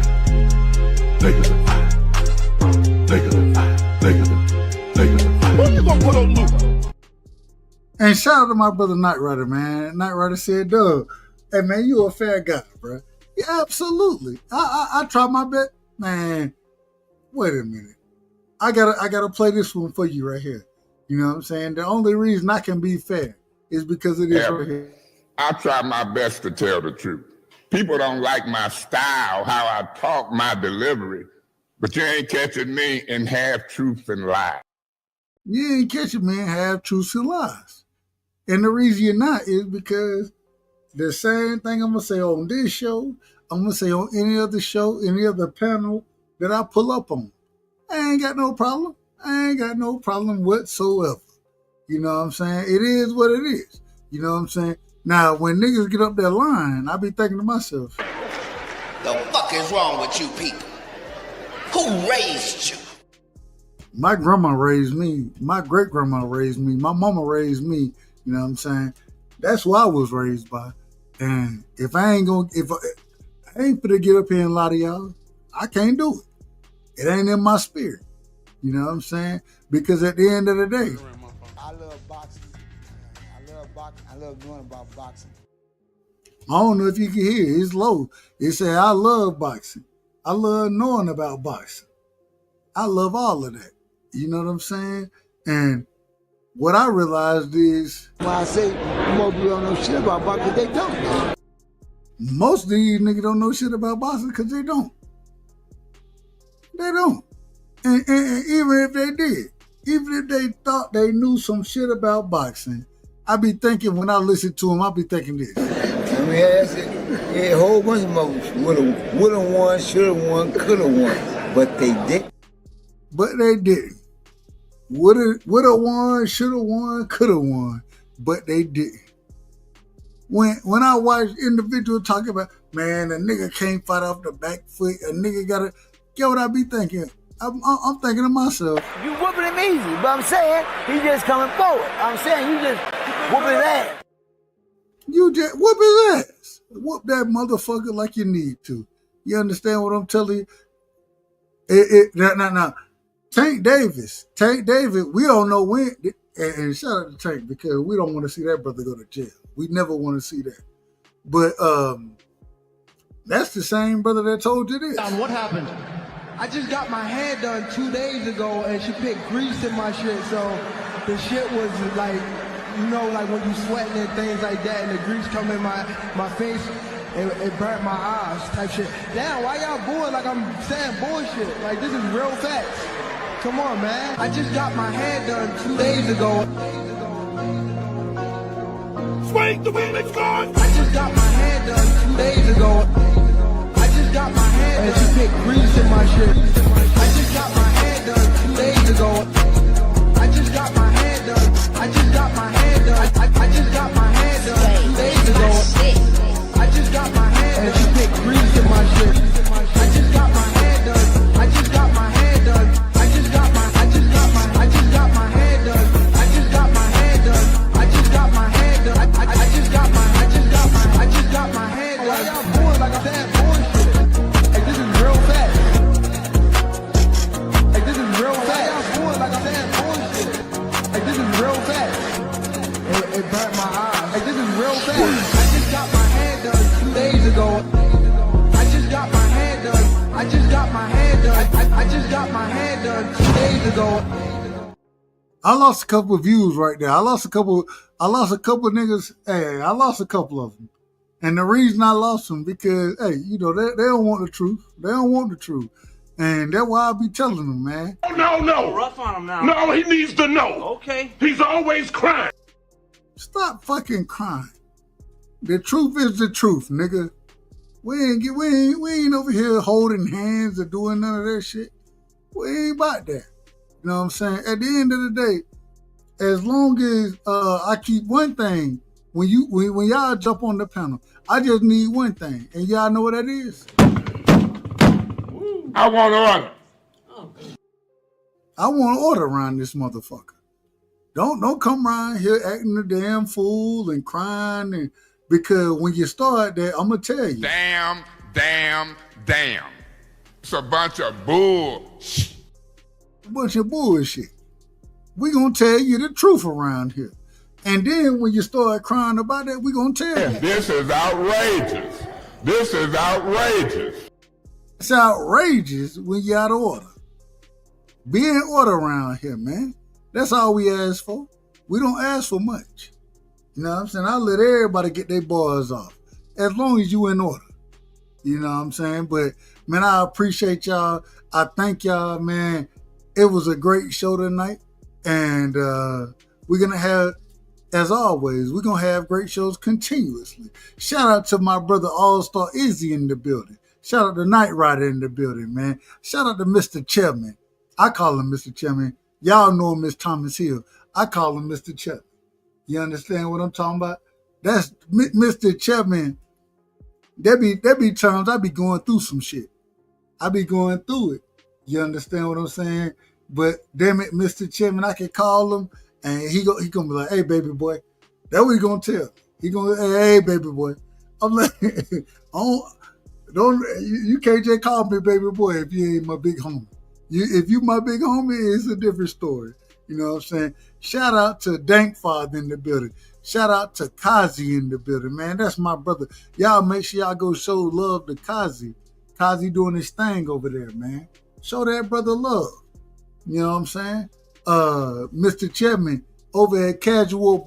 Lakers in 5. Lakers in 5. Lakers in 5. Who you gonna put on Luke? And shout out to my brother Knight Rider, man. Knight Rider said, Doug, hey man, you a fair guy, bro. Yeah, absolutely. I try my best. Man, wait a minute. I gotta play this one for you right here. You know what I'm saying? The only reason I can be fair is because of this right here. I try my best to tell the truth. People don't like my style, how I talk, my delivery, but you ain't catching me in half truth and lies. You ain't catching me in half truths and lies. And the reason you're not is because the same thing I'm going to say on this show, I'm going to say on any other show, any other panel that I pull up on. I ain't got no problem. I ain't got no problem whatsoever. You know what I'm saying? It is what it is. You know what I'm saying? Now, when niggas get up that line, I be thinking to myself, The fuck is wrong with you people? Who raised you? my grandma raised me. My great-grandma raised me. My mama raised me. You know what I'm saying? That's what I was raised by. And if I ain't gonna get up here and lie to y'all, I can't do it. It ain't in my spirit. You know what I'm saying? Because at the end of the day, I love boxing. I love knowing about boxing. I don't know if you can hear it. It's low. It said, I love boxing. I love knowing about boxing. I love all of that. You know what I'm saying? And what I realized is, when I say most people don't know shit about boxing, they don't. most of these niggas don't know shit about boxing because they don't. They don't. And even if they did, even if they thought they knew some shit about boxing, I be thinking, when I listen to them, I be thinking this. I mean, that's it. Yeah, a whole bunch of moves. Woulda won, shoulda won, coulda won. But they didn't. But they didn't. Woulda won, shoulda won, coulda won. But they didn't. When I watch individuals talking about, man, a nigga can't fight off the back foot, a nigga gotta, get what I be thinking? I'm thinking to myself, You whooping him easy, but I'm saying he just coming forward. I'm saying you just whooping his ass. You just whoop his ass. Whoop that motherfucker like you need to. You understand what I'm telling you? Now, Tank David, we don't know when, and shout out to Tank because we don't want to see that brother go to jail. We never want to see that. But that's the same brother that told you this. What happened? I just got my hair done 2 days ago and she put grease in my shit, so the shit was like, you know, like when you sweating and things like that and the grease come in my face, it burnt my eyes type shit. Damn, why y'all booing like I'm saying bullshit? Like, this is real facts. Come on, man. I just got my hair done 2 days ago. Swing the wind, it's gone. I just got my hair done 2 days ago. I just got my hair done. And she put grease in my shit. I just got my hair done 2 days ago. I just got my hair ago. I just got my hair done. I just got my hair done. I just got my hair done 2 days ago. I lost a couple of views right there. I lost a couple niggas. Hey, I lost a couple of them. And the reason I lost them because, hey, you know, they don't want the truth. They don't want the truth. And that's why I be telling them, man. No. Rough on him now. No, he needs to know. Okay. He's always crying. Stop fucking crying. The truth is the truth, nigga. We ain't over here holding hands or doing none of that shit. We ain't about that. You know what I'm saying? At the end of the day, as long as I keep one thing, when y'all jump on the panel, I just need one thing, and y'all know what that is. I want order. I want order around this motherfucker. Don't come around here acting a damn fool and crying, and because when you start that, I'm gonna tell you. Damn. It's a bunch of bullshit. A bunch of bullshit. We gonna tell you the truth around here. And then when you start crying about that, we gonna tell you. This is outrageous. It's outrageous when you out of order. Be in order around here, man. That's all we ask for. We don't ask for much. You know what I'm saying? I let everybody get their bars off. As long as you in order. You know what I'm saying? But, man, I appreciate y'all. I thank y'all, man. It was a great show tonight. And we're going to have, as always, we're going to have great shows continuously. Shout out to my brother All-Star Izzy in the building. Shout out to Knight Rider in the building, man. Shout out to Mr. Chairman. I call him Mr. Chairman. Y'all know him as Thomas Hill. I call him Mr. Chairman. You understand what I'm talking about? That's Mr. Chairman. There be times I be going through some shit. I be going through it. You understand what I'm saying? But damn it, Mr. Chairman, I can call him and he gonna be like, hey, baby boy. That's what he gonna tell. He gonna, hey, baby boy. I'm like, you can't just call me baby boy if you ain't my big homie. If you my big homie, it's a different story. You know what I'm saying? Shout out to Dank Father in the building. Shout out to Kazi in the building, man. That's my brother. Y'all make sure y'all go show love to Kazi. Kazi doing his thing over there, man. Show that brother love. You know what I'm saying? Mr. Chairman over at Casual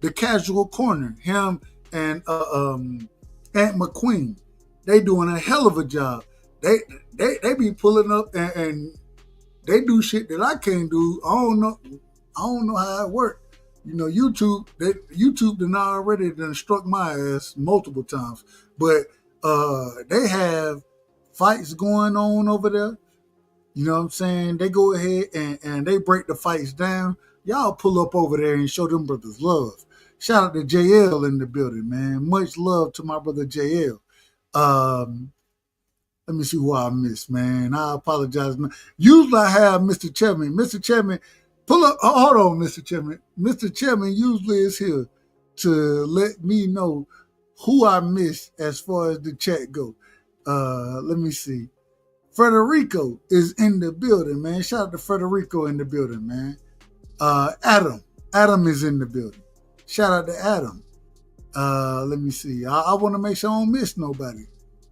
the Casual Corner, him and Aunt McQueen, they doing a hell of a job. They be pulling up and they do shit that I can't do. I don't know how it works. You know, YouTube done already struck my ass multiple times. But they have fights going on over there. You know what I'm saying? They go ahead and they break the fights down. Y'all pull up over there and show them brothers love. Shout out to JL in the building, man. Much love to my brother JL. Let me see who I missed, man. I apologize. Usually I have Mr. Chairman. Mr. Chairman, pull up. Hold on, Mr. Chairman. Mr. Chairman usually is here to let me know who I missed as far as the chat go. Let me see. Federico is in the building, man. Shout out to Federico in the building, man. Adam is in the building. Shout out to Adam. Let me see. I want to make sure I don't miss nobody.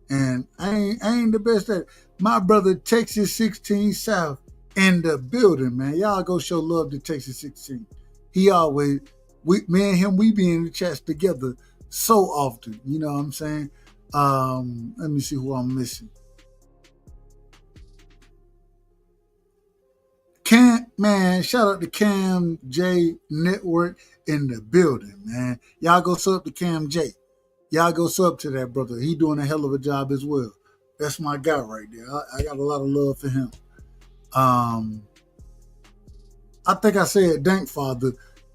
And I ain't the best at it. My brother Texas 16 South in the building, man. Y'all go show love to Texas 16. He always, me and him, we be in the chats together so often. You know what I'm saying? Let me see who I'm missing. Man, shout out to Cam J Network in the building, man. Y'all go sub to Cam J. Y'all go sub to that brother. He doing a hell of a job as well. That's my guy right there. I got a lot of love for him. I think I said Dank Father.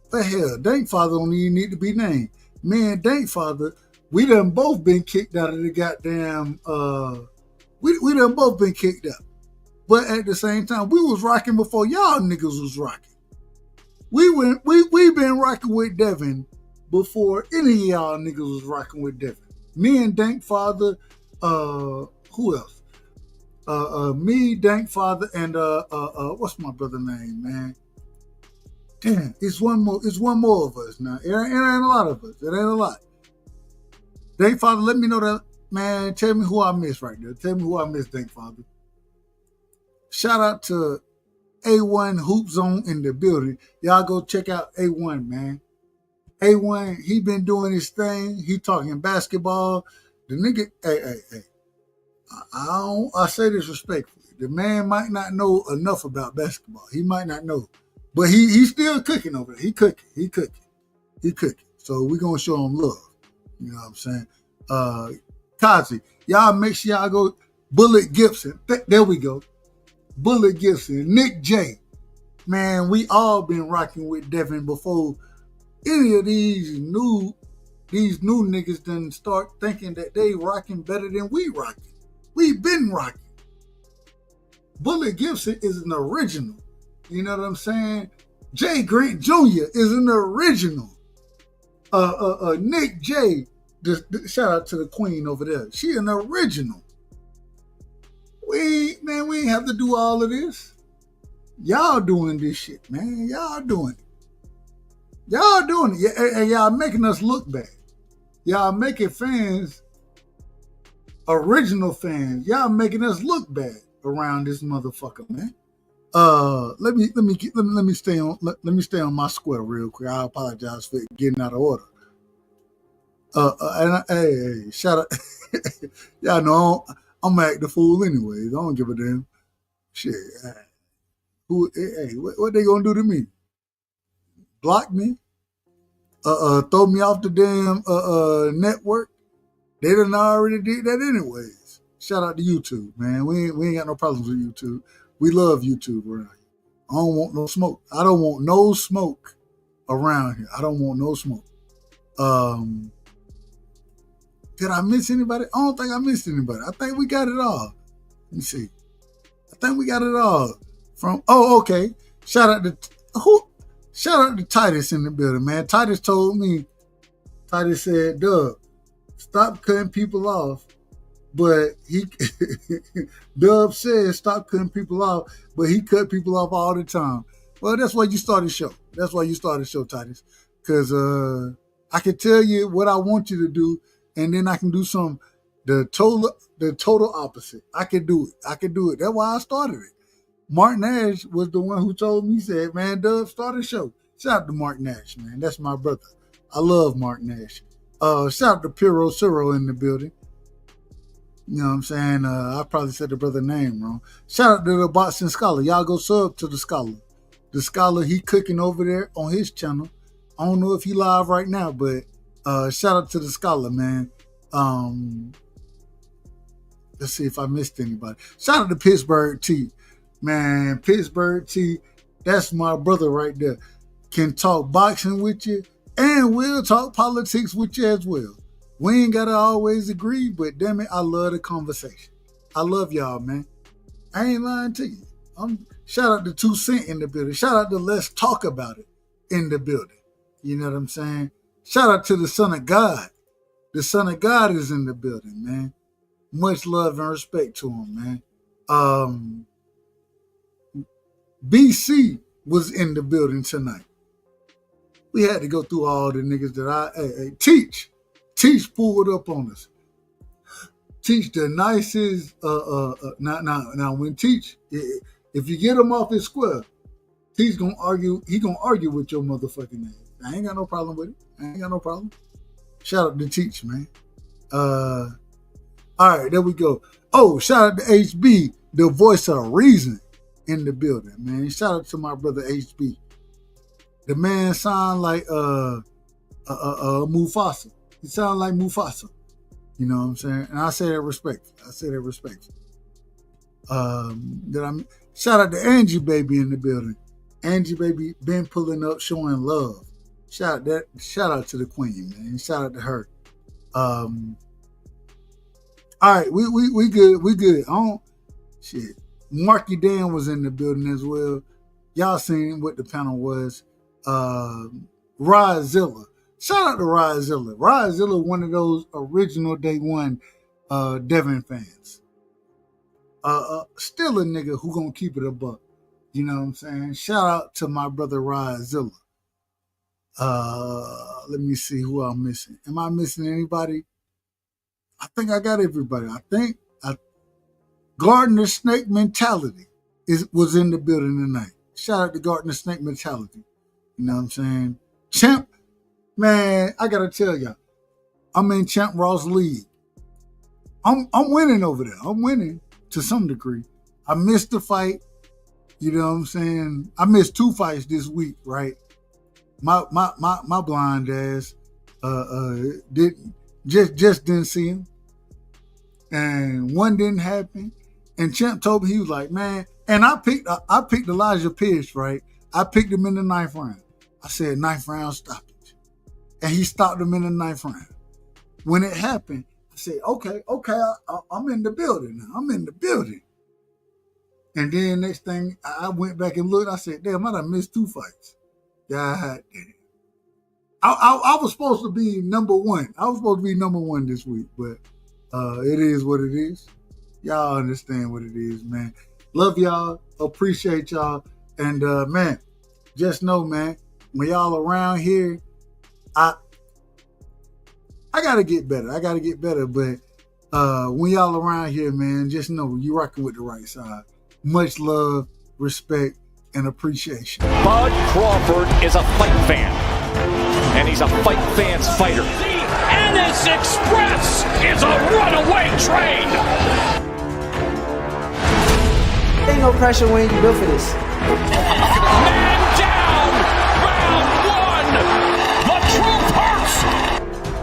But hell, Dank Father don't even need to be named. Me and Dank Father, we done both been kicked out of the goddamn, we done both been kicked out. But at the same time, we was rocking before y'all niggas was rocking. We been rocking with Devin before any of y'all niggas was rocking with Devin. Me and Dank Father, who else? Me, Dank Father, and what's my brother name, man? Damn, it's one more of us now. It ain't a lot of us. It ain't a lot. Thank Father, let me know that, man. Tell me who I missed right there. Tell me who I missed, thank Father. Shout out to A1 Hoop Zone in the building. Y'all go check out A1, man. A1, he been doing his thing. He talking basketball. The nigga, hey. I say this respectfully. The man might not know enough about basketball. He might not know. But he's still cooking over there. He cooking. So we gonna show him love. You know what I'm saying? Kazi, y'all make sure y'all go Bullet Gibson. There we go. Bullet Gibson, Nick J. Man, we all been rocking with Devin before any of these new niggas done start thinking that they rocking better than we rocking. We been rocking. Bullet Gibson is an original. You know what I'm saying? Jay Grant Jr. is an original. Nick J. Shout out to the queen over there. She an original. We ain't have to do all of this. Y'all doing this shit, man. Y'all doing it. And y'all making us look bad. Y'all making fans, original fans, y'all making us look bad around this motherfucker, man. Let me stay on my square real quick. I apologize for getting out of order. Hey, shout out. Y'all know I'm act the fool anyways. I don't give a damn. Shit. What they gonna do to me? Block me? Throw me off the damn network? They done already did that anyways. Shout out to YouTube, man. We ain't got no problems with YouTube. We love YouTube around here. I don't want no smoke. I don't want no smoke around here. I don't want no smoke. Did I miss anybody? I don't think I missed anybody. I think we got it all. Let me see. I think we got it all. Okay. Shout out to Titus in the building, man. Titus said, Doug, stop cutting people off. But Dub said stop cutting people off, but he cut people off all the time. Well, that's why you started the show. That's why you started the show, Titus. Because I can tell you what I want you to do, and then I can do the total opposite. I can do it. That's why I started it. Mark Nash was the one who told me, he said, man, Dub, start a show. Shout out to Mark Nash, man. That's my brother. I love Mark Nash. Shout out to Piro Ciro in the building. You know what I'm saying? I probably said the brother name wrong. Shout out to the Boxing Scholar. Y'all go sub to the Scholar. The Scholar, he cooking over there on his channel. I don't know if he live right now, but shout out to the Scholar, man. Let's see if I missed anybody. Shout out to Pittsburgh T. Man, Pittsburgh T, that's my brother right there. Can talk boxing with you and will talk politics with you as well. We ain't got to always agree, but damn it, I love the conversation. I love y'all, man. I ain't lying to you. Shout out to 2 Cent in the building. Shout out to Let's Talk About It in the building. You know what I'm saying? Shout out to the Son of God. The Son of God is in the building, man. Much love and respect to him, man. BC was in the building tonight. We had to go through all the niggas that Teach pulled up on us. Teach the nicest. Now when Teach, if you get him off his square, Teach gonna argue. He gonna argue with your motherfucking ass. I ain't got no problem with it. I ain't got no problem. Shout out to Teach, man. All right, there we go. Oh, shout out to HB, the voice of reason in the building, man. Shout out to my brother HB. The man sound like Mufasa. He sound like Mufasa. You know what I'm saying? And I say that respectfully. Shout out to Angie Baby in the building. Angie Baby been pulling up, showing love. Shout out to the queen, man. Shout out to her. All right, we good. We good. Shit. Marky Dan was in the building as well. Y'all seen what the panel was. Ryzilla. Shout out to Ryzilla. Ryzilla, one of those original day one Devin fans. Still a nigga who gonna keep it a buck. You know what I'm saying? Shout out to my brother Ryzilla. Let me see who I'm missing. Am I missing anybody? I think I got everybody. I think Gardner Snake Mentality was in the building tonight. Shout out to Gardner Snake Mentality. You know what I'm saying? Champ, man, I gotta tell y'all, I'm in Champ Ross League. I'm winning over there. I'm winning to some degree. I missed the fight. You know what I'm saying? I missed 2 fights this week, right? My blind ass didn't see him. And one didn't happen. And Champ told me, he was like, man, and I picked Elijah Pierce, right? I picked him in the 9th round. I said 9th round stoppage. And he stopped him in the 9th round. When it happened, I said, okay, I'm in the building now. I'm in the building. And then next thing, I went back and looked. I said, damn, I done missed 2 fights. God damn. I was supposed to be number 1. I was supposed to be number 1 this week, but it is what it is. Y'all understand what it is, man. Love y'all. Appreciate y'all. And, man, just know, man, when y'all around here, I got to get better. But when y'all around here, man, just know you rocking with the right side. Much love, respect, and appreciation. Bud Crawford is a fight fan, and he's a fight fan's fighter. The Ennis Express is a runaway train. Ain't no pressure when you built for this. Man down, round 1. The truth hurts.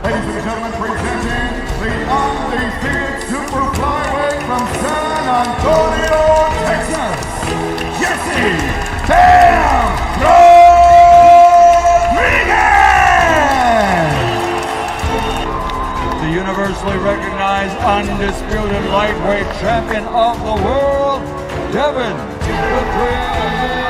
Ladies and gentlemen, presenting the undefeated super flyweight from San Antonio, Texas, Jesse Bam Rodriguez! The universally recognized undisputed lightweight champion of the world, Devin the Dream